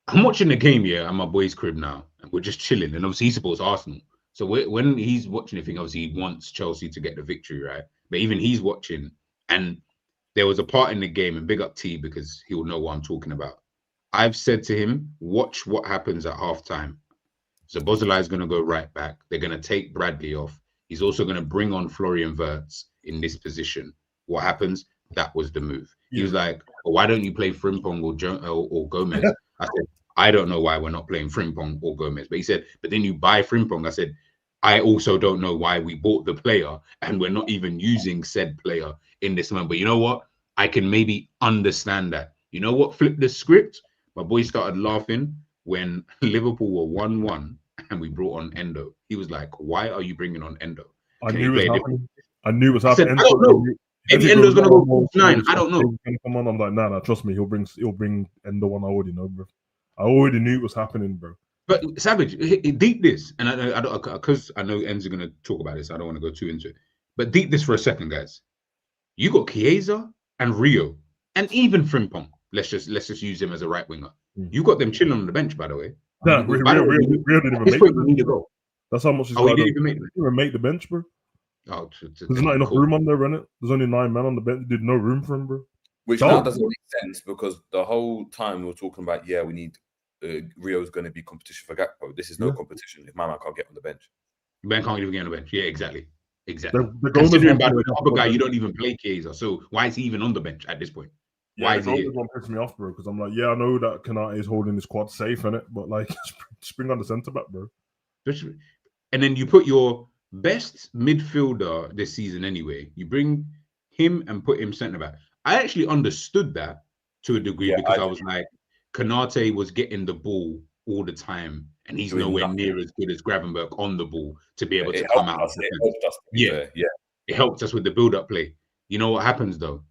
I'm watching the game here at my boy's crib now, and we're just chilling. And obviously, he supports Arsenal, so when he's watching the thing, obviously he wants Chelsea to get the victory, right? But even he's watching, and there was a part in the game, and big up T because he will know what I'm talking about. I've said to him, watch what happens at halftime. So Bozolai is going to go right back. They're going to take Bradley off. He's also going to bring on Florian Wirtz in this position. What happens? That was the move. He was like, why don't you play Frimpong or Gomez? I said, I don't know why we're not playing Frimpong or Gomez. But he said, but then you buy Frimpong. I said, I also don't know why we bought the player and we're not even using said player in this moment. But you know what? I can maybe understand that. You know what flipped the script? My boy started laughing when Liverpool were 1-1 and we brought on Endo. He was like, why are you bringing on Endo? I knew it was happening. I don't know. Maybe Endo's going to go 9. I don't know. Come on, I'm like, nah, trust me. He'll bring Endo on. I already know, bro. I already knew it was happening, bro. But Savage, deep this, and I don't, because I know Enzo's going to talk about this. I don't want to go too into it. But deep this for a second, guys. You got Chiesa and Rio, and even Frimpong. Let's just use him as a right winger. You got them chilling on the bench, by the way. Nah, Rio didn't even make the bench. That's how much he's he didn't even make the bench, bro. Oh, there's not enough room on there, innit? There's only 9 men on the bench. Did no room for him, bro. Which now doesn't make sense because the whole time we were talking about, we need Rio's going to be competition for Gakpo. This is no competition if my man can't get on the bench. Ben can't even get on the bench. Yeah, exactly. Considering by the other guy, you don't even play Chiesa. So why is he even on the bench at this point? Why is he? One pisses me off, bro, because I'm like, I know that Kanate is holding his quad safe, innit? But like, spring on the centre back, bro. And then you put your best midfielder this season anyway. You bring him and put him centre back. I actually understood that to a degree because I was like, Kanate was getting the ball all the time, and he's nowhere near as good as Gravenberch on the ball to be able to come out. It helped us with the build-up play. You know what happens though?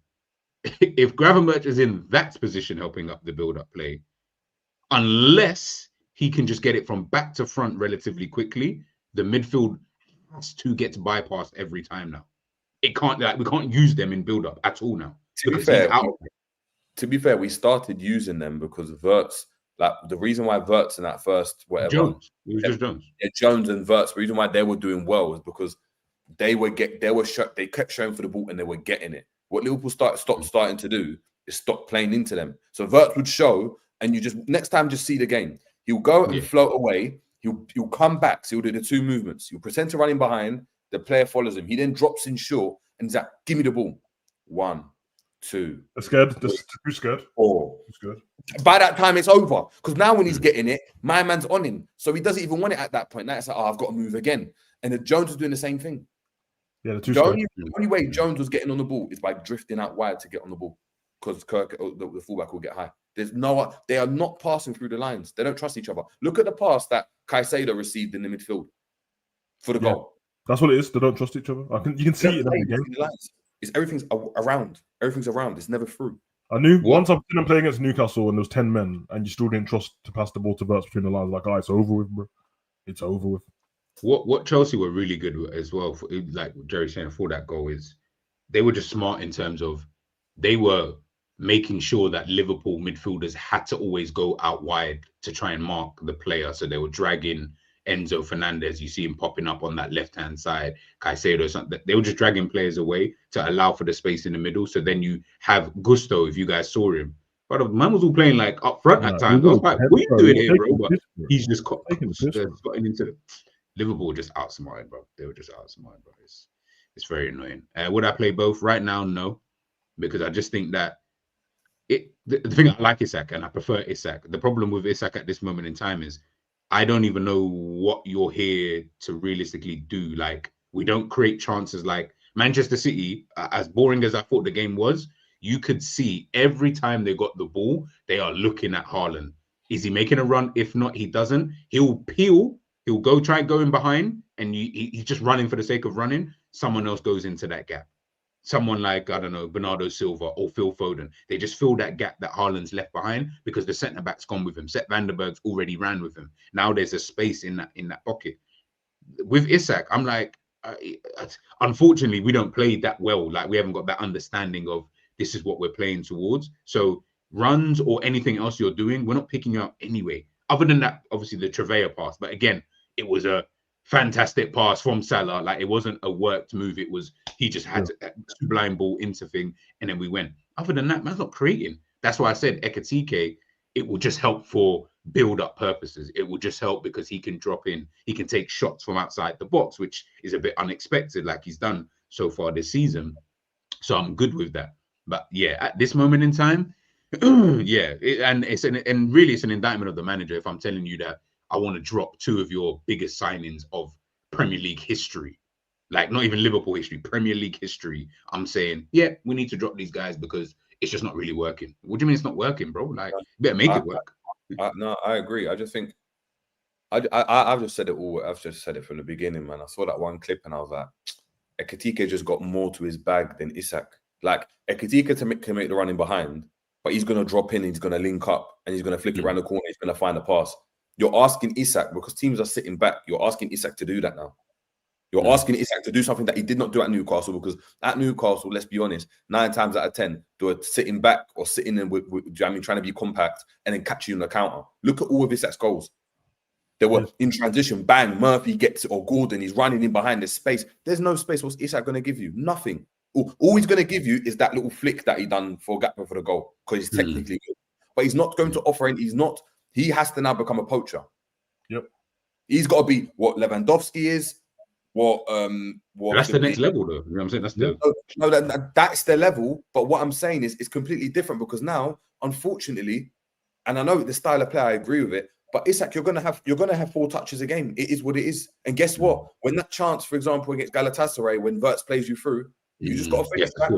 If Gravenberch is in that position helping up the build-up play, unless he can just get it from back to front relatively quickly, the midfield has to get bypassed every time now. It can't, we can't use them in build-up at all now. To be fair, to be fair, we started using them because Verts, like the reason why Verts in that first whatever Jones. It was just Jones. Yeah, Jones and Verts. The reason why they were doing well was because they kept showing for the ball and they were getting it. What Liverpool stopped starting to do is stop playing into them. So Verts would show, and you just next time just see the game. He'll go and float away. He'll come back. So he'll do the two movements. He'll pretend to run in behind. The player follows him. He then drops in short and he's like, "Give me the ball." 1, 2. They're scared. They're too scared. 4. Too scared. By that time, it's over. Because now when he's getting it, my man's on him. So he doesn't even want it at that point. Now it's like, I've got to move again. And then Jones was doing the same thing. Yeah, the only way Jones was getting on the ball is by drifting out wide to get on the ball. Because Kirk, the fullback, will get high. They are not passing through the lines. They don't trust each other. Look at the pass that Caicedo received in the midfield for the goal. That's what it is. They don't trust each other. You can see it in the game. Everything's around. Everything's around. It's never through. I knew once I've seen them playing against Newcastle and there was 10 men and you still didn't trust to pass the ball to Verts between the lines. Like, it's over with, bro. It's over with. What Chelsea were really good with as well, like Jerry saying, for that goal is they were just smart in terms of they were making sure that Liverpool midfielders had to always go out wide to try and mark the player. So they were dragging Enzo Fernandez. You see him popping up on that left-hand side, Caicedo, something. They were just dragging players away to allow for the space in the middle. So then you have Gusto, if you guys saw him. But the man was all playing like up front at times. I was like, what are you doing here, bro? But he's just gotten into the Liverpool just outsmarted, bro. They were just outsmarted, bro. It's very annoying. Would I play both right now? No, because I just think that the thing I like Isak and I prefer Isak. The problem with Isak at this moment in time is I don't even know what you're here to realistically do. Like, we don't create chances like Manchester City. As boring as I thought the game was, you could see every time they got the ball, they are looking at Haaland. Is he making a run? If not, he doesn't. He'll peel. He'll go try going behind, and he's just running for the sake of running. Someone else goes into that gap. Someone like, I don't know, Bernardo Silva or Phil Foden. They just fill that gap that Haaland's left behind because the centre-back's gone with him. Sepp van der Berg's already ran with him. Now there's a space in that pocket. With Isak, I'm like, unfortunately, we don't play that well. Like, we haven't got that understanding of this is what we're playing towards. So runs or anything else you're doing, we're not picking up anyway. Other than that, obviously, the Trevea pass. But again, it was a fantastic pass from Salah. Like, it wasn't a worked move. It was, he just had a blind ball into thing, and then we went. Other than that, man's not creating. That's why I said Ekitike, it will just help for build-up purposes. It will just help because he can drop in. He can take shots from outside the box, which is a bit unexpected, like he's done so far this season. So I'm good with that. But yeah, at this moment in time, and it's really it's an indictment of the manager if I'm telling you that I want to drop two of your biggest signings of Premier League history, like not even Liverpool history, Premier League history. I'm saying, yeah, we need to drop these guys because it's just not really working. What do you mean it's not working, bro? Like, you better make it work. No, I agree. I just think I've just said it all. I've just said it from the beginning, man. I saw that one clip and I was like, Ekitike just got more to his bag than Isak. Like, Ekitike can make the running behind, but he's going to drop in, he's going to link up, and he's going to flick it around the corner, he's going to find a pass. You're asking Isak, because teams are sitting back, you're asking Isak to do that now. You're asking Isak to do something that he did not do at Newcastle, because at Newcastle, let's be honest, 9 times out of 10, they were sitting back or sitting in with trying to be compact and then catch you in the counter. Look at all of Isak's goals. They were in transition, bang, Murphy gets it, or Gordon, he's running in behind the space. There's no space. What's Isak going to give you? Nothing. All he's going to give you is that little flick that he done for Gakpo for the goal, because he's technically good. But he's not going to offer any, he has to now become a poacher. Yep. He's got to be what Lewandowski is, what that's the next level, though. You know what I'm saying? That's that's the level. But what I'm saying is it's completely different, because now, unfortunately, and I know the style of play, I agree with it, but Isak, you're gonna have 4 touches a game. It is what it is. And guess what? When that chance, for example, against Galatasaray, when Verts plays you through, you just got to finish back.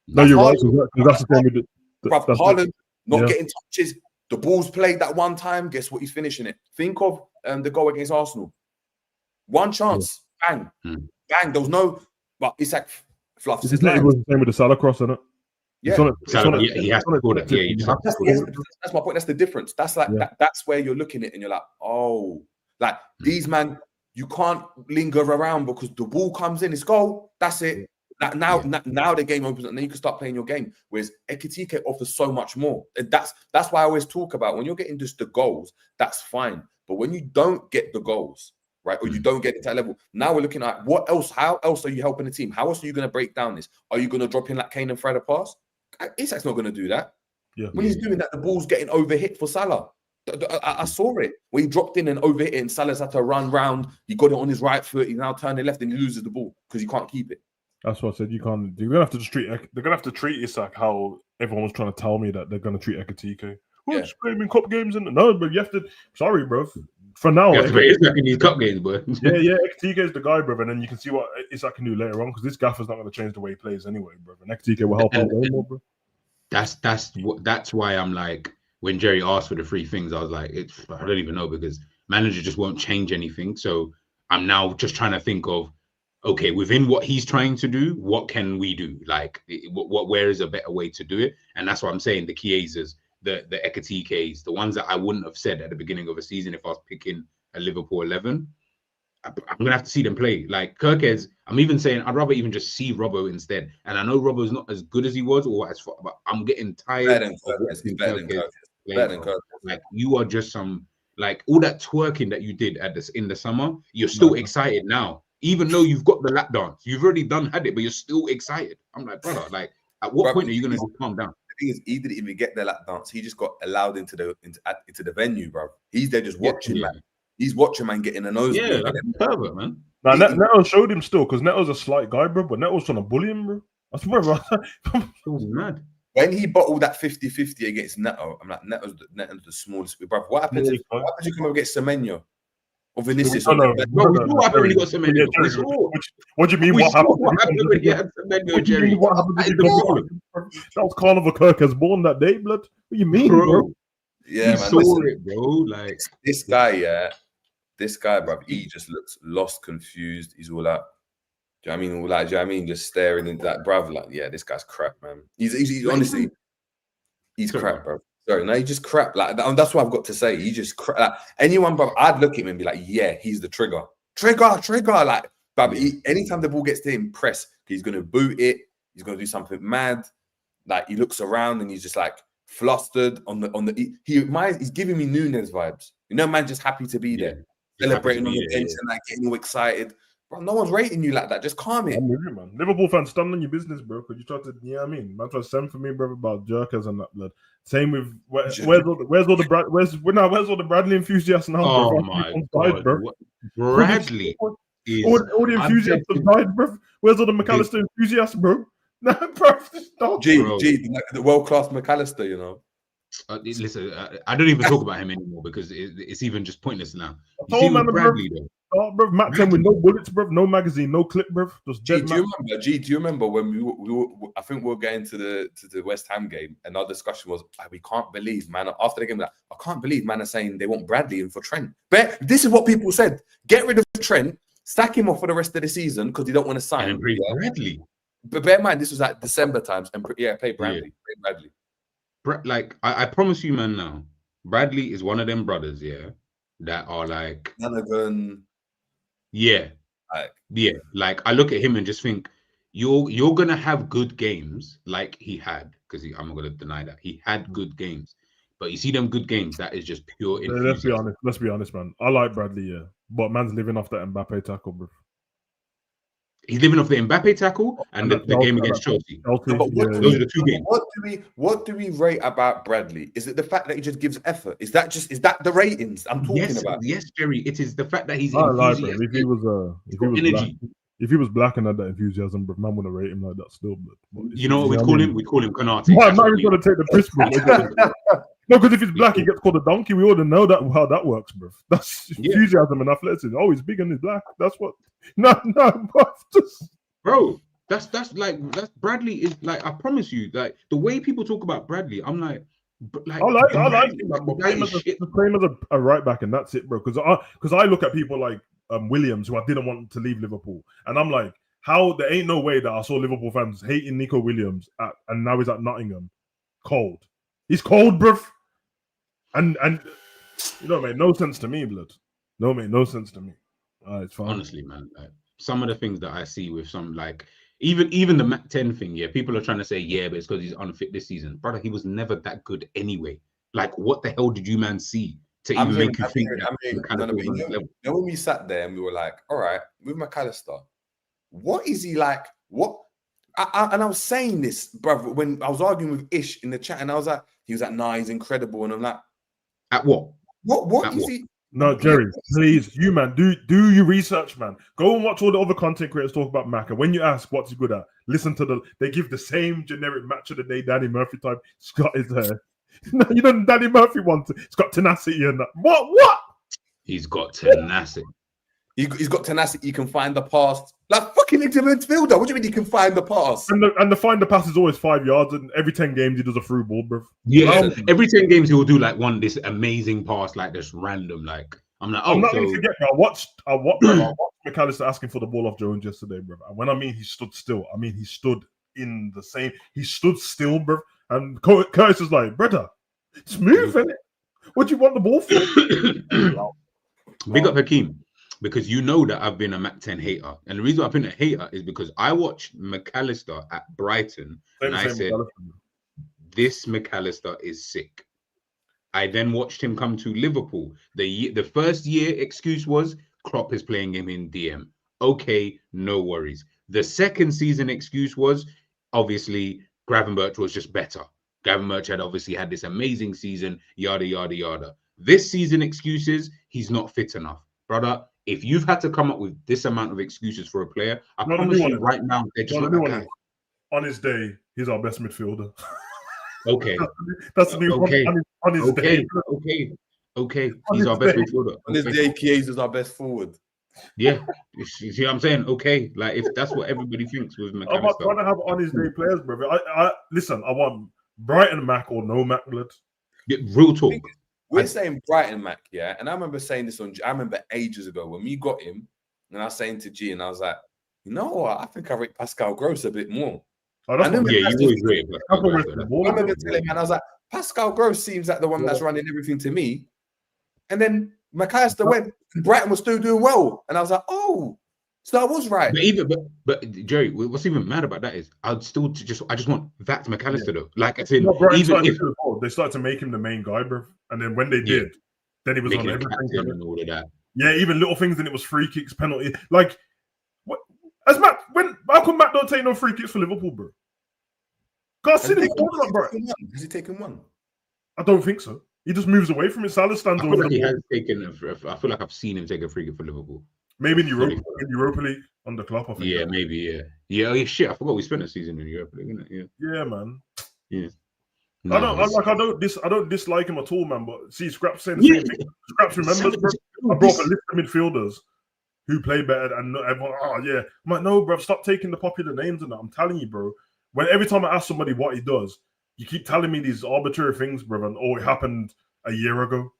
No, you're right. That's the thing with it. Haaland not getting touches. The ball's played that one time. Guess what? He's finishing it. Think of the goal against Arsenal. One chance, bang, bang. There was no, but Isak fluffs his line. It was the same with the Salah cross, isn't it? Yeah, he has to score that. Yeah, you just have to score that. That's my point. That's the difference. That's like that's where you're looking at it and you're like, oh, like these man, you can't linger around because the ball comes in, it's goal. That's it. Now the game opens and then you can start playing your game. Whereas Ekitike offers so much more. That's why I always talk about when you're getting just the goals, that's fine. But when you don't get the goals, right, or you don't get to that level, now we're looking at what else, how else are you helping the team? How else are you going to break down this? Are you going to drop in like Kane and Fred a pass? Isak's not going to do that. Yeah. When he's doing that, the ball's getting overhit for Salah. I saw it when he dropped in and overhit it, and Salah's had to run round. He got it on his right foot. He's now turning left, and he loses the ball because he can't keep it. That's what I said. You can't. You're gonna have to just treat. They're gonna have to treat Isak how everyone was trying to tell me that they're gonna treat Ekitike. Well, just play him in cup games, and no, but you have to. Sorry, bro. For now, you have to play Isak in these cup games, bro. Ekitike is the guy, bro, and then you can see what Isak can do later on because this gaffer's not gonna change the way he plays anyway, bro. And Ekitike will help him way more, bro. That's why I'm like, when Jerry asked for the 3 things, I was like, I don't even know, because manager just won't change anything. So I'm now just trying to think of, okay, within what he's trying to do, what can we do? Like, where is a better way to do it? And that's what I'm saying. The Chiesas, the Ekitikes, the ones that I wouldn't have said at the beginning of a season if I was picking a Liverpool 11. I'm gonna have to see them play. Like Kirkez, I'm even saying I'd rather even just see Robbo instead. And I know Robbo's not as good as he was, but I'm getting tired of watching Kirkez. Like, you are just some, like, all that twerking that you did in the summer, you're still excited now, even though you've got the lap dance. You've already had it, but you're still excited. I'm like, brother, like, at what point are you gonna just calm down? The thing is, he didn't even get the lap dance. He just got allowed into the venue, bro. He's there just watching, man. He's watching, man, getting a nose. Yeah, like a pervert, man. Now, Neto showed him still, because Neto's a slight guy, bro, but Neto's trying to bully him, bro. I swear, bro. It was mad. When he bottled that 50-50 against Neto, I'm like, Neto's the smallest. Bro, what happens if you come up against Semenyo or Vinicius? What happened when he got Semenyo? What do you mean? What happened when he had Semenyo, Jerry? What happened? That was Carnival Kirkez born that day, blood. What do you mean, bro? Yeah, man. Saw it, bro. Like, this guy, bro, he just looks lost, confused. He's all like, do you know what I mean? Just staring into that, bruv. Like, yeah, this guy's crap, man. He's honestly, he's crap, bro. Sorry, no, he just crap. Like, that's what I've got to say. He just crap. Like, anyone, bro, I'd look at him and be like, yeah, he's the trigger. Like, but anytime the ball gets to him, press. He's gonna boot it. He's gonna do something mad. Like, he looks around and he's just like flustered he's giving me Nunes vibes. You know, man, just happy to be there. Celebrating on the bench and like getting all excited. Bro, no one's rating you like that. Just calm it. I'm with you, man. Liverpool fans, stand on your business, bro. Because you try to, you know what I mean? Man, try to send for me, bro, about jerkers and that, blood. Same with where's all the Bradley enthusiasts now? Oh bro? my God, bro. Bradley. All the enthusiasts have died, bro. Where's all the McAllister enthusiasts, bro? No, bro. The world-class McAllister, you know. Listen, I don't even talk about him anymore because it's even just pointless now. You see with Bradley, though. Oh, bro, Matt 10 with no bullets, bro, no magazine, no clip, bro. Just do you remember when we were I think we were going to the West Ham game and our discussion was, we can't believe, man, after the game, like, I can't believe, man, are saying they want Bradley in for Trent. But this is what people said. Get rid of Trent, sack him off for the rest of the season because they don't want to sign him. Bradley. But bear in mind, this was at December times, and play Bradley. Yeah. Play Bradley. Like, I promise you, man, now, Bradley is one of them brothers, that are like... Donovan... Yeah. Like, I look at him and just think, you're going to have good games like he had, because I'm not going to deny that. He had good games. But you see them good games, that is just pure enthusiasm. Let's be honest, man. I like Bradley, but man's living off that Mbappe tackle, bro. He's living off the Mbappe tackle and the game against Chelsea. Those are the 2 games. What do we rate about Bradley? Is it the fact that he just gives effort? Is that the ratings I'm talking about? Yes, Jerry. It is the fact that he's enthusiastic. If he was black and had that enthusiasm, but man wouldn't rate him like that still. But you know what we'd call him? We'd call him Konate. I'm not even going to take the piss, bro. No, because if he's black, he gets called a donkey. We all know that how that works, bro. That's enthusiasm and athleticism. Oh, he's big and he's black. That's what. No, bro. That's Bradley is like. I promise you, like the way people talk about Bradley, I'm like, I like him. Claim as a right back, and that's it, bro. Because I look at people like Williams, who I didn't want to leave Liverpool, and I'm like, how there ain't no way that I saw Liverpool fans hating Nico Williams and now he's at Nottingham, cold. He's cold, bro. And you know, it made no sense to me, blood. No, made no sense to me. It's fine. Honestly, man, like, some of the things that I see with some, like, Even the Mac 10 thing, yeah, people are trying to say, yeah, but it's because he's unfit this season. Brother, he was never that good anyway. Like, what the hell did you man see to even make you think that McAllister was on his level? You know, when we sat there and we were like, all right, with McAllister, what is he like? What? And I was saying this, brother, when I was arguing with Ish in the chat, and I was like, he was like, nah, he's incredible. And I'm like, at what? What At is what? he? No, Jerry, please, you man, do your research, man. Go and watch all the other content creators talk about Mac. And when you ask what's he good at, listen to they give the same generic match of the day Danny Murphy type. Scott is there. No, you know Danny Murphy wants it. It's got tenacity and that. What? He's got tenacity. He's got tenacity. He can find the pass. Like fucking midfielder. What do you mean he can find the pass? And the find the pass is always 5 yards, and every 10 games he does a through ball, bro. Yeah, every 10 games he will do like this amazing pass, like this random, like I'm like, oh, I'm not gonna forget, bro. I watched McAllister asking for the ball off Jones yesterday, bro. And when I mean he stood still, I mean he stood in the same. He stood still, bro. And Curtis is like, brother, it's moving. What do you want the ball for? Big up Hakeem. Because you know that I've been a Mac 10 hater. And the reason I've been a hater is because I watched McAllister at Brighton and I said, this McAllister is sick. I then watched him come to Liverpool. The first year excuse was Klopp is playing him in DM. Okay, no worries. The second season excuse was obviously Gravenberch was just better. Gravenberch had obviously had this amazing season, yada, yada, yada. This season excuses, he's not fit enough. Brother, if you've had to come up with this amount of excuses for a player, I promise you right now, they're just not that guy. On his day, he's our best midfielder. Okay. That's the new on his day. Okay. He's our best midfielder. On his day, Chiesa is our best forward. Yeah. You see what I'm saying? Okay. Like, if that's what everybody thinks with McAllister. I'm not trying to have on his day players, brother. Listen, I want Brighton Mac or no Mac, blood. Yeah, real talk. We're saying Brighton Mac, yeah, and I remember saying this I remember ages ago when we got him, and I was saying to G, and I was like, you know what? I think I rate Pascal Gross a bit more. Oh, that's you always rate Pascal Gross. I remember telling him, and I was like, Pascal Gross seems like the one that's running everything to me. And then McAllister went, and Brighton was still doing well, and I was like, oh, so I was right. But Jerry, what's even mad about that is I just want that McAllister though. Like I said, even if they started to make him the main guy, bro, and then when they did, then he was on everything and all of that. Yeah, even little things, and it was free kicks, penalty. Like, what? How come Matt don't take no free kicks for Liverpool, bro? Has he taken one? I don't think so. He just moves away from it. Salah stands over. He has taken. I feel like I've seen him take a free kick for Liverpool. Maybe in Europa League under Klopp, I think. Yeah, maybe. Yeah. Shit, I forgot we spent a season in Europa League, innit? Yeah, man. Yeah. No, I don't dislike him at all, man. But see, Scraps saying the same thing. Scraps remembers, bro. I brought up a list of midfielders who play better, and everyone. Oh yeah, I'm like, no, bro. Stop taking the popular names and that. I'm telling you, bro. When every time I ask somebody what he does, you keep telling me these arbitrary things, bro. And it happened a year ago.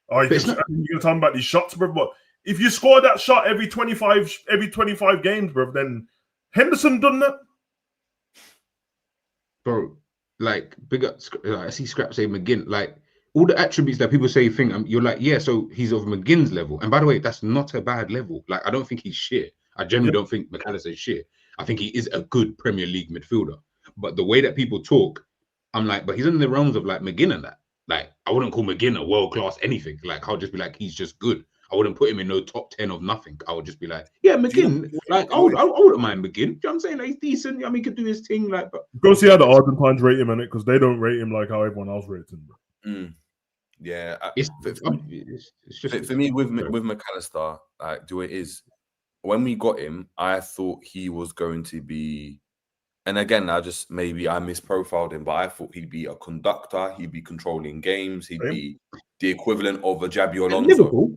Oh, you're talking about these shots, bro. But if you score that shot every 25 games, bro, then Henderson done that, bro. Like, big up. I see Scrap say McGinn. Like, all the attributes that people say you're like, yeah, so he's of McGinn's level. And by the way, that's not a bad level. Like, I don't think he's shit. I generally don't think McAllister is shit. I think he is a good Premier League midfielder. But the way that people talk, I'm like, but he's in the realms of like McGinn and that. Like, I wouldn't call McGinn a world class anything. Like, I'll just be like, he's just good. I wouldn't put him in no top 10 of nothing. I would just be like, yeah, McGinn. Like, I wouldn't mind McGinn. You know what I'm saying? Like, he's decent. I mean, he could do his thing. Like, but go see how the Argentines rate him in it, because they don't rate him like how everyone else rates him. Yeah, it's just for me with McAllister. Like, when we got him, I thought he was going to be, and again, I misprofiled him, but I thought he'd be a conductor. He'd be controlling games. He'd be the equivalent of a Jabi Alonso.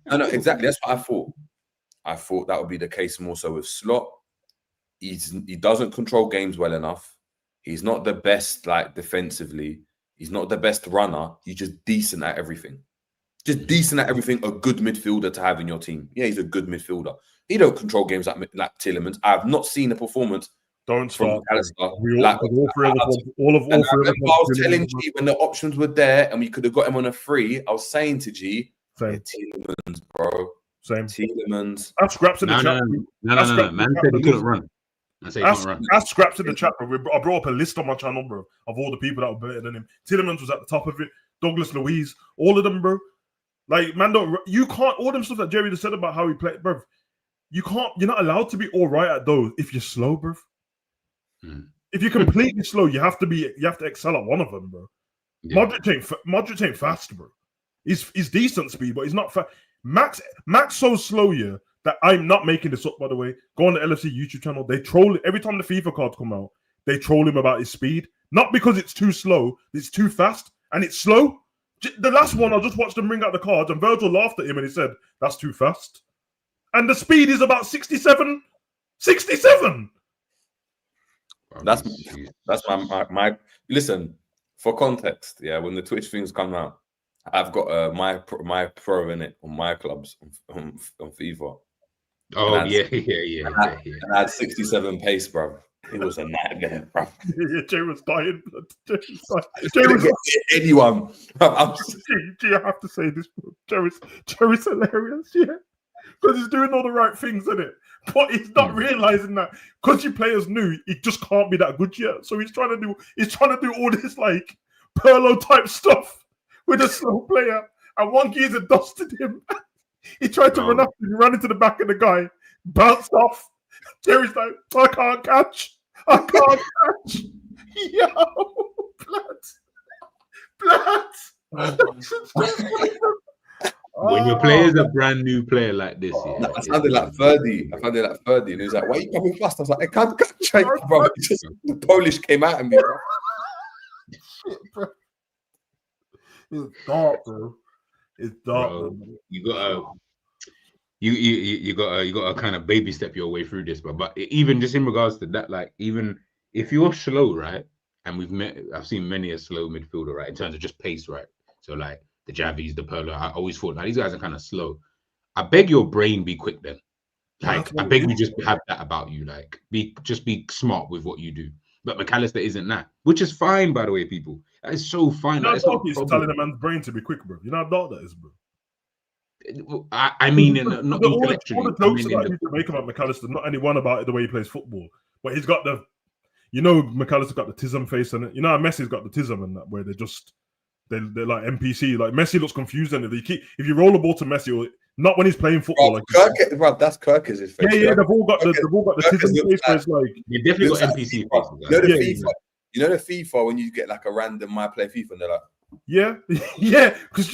No, exactly. That's what I thought. I thought that would be the case more so with Slot. He doesn't control games well enough. He's not the best, like, defensively. He's not the best runner. He's just decent at everything. Just decent at everything. A good midfielder to have in your team. Yeah, he's a good midfielder. He don't control games like Tielemans. I have not seen a performance. Don't start. I was telling G when the options were there and we could have got him on a free. I was saying to G, Tielemans, bro, Same. Tielemans. I have scraps in the chat. No. Man said he couldn't run. I say he can't run. I scraps in the chat, bro. I brought up a list on my channel, bro, of all the people that were better than him. Tielemans was at the top of it. Douglas Luiz, all of them, bro. Like, man, you can't. All them stuff that Jerry just said about how he played, bro. You can't. You're not allowed to be all right at those if you're slow, bro. If you're completely slow, you have to excel at one of them, bro. Yeah. Modric ain't fast, bro. He's decent speed, but he's not fast. Max so slow, yeah, that I'm not making this up, by the way. Go on the LFC YouTube channel. They troll it every time the FIFA cards come out. They troll him about his speed, not because it's too slow, it's too fast, and it's slow. The last one, I just watched them bring out the cards, and Virgil laughed at him and he said, "That's too fast." And the speed is about 67. 67. That's my listen, for context, yeah, when the Twitch things come out, I've got my pro in it on my clubs on FIFA. Oh, and I had 67 pace, bro. It was a nightmare, bro. Yeah, Jay was dying. Jay was anyone. I have to say this, bro. Jerry's hilarious, yeah. Because he's doing all the right things, isn't it? But he's not realizing that because your player's new, he just can't be that good yet. So he's trying to do all this like Pirlo type stuff with a slow player. And one geezer dusted him. He tried to run up and he ran into the back of the guy, bounced off. Jerry's like, I can't catch. Yo, blood. When your player's a brand new player like this, yeah, I sounded like Ferdy. And he was like, "Why are you coming fast?" I was like, "I can't catch, bro." The Polish came out at me, bro. Shit, bro. It's dark, bro. It's dark, bro. You gotta kind of baby step your way through this, but even just in regards to that, like even if you're slow, right? And I've seen many a slow midfielder, right, in terms of just pace, right? So like the Javis, the Perlo, I always thought, like, these guys are kind of slow. I beg your brain be quick then. Like, I beg you just have that about you. Like, be smart with what you do. But McAllister isn't that, which is fine, by the way, people. That is so fine. You know, it's telling a man's brain to be quick, bro. You know how dark that is, bro. I mean, not intellectually. All the jokes about you make about McAllister, not anyone about it the way he plays football. But he's got McAllister got the tism face on it. You know how Messi's got the tism and that, where they're like NPC. Like Messi looks confused, and if you roll the ball to Messi, or not when he's playing football, that's Kirk's face. Yeah, they've all got the tism face. Where it's like you definitely got NPC faces. You know the FIFA when you get like a random My Play FIFA, and they're like, yeah, because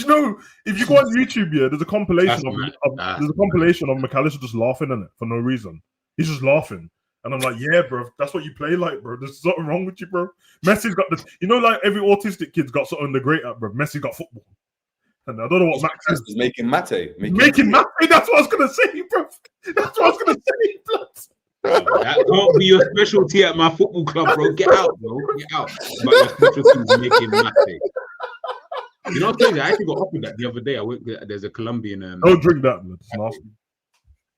if you go on YouTube, there's a compilation of McAllister just laughing in it for no reason. He's just laughing. And I'm like, yeah, bro, that's what you play like, bro. There's something wrong with you, bro. Messi's got like every autistic kid's got something they're great at, bro. Messi got football. And I don't know what Max is. Making mate. Making mate, that's what I was going to say, bro. That's what I was going to say, blood. That can't be your specialty at my football club, bro. Get out, bro. Get out. But your specialty is making mate. You know what's crazy? I actually got offered that the other day. There's a Colombian. Don't drink that, blood. It's nasty.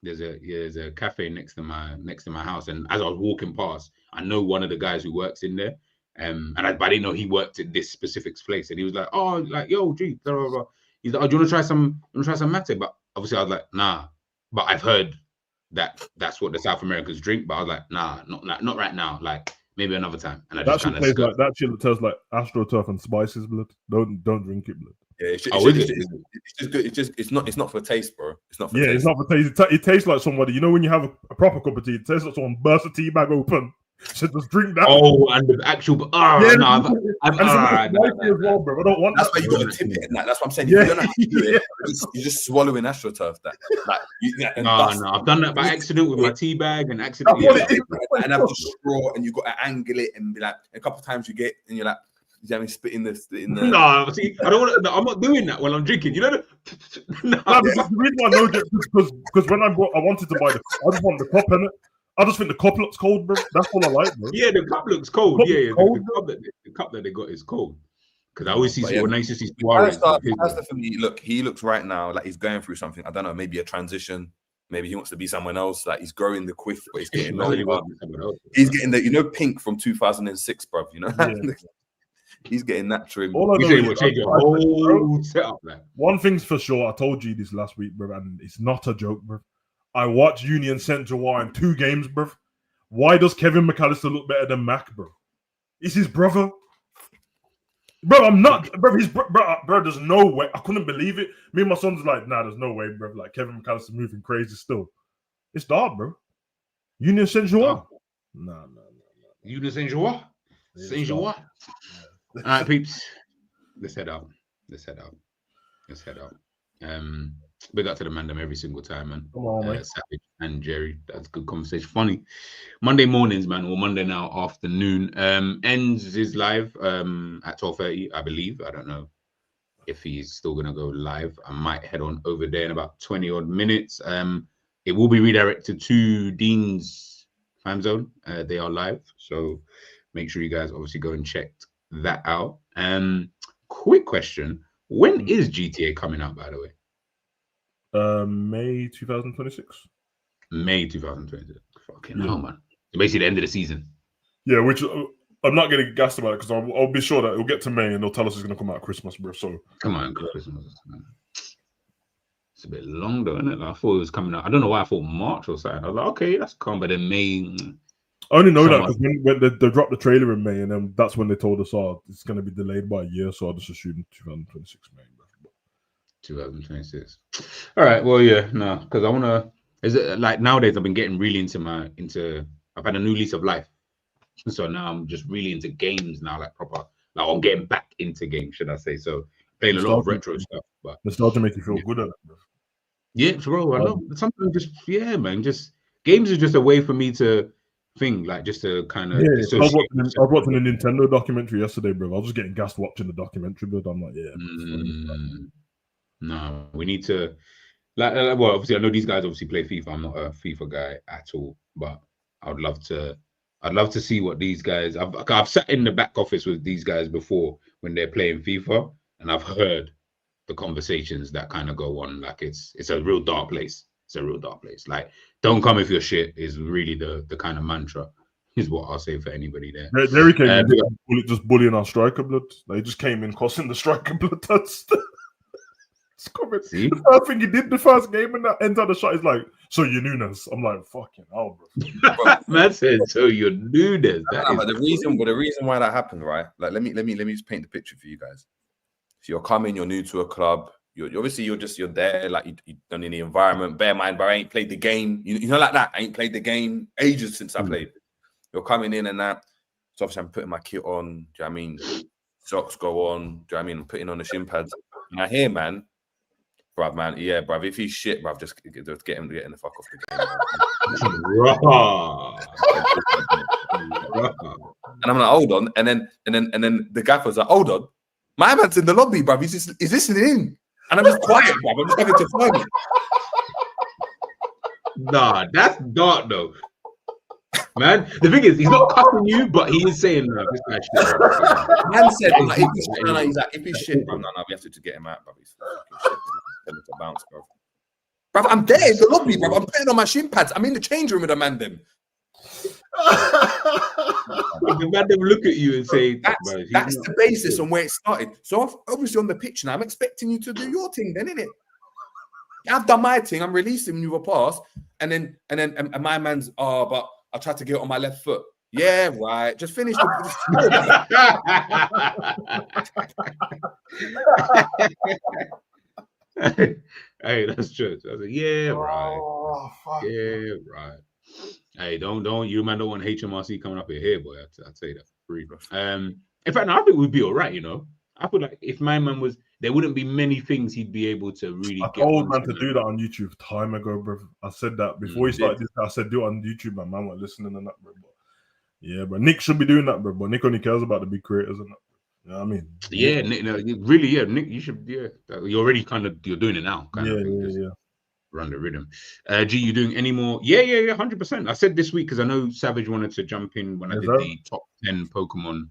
There's a cafe next to my house, and as I was walking past, I know one of the guys who works in there, but I didn't know he worked at this specific place, and he was like, "Oh, like yo, gee, blah, blah, blah." He's like, "Oh, do you want to try some mate?" But obviously, I was like, "Nah," but I've heard that's what the South Americans drink, but I was like, "Nah, not right now. Like maybe another time." And I just kind of that shit tastes like AstroTurf and spices, blood. Don't drink it, blood. Yeah, it's just good. It's not for taste, bro. It's not for taste. It's not for taste. It tastes like somebody, when you have a proper cup of tea, it tastes like someone burst a tea bag open. So just drink that. Oh, and the actual as well, bro. I don't want that's why you got to tip it in that. That's what I'm saying. You don't have to do it. You're just swallowing AstroTurf. That I've done that by accident with my tea bag and accidentally and have to straw, and you got to angle it and be like a couple of times you get and you're like, you have me spit in the. No, see, I don't want to. I'm not doing that while I'm drinking. You know. The reason why I know it because when I wanted to buy I just want the cup in it. I just think the cup looks cold, bro. That's all I like, bro. Yeah, the cup looks cold. The cup that they got is cold. Because I always see when I used to see Suarez. For me, look, he looks right now like he's going through something. I don't know, maybe a transition. Maybe he wants to be someone else. Like he's growing the quiff, but he's getting he's getting the Pink from 2006, bro. You know. Yeah. He's getting that trim. All I You know say is we'll change your bro, whole setup, like. one thing's for sure. I told you this last week, bro, and it's not a joke, bro. I watched Union Saint-Gilloise in 2 games, bro. Why does Kevin McAllister look better than Mac, bro? Is his brother? Bro, I'm not, bro. His bro, there's no way. I couldn't believe it. Me and my son's like, nah, there's no way, bro. Like Kevin McAllister moving crazy still. It's dark, bro. Union Saint-Gilloise. No. Union Saint-Gilloise. Yeah, Saint-Gilloise. All right, peeps. Let's head out. Big up to the man them every single time, man. Come on, mate. Savage and Jerry. That's good conversation. Funny. Monday mornings, man, or Monday now afternoon. Ends is live at 12:30, I believe. I don't know if he's still gonna go live. I might head on over there in about 20 odd minutes. It will be redirected to Dean's time zone. They are live, so make sure you guys obviously go and check that out. Quick question: when is GTA coming out, by the way? May 2026. May 2026. Fucking hell, man. So basically the end of the season. Yeah, which I'm not getting gassed about it because I'll be sure that it'll get to May and they'll tell us it's going to come out at Christmas, bro. So come on, Christmas. It's a bit long though, isn't it? Like, I thought it was coming out. I don't know why I thought March or something. I was like, okay, that's calm, but then May. I only know that because when they dropped the trailer in May, and then that's when they told us, oh, it's going to be delayed by a year. So I just assumed 2026 May. 2026. All right. Well, yeah, no, because I want to. Is it like nowadays? I've been getting really into. I've had a new lease of life, so now I'm just really into games now, like proper. Like I'm getting back into games, should I say? So playing a lot of retro stuff. But nostalgia make you feel good at it, bro. Yeah, bro. I know. Sometimes just man. Just games is just a way for me to think, like just to kind of. Yeah, I was watching a Nintendo documentary yesterday, bro. I was just getting gassed watching the documentary, but I'm like, yeah. No, we need to. Well, obviously, I know these guys obviously play FIFA. I'm not a FIFA guy at all, but I'd love to see what these guys. I've sat in the back office with these guys before when they're playing FIFA, and I've heard the conversations that kind of go on. Like it's a real dark place. It's a real dark place. Like, don't come if you're shit is really the kind of mantra. Is what I'll say for anybody there. Jerry came in just bullying our striker blood. They just came in costing the striker blood. See? The first thing he did the first game and that entered the shot is like, so you're Nunes. I'm like, fucking hell, bro. Man said, so you're Nunes. But the reason why that happened, right? Like, let me just paint the picture for you guys. So you're coming, you're new to a club. You're there, like you done in the environment. Bear in mind, but I ain't played the game. You know, like that. I ain't played the game ages since I played. You're coming in and that. So obviously I'm putting my kit on. Do you know what I mean? Socks go on. Do you know what I mean? I'm putting on the shin pads. And I hear, man, bruv, man, yeah, bruv, if he's shit, bruv, just get him to get in the fuck off the game. And I'm like, hold on. And then the gaffer's like, hold on. My man's in the lobby, bruv. He's listening in. And I'm just quiet, bruv. I'm just having to phone him. Nah, that's dark though. Man, the thing is, he's not cussing you, but he is saying that. Man said, if he's shit, bro, no, we have to get him out, bro. He's fucking shit. Tell him to bounce, bro. Bro, I'm there in the lobby, bro. I'm putting on my shin pads. I'm in the change room with the man them. The man them look at you and say, that's the basis on where it started. So obviously on the pitch now, I'm expecting you to do your thing then, innit? I've done my thing. I'm releasing you a pass, and my man's, but I tried to get it on my left foot. Yeah, right. Just finish the. Hey, that's true. I was like, yeah, right. Yeah, right. Hey, don't you man don't want HMRC coming up here, boy. I'd say that for free. In fact, no, I think we'd be all right. You know, I feel like if my man was, there wouldn't be many things he'd be able to really. I told man to do that on YouTube time ago, bro. I said that before he started this. I said do it on YouTube, man. Man, weren't listening and that, bro. But yeah, but Nick should be doing that, bro. But Nick only cares about the big creators and that. You know what I mean? Yeah, Nick. No, really, yeah, Nick. You should. Yeah, you're already you're doing it now. Yeah. Run the rhythm. G, you doing any more? Yeah, 100%. I said this week because I know Savage wanted to jump in when I did the top 10 Pokemon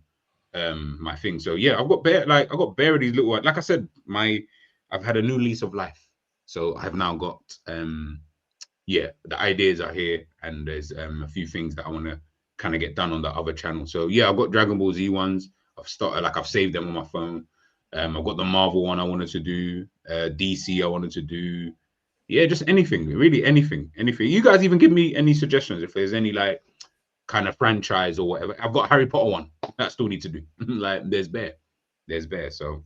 my thing. So yeah, I got bare of these little, like I said, I've had a new lease of life. So I've now got the ideas are here, and there's a few things that I want to kind of get done on the other channel. So yeah, I've got Dragon Ball Z ones. I've started, like, I've saved them on my phone. I've got the Marvel one I wanted to do, DC I wanted to do. Yeah, just anything, really, anything. You guys even give me any suggestions if there's any like kind of franchise or whatever. I've got Harry Potter one that I still need to do. Like, there's bear. So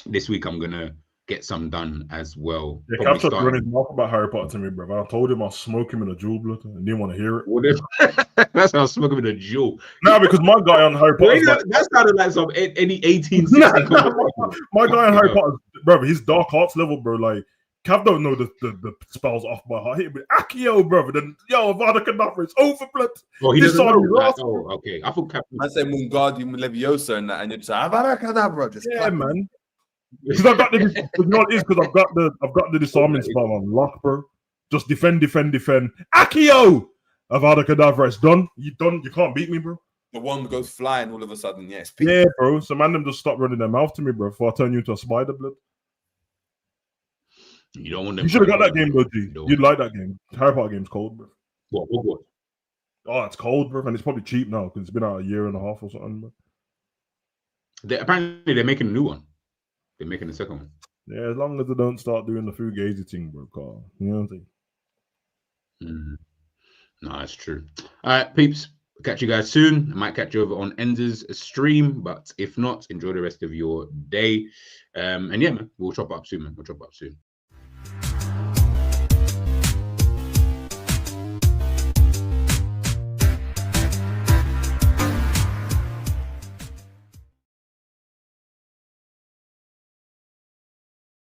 this week I'm gonna get some done as well. Yeah, Probably Cav tried to run start. his mouth about Harry Potter to me, bro. I told him I'll smoke him in a jewel blood and didn't want to hear it. That's how I'm smoking with a jewel. Now, because my guy on Harry Potter, That sounded like some any 1860 my guy on Harry Potter, bro, his dark arts level, bro. Like, Cav don't know the spells off by heart. Hit me, Accio, brother. Then Avada Kedavra, it's over, blood. Oh, he doesn't know. Like, oh, okay. I thought Cav. I say Wingardium Leviosa and that, and you're just like, Avada Kedavra, just yeah, man. Because I've got the, you know what it is? Because I've got the disarming spell on lock, bro. Just defend. Accio! Avada Kedavra, it's done. You can't beat me, bro. The one goes flying all of a sudden, yes. Yeah, bro. So man, them just stop running their mouth to me, bro, before I turn you into a spider, blood. You don't want them. You should have got that game, though, G. You'd like that game. Harry Potter game's cold, bro. What? Oh, it's cold, bro, and it's probably cheap now because it's been out a year and a half or something, bro. Apparently, they're making a new one. They're making the second one. Yeah, as long as they don't start doing the fugazi thing, bro, Carl. You know what I'm saying? No, that's true. All right, peeps. Catch you guys soon. I might catch you over on Ender's stream, but if not, enjoy the rest of your day. And yeah, man, we'll chop up soon, man.